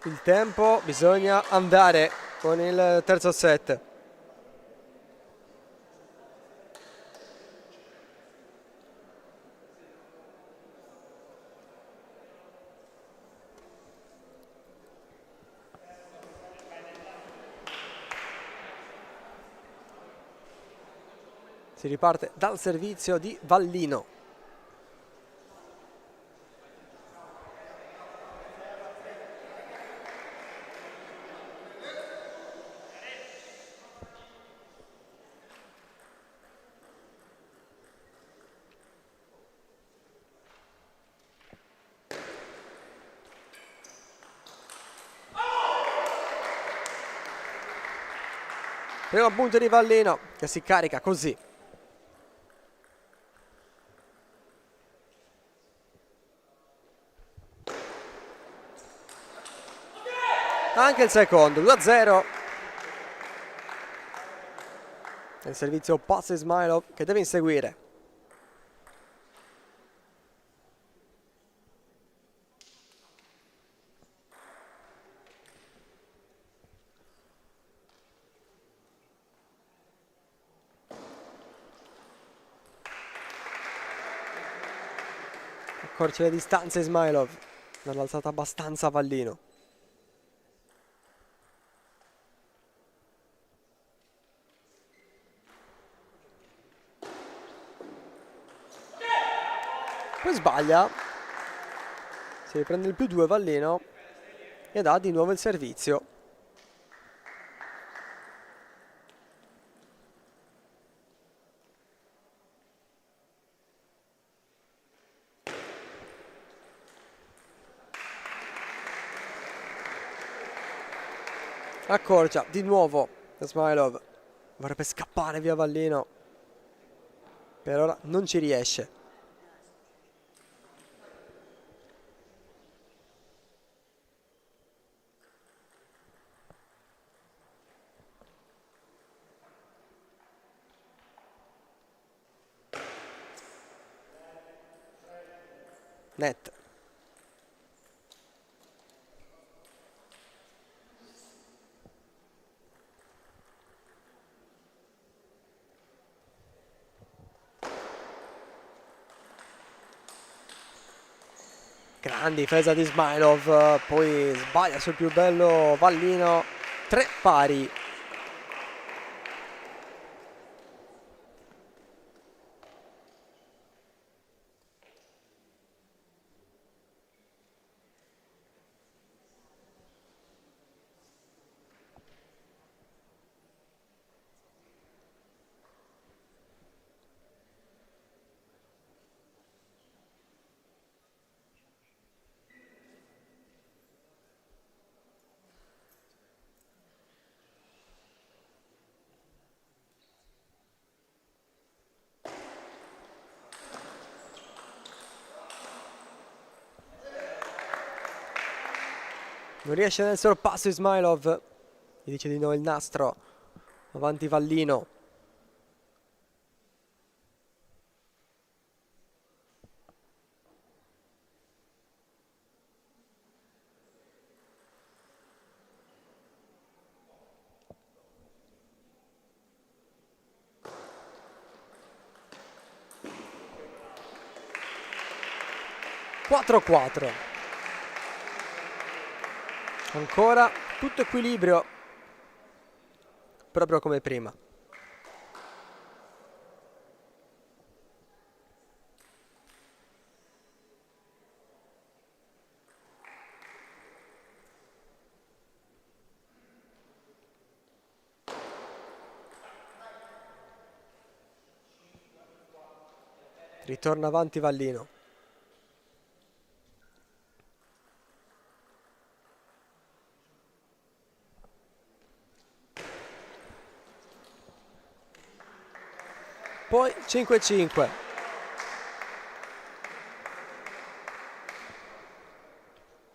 il tempo, bisogna andare con il terzo set. Si riparte dal servizio di Vallino. Primo punto di Vallino che si carica così. Anche il secondo, 2-0. Il servizio passa Ismailov che deve inseguire. Accorcia le distanze Ismailov, dall'alzata abbastanza Vallino. Poi sbaglia, si riprende il +2 Vallino e dà di nuovo il servizio. Accorcia di nuovo Ismailov, vorrebbe scappare via Vallino, per ora non ci riesce. Net. Gran difesa di Ismailov, poi sbaglia sul più bello Vallino, 3 pari. Non riesce nel sorpasso Ismailov, gli dice di no il nastro, avanti Vallino. (4-4). Ancora tutto equilibrio, proprio come prima. Ritorna avanti Vallino. Poi 5-5.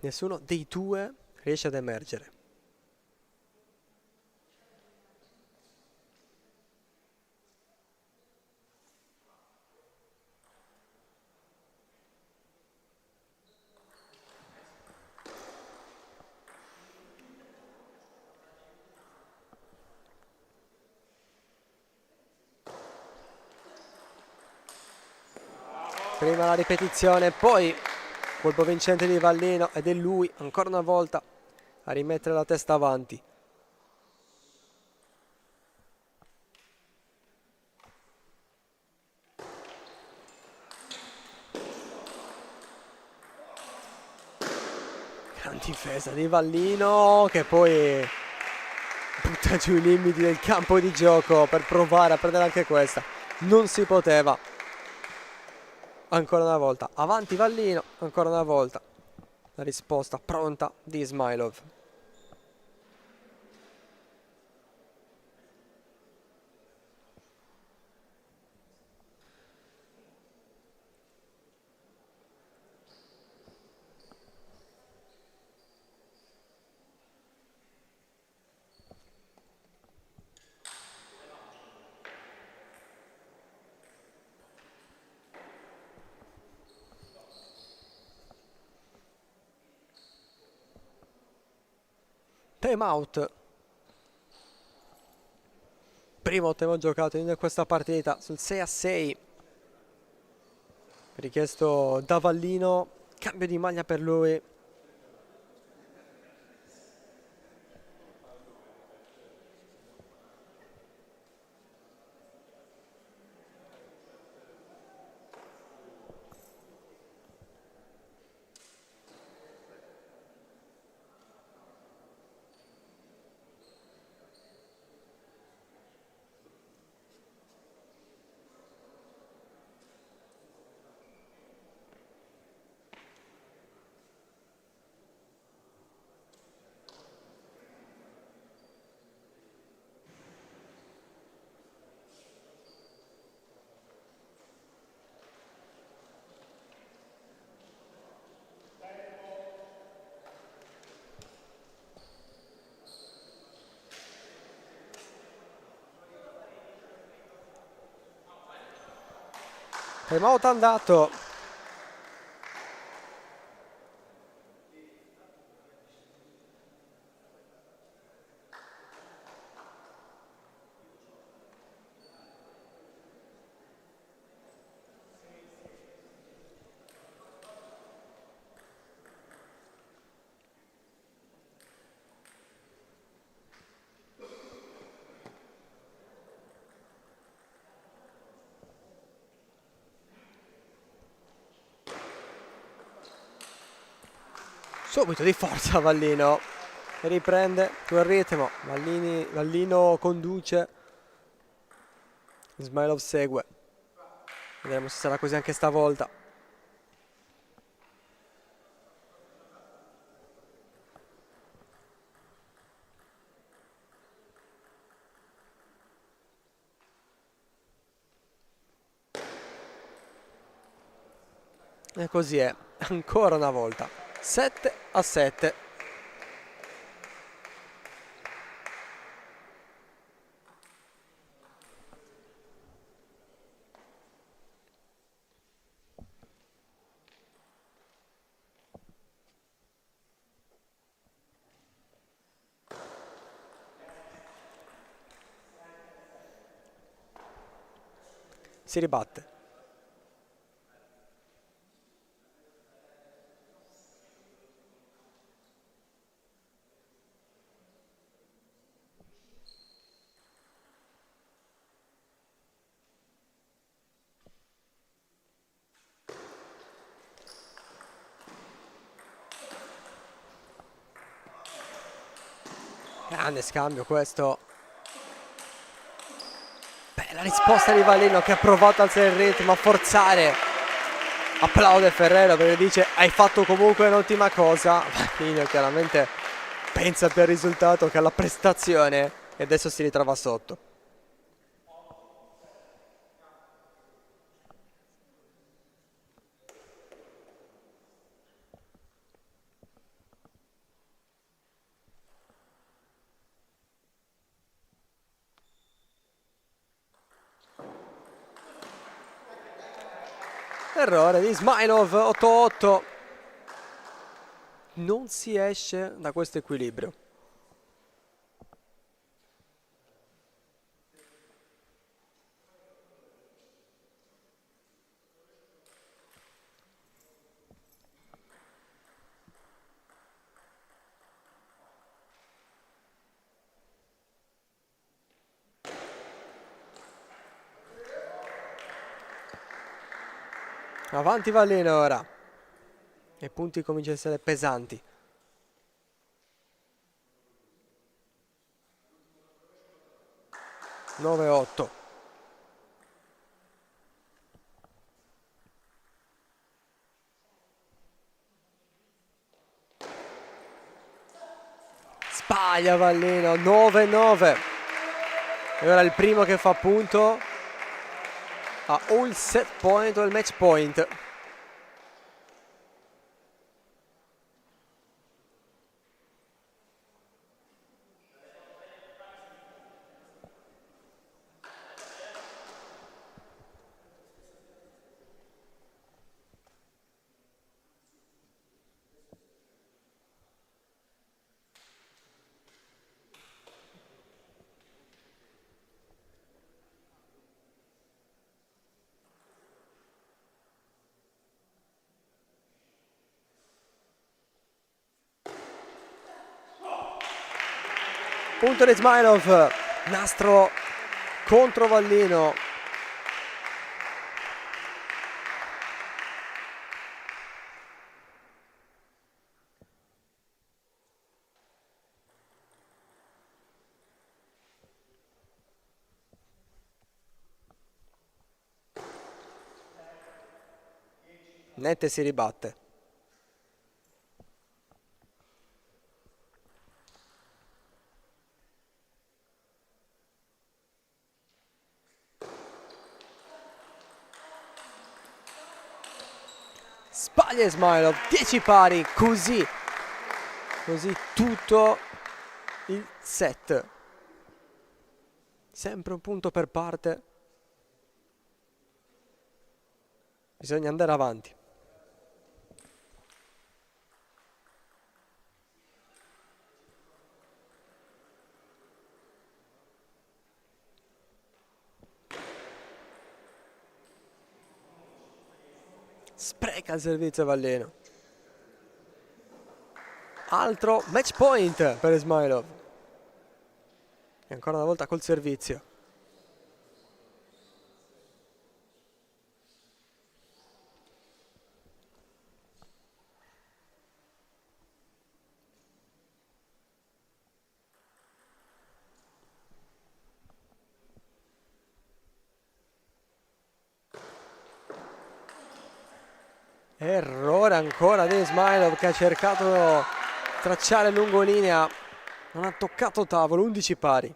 nessuno dei due riesce ad emergere. Prima la ripetizione, poi colpo vincente di Vallino ed è lui ancora una volta a rimettere la testa avanti. Gran difesa di Vallino che poi butta giù i limiti del campo di gioco per provare a prendere anche questa. Non si poteva. Ancora una volta, avanti Vallino, ancora una volta. La risposta pronta di Ismailov. Time out. Primo tempo giocato in questa partita sul 6-6. Richiesto da Vallino. Cambio di maglia per lui. Time out andato. Subito di forza Vallino. Riprende quel ritmo. Vallino conduce. Ismailov segue. Vedremo se sarà così anche stavolta. E così è, ancora una volta. 7-7. Si ribatte. Grande scambio questo. La risposta di Vallino che ha provato a alzare il ritmo, a forzare. Applaude Ferrero perché dice hai fatto comunque un'ottima cosa. Vallino chiaramente pensa più al risultato che alla prestazione e adesso si ritrova sotto. Errore di Ismailov, 8-8. Non si esce da questo equilibrio. Avanti Vallino ora. E i punti cominciano a essere pesanti. Nove, 8. Sbaglia Vallino, 9-9. E ora il primo che fa punto ha o il set point o il match point. Punto di Ismailov, nastro contro Vallino. Nette si ribatte. Sbaglia Ismailov, 10 pari, così tutto il set. Sempre un punto per parte. Bisogna andare avanti. Spreca il servizio Vallino. Altro match point per Ismailov. E ancora una volta col servizio. Errore ancora di Ismailov che ha cercato di tracciare lungolinea. Non ha toccato tavolo, 11 pari.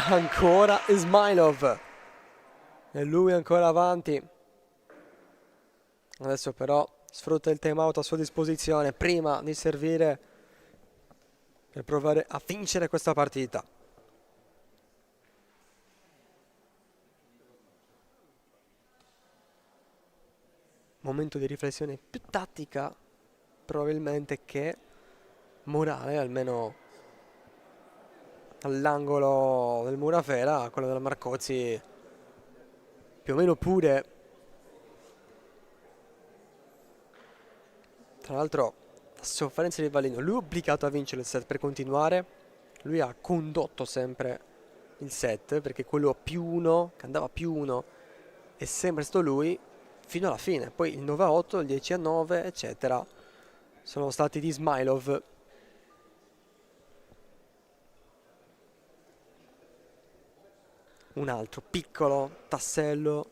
Ancora Ismailov. E lui ancora avanti. Adesso però sfrutta il time out a sua disposizione prima di servire per provare a vincere questa partita. Momento di riflessione più tattica probabilmente che morale, almeno all'angolo del Muravera, quello della Marcozzi più o meno pure. Tra l'altro la sofferenza di Vallino, lui è obbligato a vincere il set per continuare. Lui ha condotto sempre il set perché quello a +1, che andava a +1, è sempre stato lui fino alla fine. Poi il 9-8, il 10-9 eccetera sono stati di Ismailov. Un altro piccolo tassello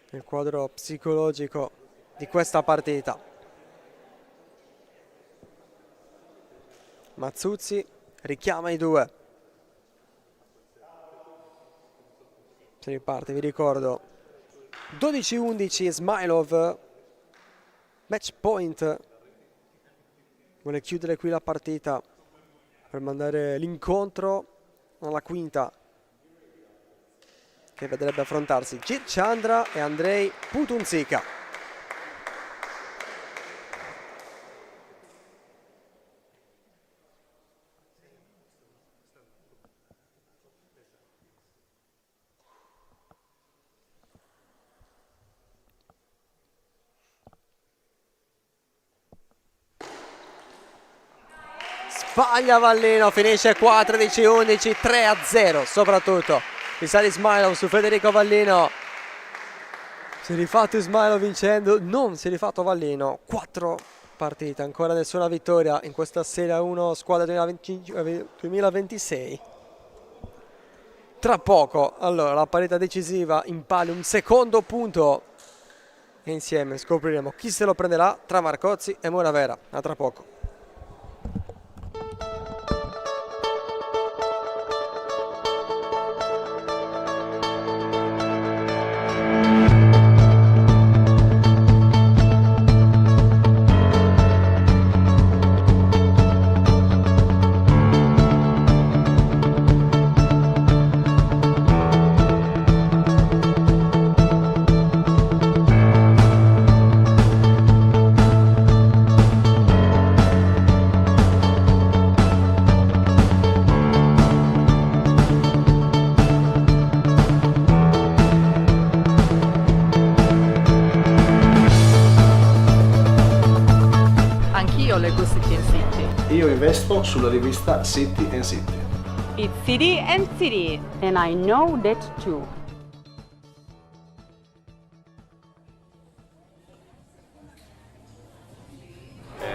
nel quadro psicologico di questa partita. Mazzuzzi richiama i due. Si riparte, vi ricordo. 12-11 Smailov. Match point. Vuole chiudere qui la partita per mandare l'incontro alla quinta, che vedrebbe affrontarsi Girchandra e Andrei Putunzica. Sbaglia Vallino, finisce qua 13-11, 3-0 soprattutto. Risale Smailov su Federico Vallino. Si è rifatto Smailov vincendo, non si è rifatto Vallino. 4 partite, ancora nessuna vittoria in questa Serie 1 squadra 2026. Tra poco, allora, la parità decisiva in palio, un secondo punto. E insieme scopriremo chi se lo prenderà tra Marcozzi e Muravera. A tra poco. Anch'io leggo City and City. Io investo sulla rivista City and City. It's City and City. And I know that too.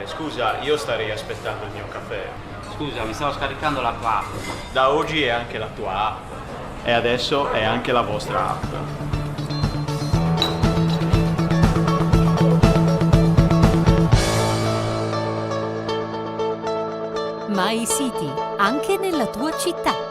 Scusa, io starei aspettando il mio caffè. Scusa, mi stavo scaricando la tua app. Da oggi è anche la tua app. E adesso è anche la vostra app. My City, anche nella tua città.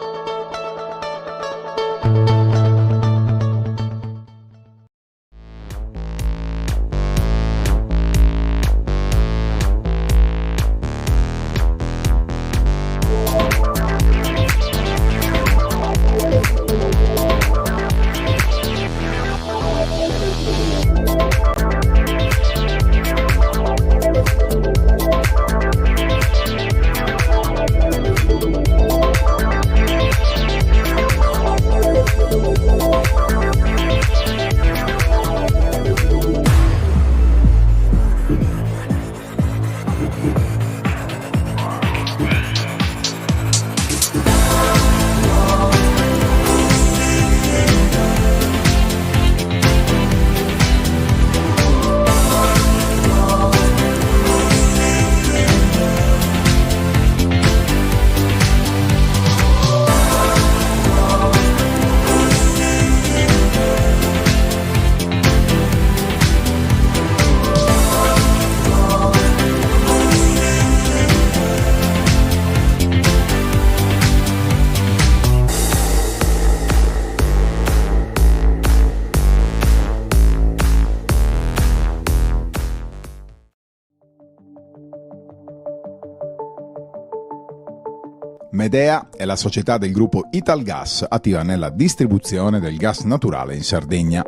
Medea è la società del gruppo Italgas attiva nella distribuzione del gas naturale in Sardegna.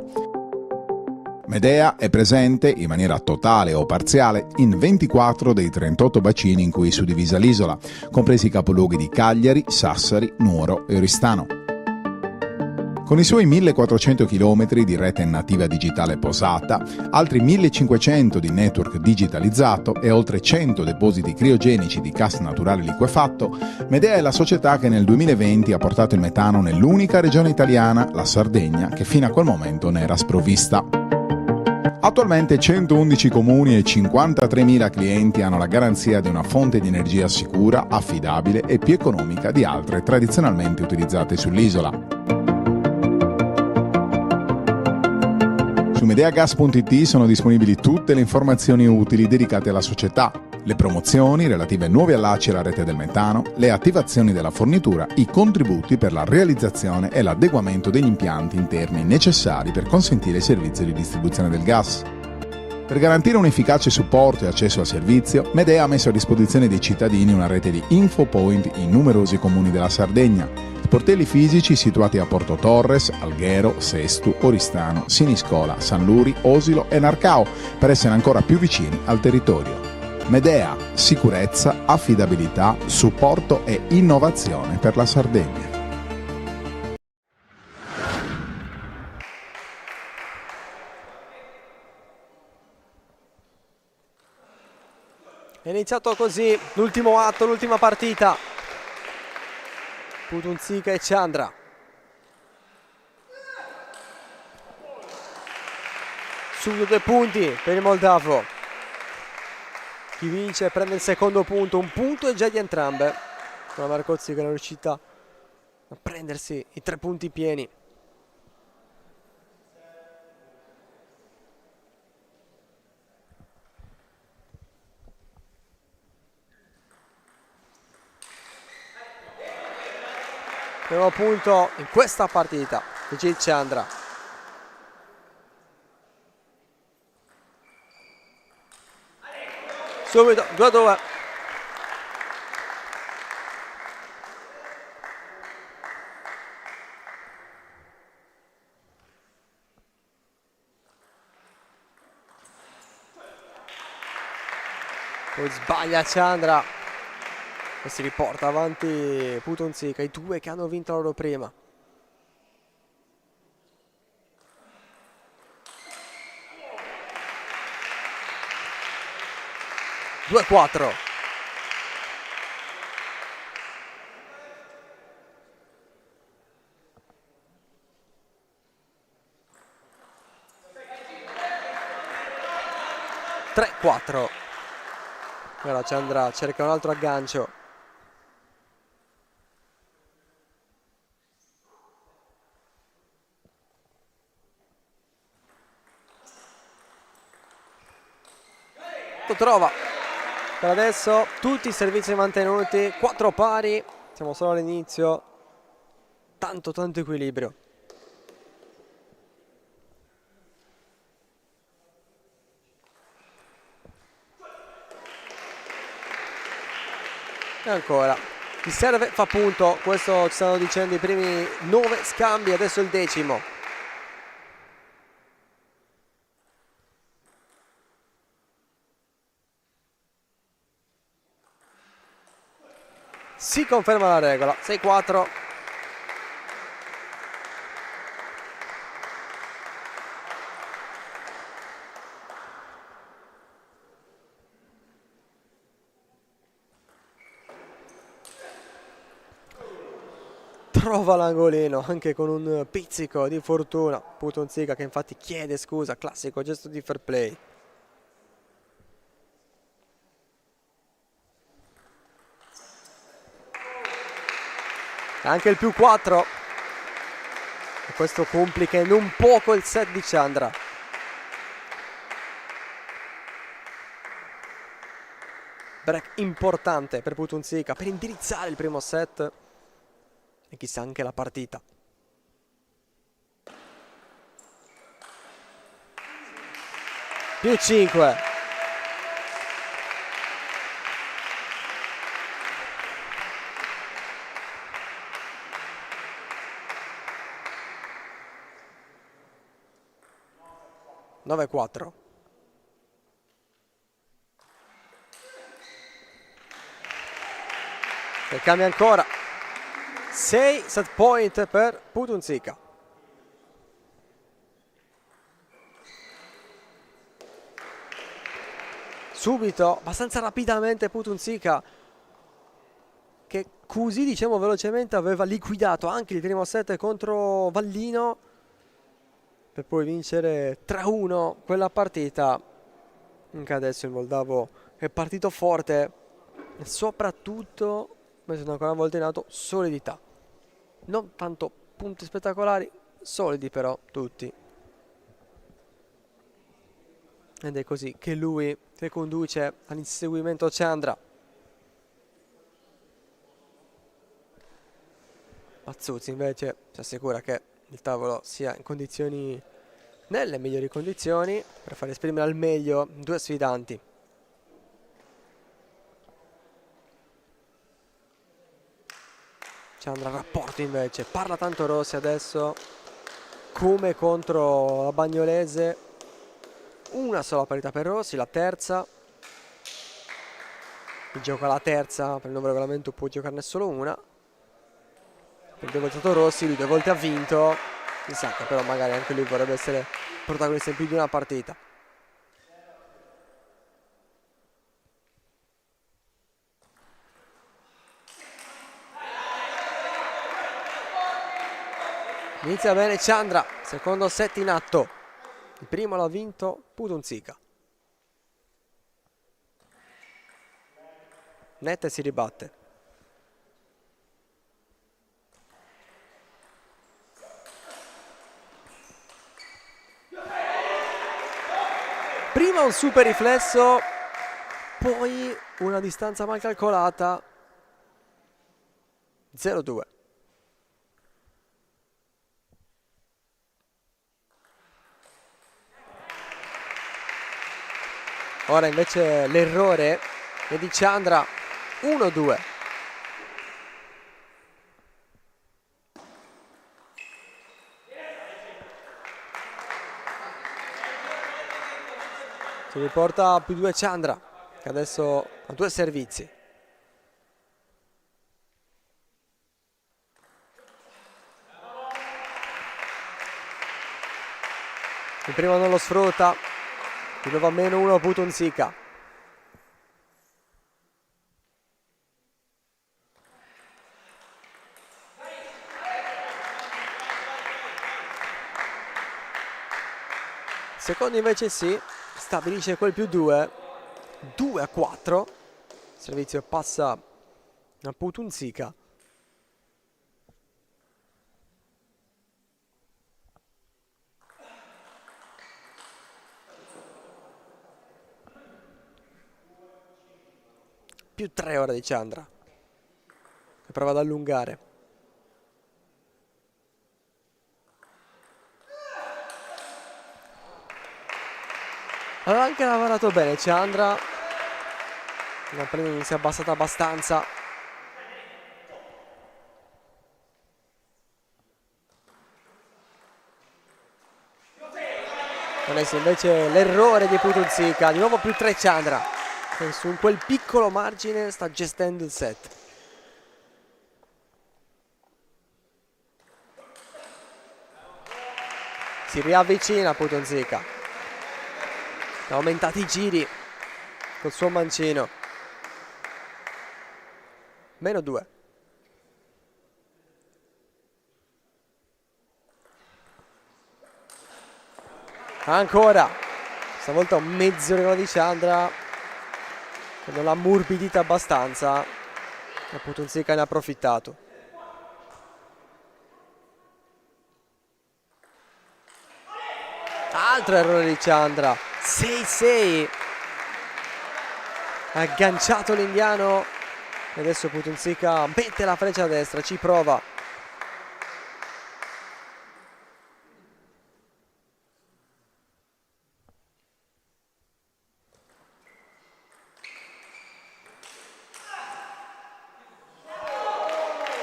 Medea è presente in maniera totale o parziale in 24 dei 38 bacini in cui è suddivisa l'isola, compresi i capoluoghi di Cagliari, Sassari, Nuoro e Oristano. Con i suoi 1400 km di rete nativa digitale posata, altri 1500 di network digitalizzato e oltre 100 depositi criogenici di gas naturale liquefatto, Medea è la società che nel 2020 ha portato il metano nell'unica regione italiana, la Sardegna, che fino a quel momento ne era sprovvista. Attualmente 111 comuni e 53.000 clienti hanno la garanzia di una fonte di energia sicura, affidabile e più economica di altre tradizionalmente utilizzate sull'isola. Su medeagas.it sono disponibili tutte le informazioni utili dedicate alla società, Le promozioni relative ai nuovi allacci alla rete del metano, le attivazioni della fornitura, i contributi per la realizzazione e l'adeguamento degli impianti interni necessari per consentire il servizio di distribuzione del gas. Per garantire un efficace supporto e accesso al servizio, Medea ha messo a disposizione dei cittadini una rete di infopoint in numerosi comuni della Sardegna, sportelli fisici situati a Porto Torres, Alghero, Sestu, Oristano, Siniscola, San Luri, Osilo e Narcao, per essere ancora più vicini al territorio. Medea, sicurezza, affidabilità, supporto e innovazione per la Sardegna. È iniziato così l'ultimo atto, l'ultima partita. Putunzica e Chandra. Subito 2 punti per il moldavo. Chi vince prende il secondo punto, un punto è già di entrambe. La Marcozzi che non è riuscita a prendersi i 3 punti pieni. Primo punto in questa partita di Gil Chandra. Subito 2-2. Poi sbaglia Chandra e si riporta avanti Putunzica, i due che hanno vinto loro prima. Due 4. Tre 4. Ora Chandra cerca un altro aggancio. Lo trova. Per adesso tutti i servizi mantenuti, 4 pari, siamo solo all'inizio, tanto equilibrio. E ancora, chi serve fa punto, questo ci stanno dicendo i primi 9 scambi, adesso il 10º. Si conferma la regola, 6-4. Trova l'angolino anche con un pizzico di fortuna. Putunzica che infatti chiede scusa, classico gesto di fair play. Anche il più 4 e questo complica in un poco il set di Chandra. Break importante per Putunzica per indirizzare il primo set e chissà anche la partita. Più 5. Nove 4. E cambia ancora. 6 set point per Putunzica. Subito, abbastanza rapidamente Putunzica, che così diciamo velocemente aveva liquidato anche il primo set contro Vallino, per poi vincere 3-1 quella partita. Anche adesso il moldavo è partito forte e soprattutto, mettendo ancora una volta in atto, solidità. Non tanto punti spettacolari, solidi però tutti. Ed è così che lui che conduce all'inseguimento Chandra. Mazzuzzi invece si assicura che il tavolo sia in condizioni, nelle migliori condizioni, per far esprimere al meglio due sfidanti. Chandra rapporto invece, parla tanto Rossi adesso, come contro la Bagnolese. Una sola parità per Rossi, la terza. Il gioco alla terza, per il nuovo regolamento può giocarne solo una. Per due volte stato Rossi, lui 2 volte ha vinto. Mi sa che però magari anche lui vorrebbe essere protagonista in più di una partita. Inizia bene Chandra, secondo set in atto. Il primo l'ha vinto Putunzica. Nette si ribatte. Prima un super riflesso, poi una distanza mal calcolata. 0-2. Ora invece l'errore è di Chandra. 1-2. Si riporta a più 2 Chandra, che adesso ha 2 servizi. Il primo non lo sfrutta, di nuovo a -1 Putunzica. Secondo invece sì, stabilisce quel più 2, 2-4. Il servizio passa a Putunzica. Più 3 ora di Chandra, che prova ad allungare. Aveva anche lavorato bene Chandra, la prima si è abbassata abbastanza. Adesso invece l'errore di Putunzica, di nuovo più 3 Chandra, che su quel piccolo margine sta gestendo il set. Si riavvicina Putunzica. Ha aumentato i giri col suo mancino. -2. Ancora. Stavolta un mezzo regolo di Chandra, che non l'ha ammorbidita abbastanza. E Putunzica ne ha approfittato. Altro errore di Chandra. 6-6. Agganciato l'indiano. E adesso Putunzica mette la freccia a destra, ci prova.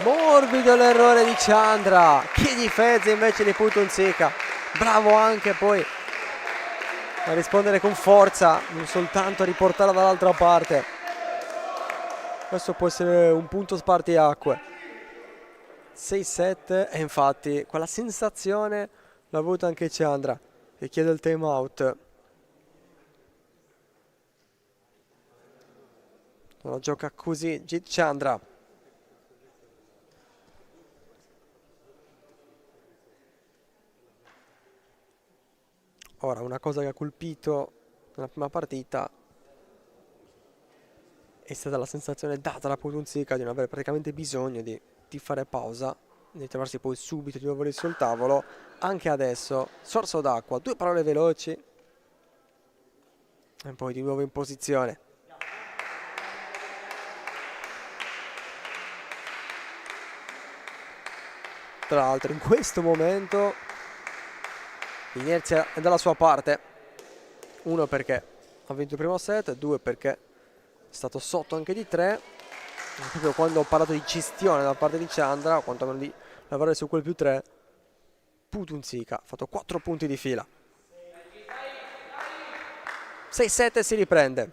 Morbido l'errore di Chandra. Che difesa invece di Putunzica. Bravo anche poi a rispondere con forza, non soltanto a riportarla dall'altra parte. Questo può essere un punto spartiacque. 6-7 e infatti quella sensazione l'ha avuta anche Chandra, che chiede il time out. Non gioca così Jit Chandra. Ora, una cosa che ha colpito nella prima partita è stata la sensazione data da Putunzica di non avere praticamente bisogno di fare pausa, di trovarsi poi subito di nuovo lì sul tavolo. Anche adesso, sorso d'acqua, 2 parole veloci. E poi di nuovo in posizione. Tra l'altro in questo momento l'inerzia è dalla sua parte. 1 perché ha vinto il primo set, 2 perché è stato sotto anche di 3. Proprio quando ho parlato di gestione da parte di Chandra, o quantomeno di lavorare su quel più 3, Putunzica ha fatto 4 punti di fila. 6-7 si riprende.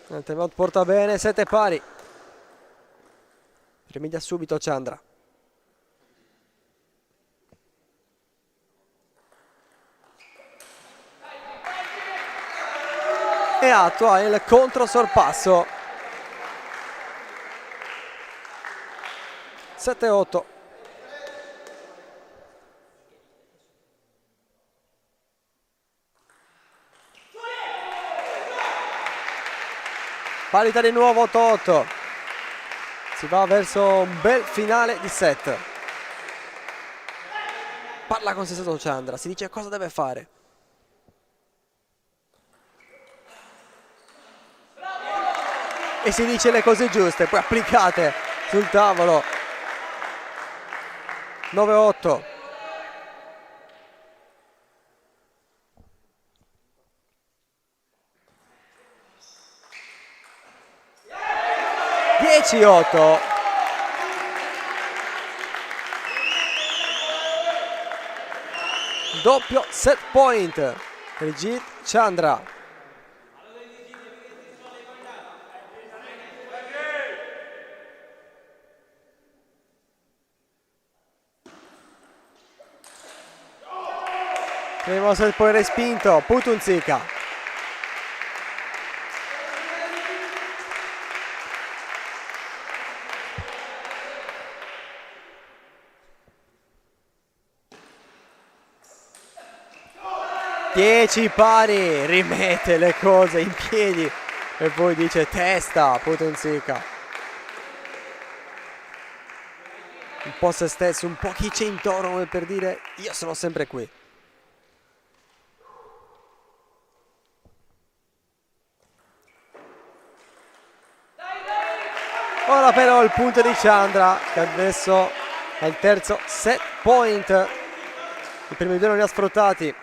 Il timeout porta bene, 7 pari. Rimedia subito Chandra. E attua il controsorpasso. 7-8. Parità di nuovo 8-8. Si va verso un bel finale di set. Parla con se stesso Chandra, si dice cosa deve fare. E si dice le cose giuste, poi applicate sul tavolo. 9-8. (10-8). Doppio set point per Jit Chandra. Primo set poi respinto, Putunzica. Dieci pari, rimette le cose in piedi e poi dice testa Putunzica. Un po' se stesso, un po' chi c'è intorno come per dire io sono sempre qui. Ora però il punto di Chandra che adesso è il terzo set point. I primi due non li ha sfruttati.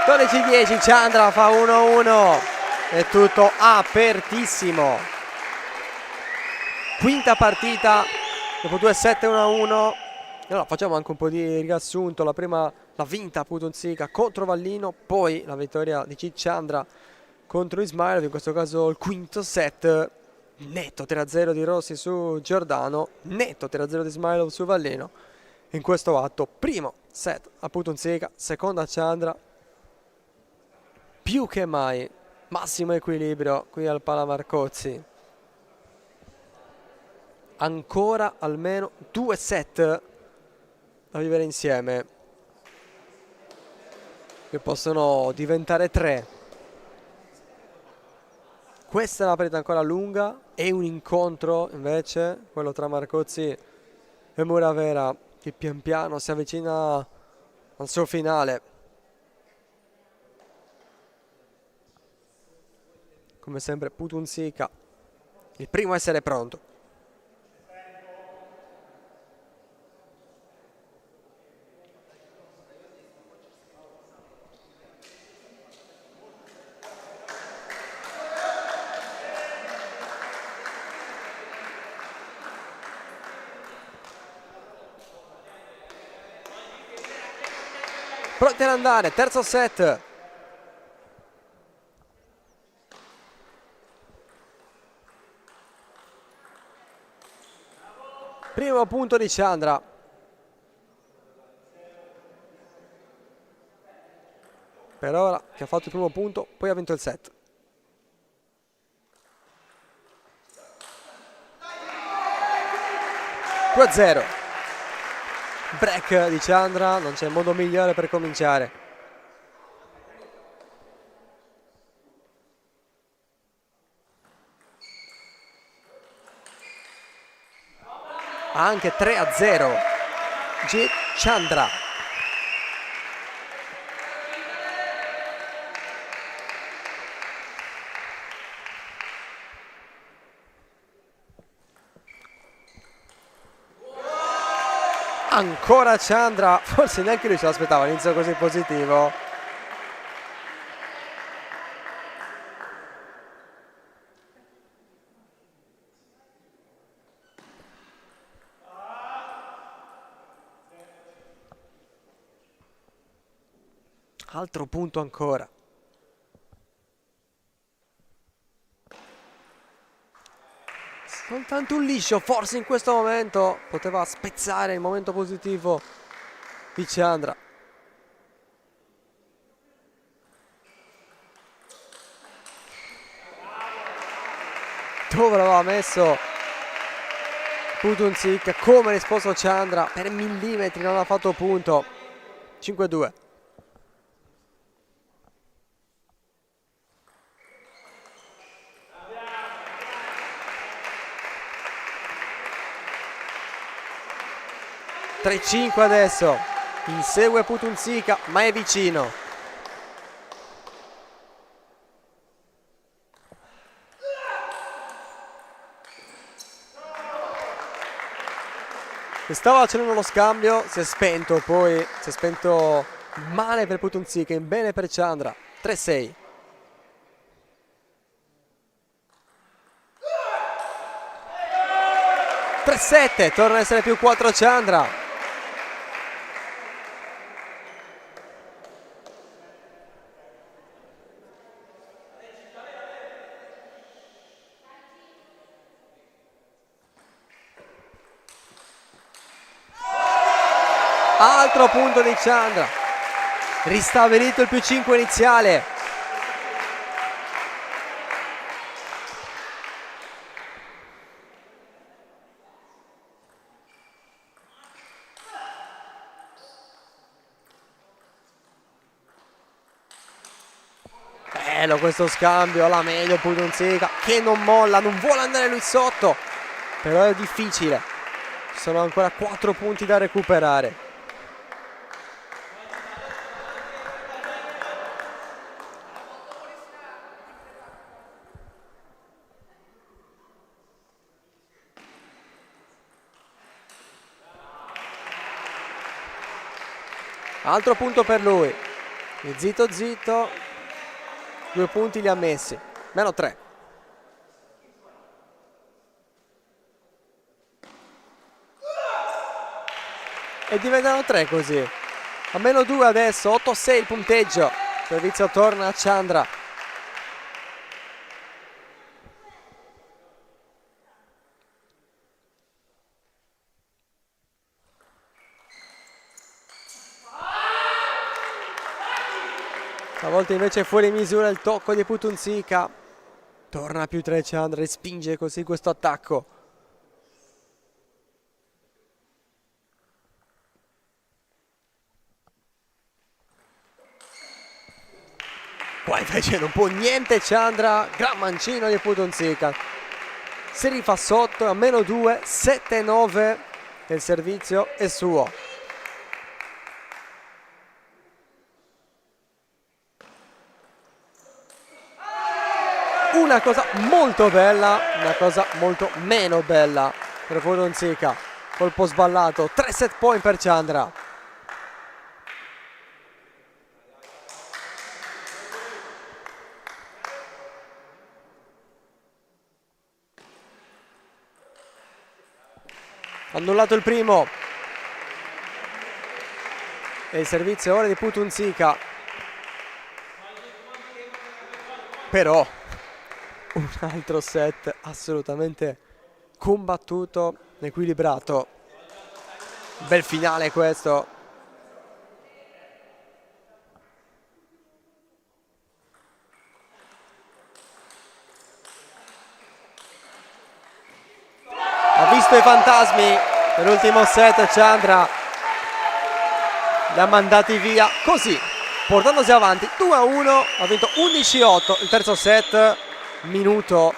Dodici 10, Chandra fa 1-1. È tutto apertissimo. Quinta partita. Dopo 2-7, 1-1. Allora facciamo anche un po' di riassunto. La prima l'ha vinta Putunzica contro Vallino, poi la vittoria di Chandra contro Ismailov, in questo caso il quinto set. Netto 3-0 di Rossi su Giordano, netto 3-0 di Ismailov su Vallino. In questo atto, primo set a Putunzica, seconda a Chandra. Più che mai massimo equilibrio qui al Palamarcozzi. Ancora almeno 2 set da vivere insieme, che possono diventare 3. Questa è una partita ancora lunga e un incontro invece, quello tra Marcozzi e Muravera, che pian piano si avvicina al suo finale. Come sempre Putunzica, il primo a essere pronto. Pronti ad andare, terzo set. Primo punto di Chandra. Per ora che ha fatto il primo punto, poi ha vinto il set. (2-0). break di Chandra, non c'è modo migliore per cominciare. Anche 3-0 Chandra. Ancora Chandra, forse neanche lui se l'aspettava, inizio così positivo. Altro punto ancora. Soltanto un liscio, forse in questo momento poteva spezzare il momento positivo di Chandra. Dove l'aveva messo Putunzik, come ha risposto Chandra, per millimetri non ha fatto punto. 5-2. (3-5) adesso, insegue Putunzika, ma è vicino. Stava accendendo lo scambio, si è spento poi, si è spento male per Putunzika, in bene per Chandra. 3-6. Torna a essere più 4 Chandra. Altro punto di Chandra. Ristabilito il più 5 iniziale. Bello questo scambio, alla meglio Putunzika, che non molla, non vuole andare lui sotto, però è difficile. Ci sono ancora 4 punti da recuperare. Altro punto per lui. E zitto zitto, 2 punti li ha messi, meno 3. E diventano 3 così. A meno 2 adesso, 8-6 il punteggio. Il servizio torna a Chandra. Stavolta invece è fuori misura il tocco di Putunzika. Torna più 3 Chandra e spinge così questo attacco. Qua invece non può niente Chandra, gran mancino di Putunzika. Si rifà sotto a meno 2, 7-9 e il servizio è suo. Una cosa molto bella, una cosa molto meno bella per Putunzika. Colpo sballato, 3 set point per Chandra. Annullato il primo. E il servizio ora di Putunzika. Però un altro set assolutamente combattuto, equilibrato. Bel finale questo. Ha visto i fantasmi nell'ultimo set Chandra, li ha mandati via così, portandosi avanti 2-1. Ha vinto 11-8 il terzo set, minuto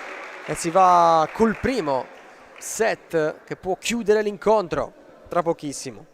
e si va col primo set che può chiudere l'incontro tra pochissimo.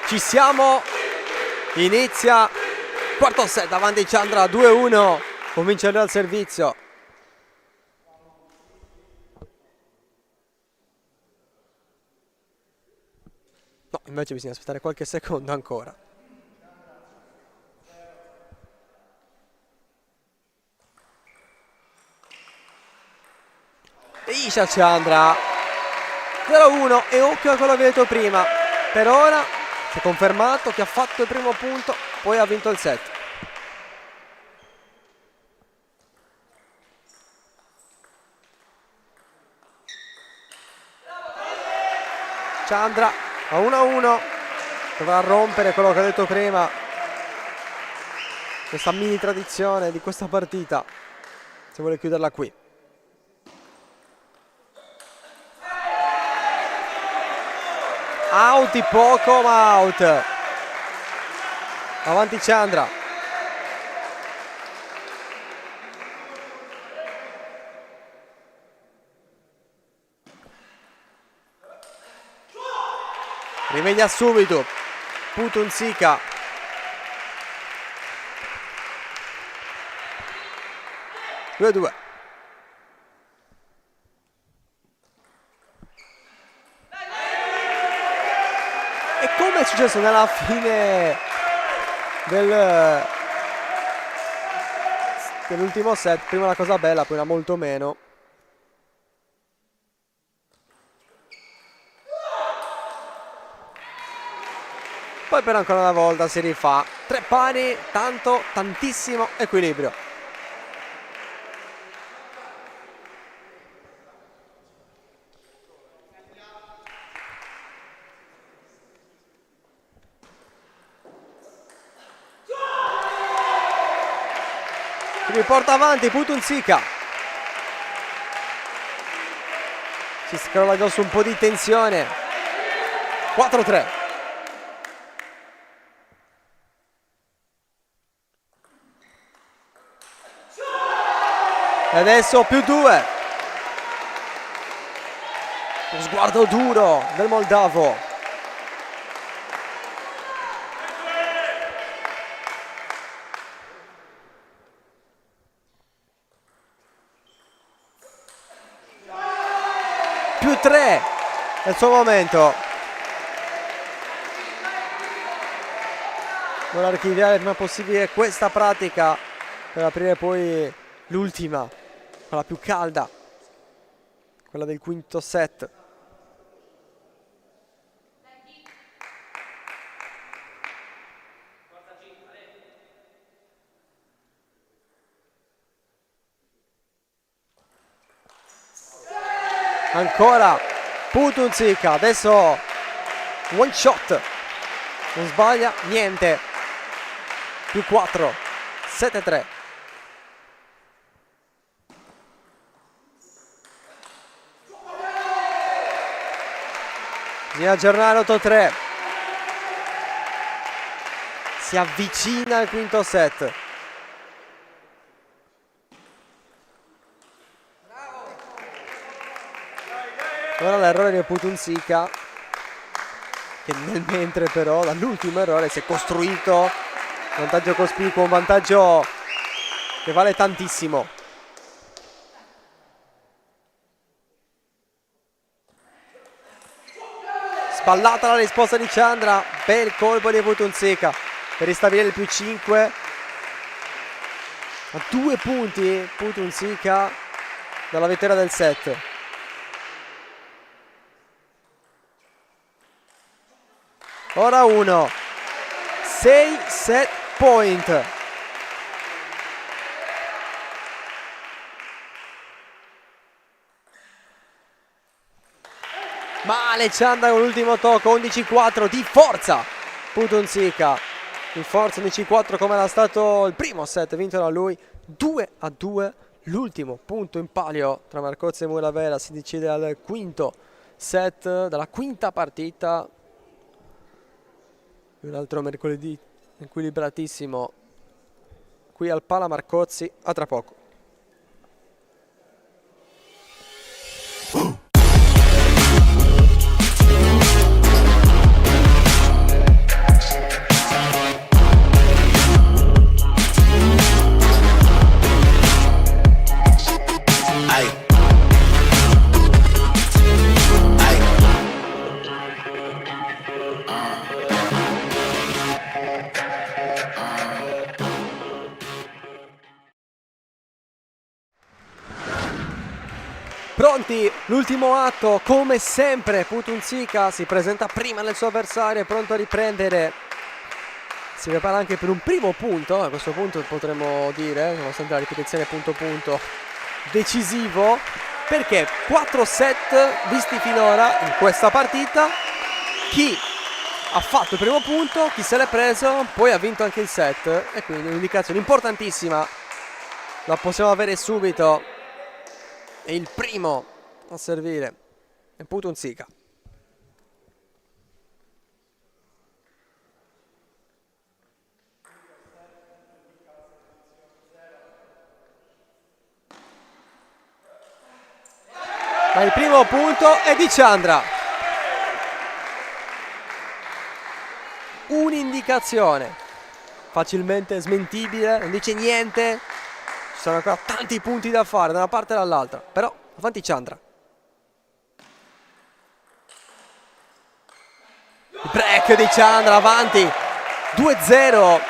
Ci siamo, inizia quarto set, avanti Chandra 2-1, comincia lui al servizio. No, invece bisogna aspettare qualche secondo ancora. Isha Chandra 0-1 e occhio a quello che ho detto prima. Per ora si è confermato che ha fatto il primo punto, poi ha vinto il set. Chandra a 1-1, dovrà rompere quello che ho detto prima, questa mini tradizione di questa partita, se vuole chiuderla qui. Out di poco, ma out. Avanti Chandra. Rimedia subito Putunzika. Due a due. E come è successo nella fine dell'ultimo set, prima una cosa bella, poi una molto meno. Poi per ancora una volta si rifà. Tre pari, tantissimo equilibrio. Che porta avanti Putunzika. Si scrolla addosso un po' di tensione. 4-3. E adesso più due. Lo sguardo duro del moldavo. Più 3 è il suo momento. Vuole archiviare il prima possibile questa pratica per aprire poi l'ultima, quella più calda, quella del quinto set. Ancora Putunzika, adesso one shot, non sbaglia niente. Più 4, 7-3. Bisogna aggiornare 8-3. Si avvicina al quinto set. Ora l'errore di Putunzica, che nel mentre però dall'ultimo errore si è costruito un vantaggio cospicuo, un vantaggio che vale tantissimo. Sballata la risposta di Chandra, bel colpo di Putunzica per ristabilire il più 5 a 2 punti Putunzica dalla vittoria del set. Ora 1, 6 set point. Male Chandra con l'ultimo tocco, 11-4 di forza Putunzica, di forza 11-4 come era stato il primo set vinto da lui. 2-2 l'ultimo punto in palio tra Marcozzi e Muravera, si decide al quinto set dalla quinta partita. Un altro mercoledì equilibratissimo qui al Pala Marcozzi. A tra poco. Pronti, l'ultimo atto, come sempre Putunzica si presenta prima del suo avversario, è pronto a riprendere, si prepara anche per un primo punto, a questo punto potremmo dire, nonostante la ripetizione punto punto, decisivo, perché 4 set visti finora in questa partita, chi ha fatto il primo punto, chi se l'è preso, poi ha vinto anche il set, e quindi un'indicazione importantissima, la possiamo avere subito. È il primo a servire è Putunzica. Ma il primo punto è di Chandra. Un'indicazione facilmente smentibile, non dice niente. Ci sono ancora tanti punti da fare da una parte e dall'altra, però avanti Chandra. Il break di Chandra, avanti 2-0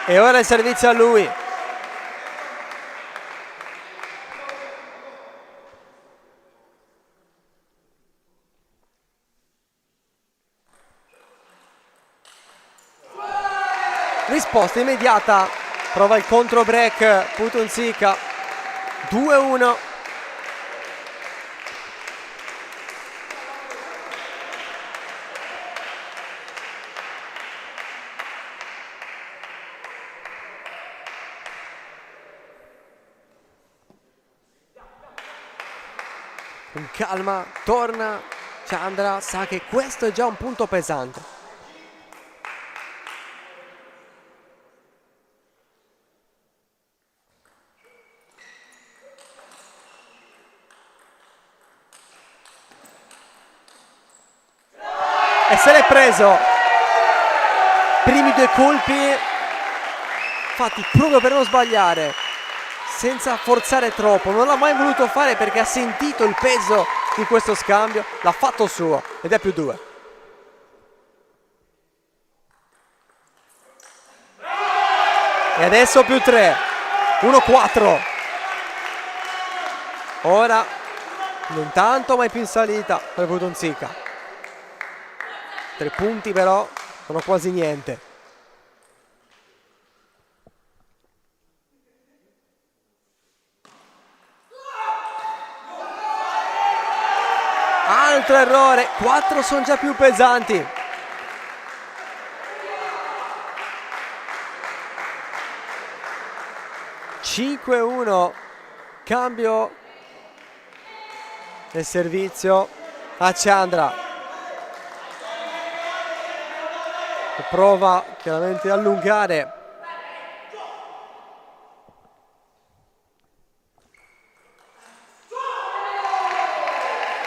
e ora il servizio a lui. Risposta immediata, prova il contro break Putunzica, 2-1. Con calma torna Chandra, sa che questo è già un punto pesante. E se l'è preso. Primi due colpi fatti proprio per non sbagliare, senza forzare troppo. Non l'ha mai voluto fare perché ha sentito il peso di questo scambio. L'ha fatto suo ed è più 2. E adesso più 3. 1-4. Ora non tanto ma è più in salita per Putunzica. 3 punti però sono quasi niente. Altro errore, 4 sono già più pesanti. (5-1) cambio del servizio a Chandra. Prova chiaramente a allungare.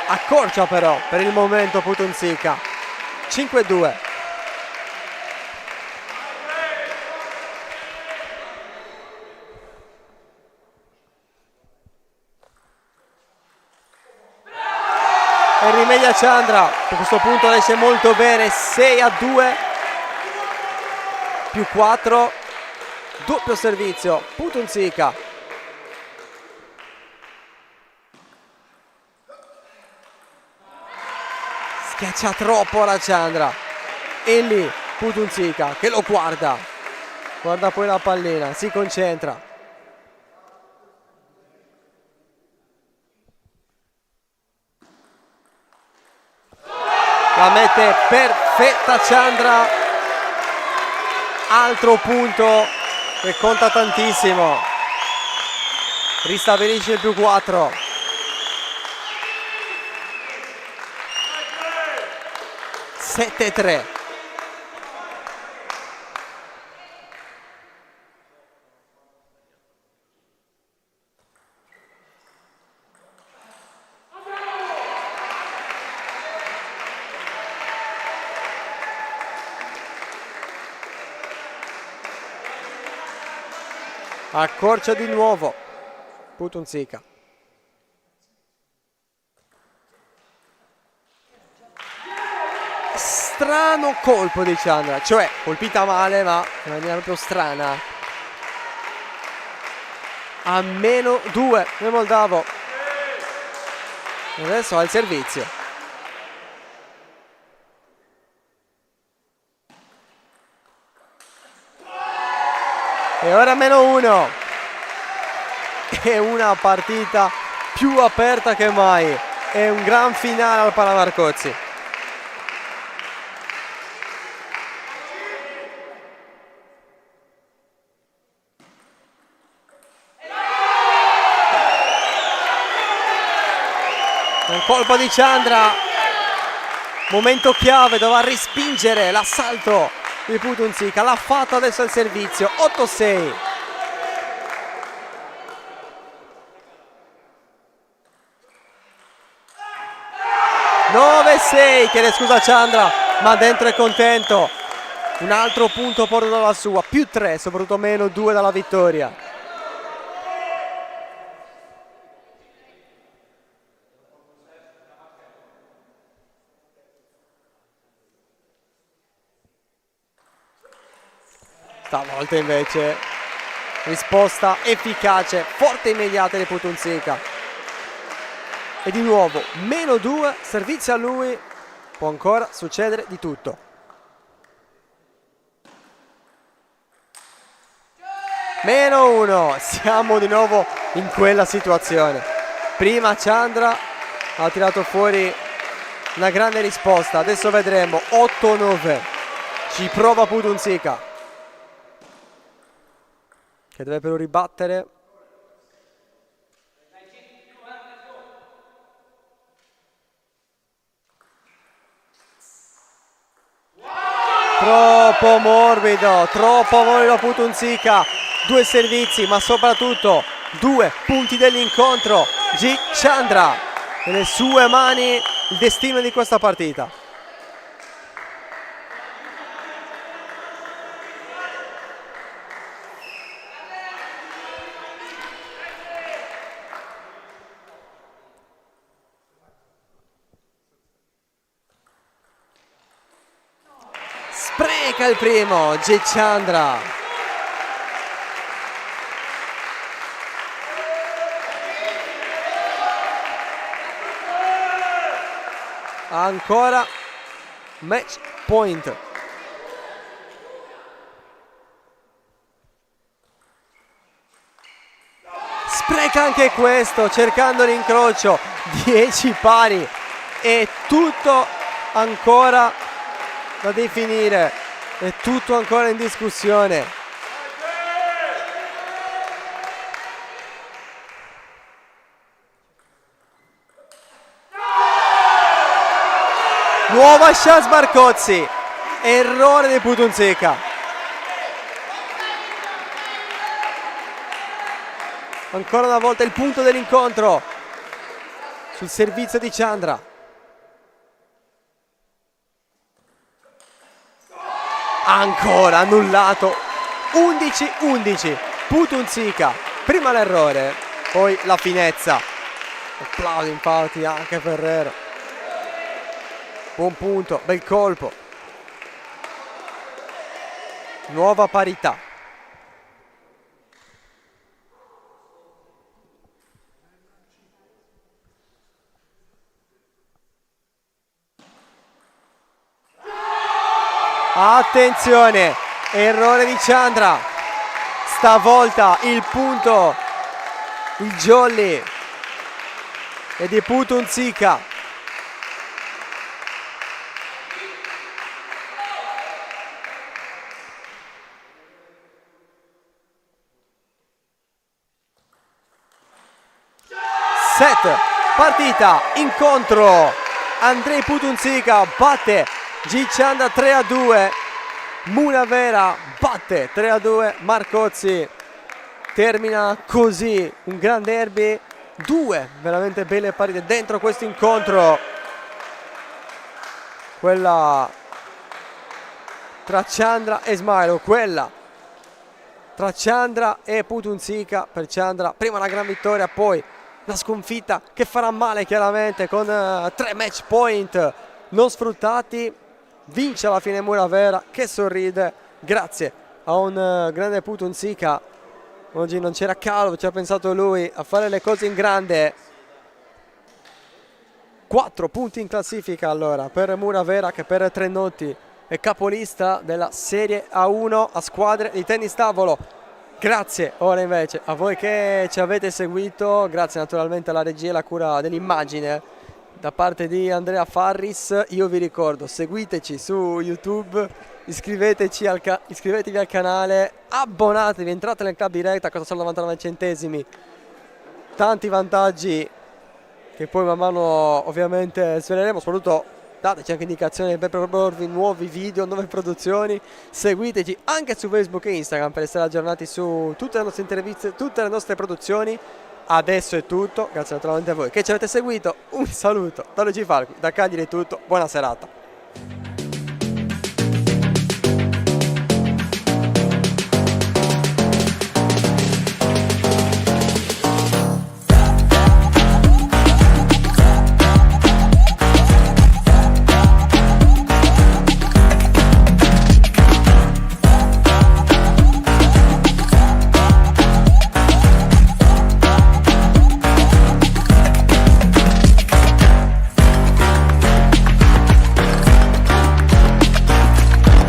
accorcia però per il momento Putunzica. 5-2. E rimedia Chandra, a questo punto esce molto bene. 6-2 più 4, doppio servizio Putunzica. Schiaccia troppo la Chandra e lì Putunzica che lo guarda poi la pallina, si concentra. La mette perfetta Chandra, altro punto che conta tantissimo, ristabilisce il più 4. Sette 3. Accorcia di nuovo Putunzica. Strano colpo di Chandra, cioè colpita male ma in maniera proprio strana. A -2 nel Moldavo. Adesso ha il servizio. E ora -1. È una partita più aperta che mai. È un gran finale al Palamarcozzi. Un colpo di Chandra. Momento chiave, doveva respingere l'assalto di Putunzica. L'ha fatto, adesso il servizio. 8-6. Chiede scusa Chandra, ma dentro è contento. Un altro punto portato dalla sua, più 3, soprattutto -2 dalla vittoria. Stavolta invece risposta efficace, forte e immediata di Putunzica. E di nuovo -2, servizio a lui, può ancora succedere di tutto. -1, siamo di nuovo in quella situazione. Prima Chandra ha tirato fuori una grande risposta, adesso vedremo. 8-9, ci prova Putunzica, che deve però ribattere. Troppo morbido Putunzica. 2 servizi, ma soprattutto 2 punti dell'incontro. G. Chandra, nelle sue mani il destino di questa partita. Spreca il primo G. Chandra. Ancora match point. Spreca anche questo, cercando l'incrocio. 10 pari. È tutto ancora da definire, è tutto ancora in discussione. Nuova chance Marcozzi, errore di Putunzica. Ancora una volta il punto dell'incontro. sul servizio di Chandra. Ancora annullato. 11-11. Putunzica, prima l'errore, poi la finezza. Applausi infatti anche Ferrero. Buon punto, bel colpo. Nuova parità. Attenzione, errore di Chandra. Stavolta il punto, il jolly è di Putunzica. Set, partita, incontro. Andrei Putunzica batte G. Chandra 3-2. Munavera batte 3-2 Marcozzi. Termina così un gran derby, 2 veramente belle partite dentro questo incontro. Quella tra Chandra e Smailo, quella tra Chandra e Putunzica. Per Chandra prima la gran vittoria, poi la sconfitta che farà male chiaramente con 3 match point non sfruttati. Vince alla fine Munavera che sorride grazie a un grande Putunzica. Oggi non c'era Calvo, ci ha pensato lui a fare le cose in grande. 4 punti in classifica allora per Munavera, che per Trenotti è capolista della Serie A1 a squadre di tennis tavolo. Grazie ora invece a voi che ci avete seguito, grazie naturalmente alla regia e alla cura dell'immagine da parte di Andrea Farris. Io vi ricordo, seguiteci su YouTube, iscrivetevi al canale, abbonatevi, entrate nel club diretta, costa solo 99 centesimi, tanti vantaggi che poi man mano ovviamente sveleremo. Soprattutto dateci anche indicazioni per proporvi nuovi video, nuove produzioni. Seguiteci anche su Facebook e Instagram per essere aggiornati su tutte le nostre interviste, tutte le nostre produzioni. Adesso è tutto, grazie naturalmente a voi che ci avete seguito. Un saluto da Luigi Falchi, da Cagliari è tutto, buona serata.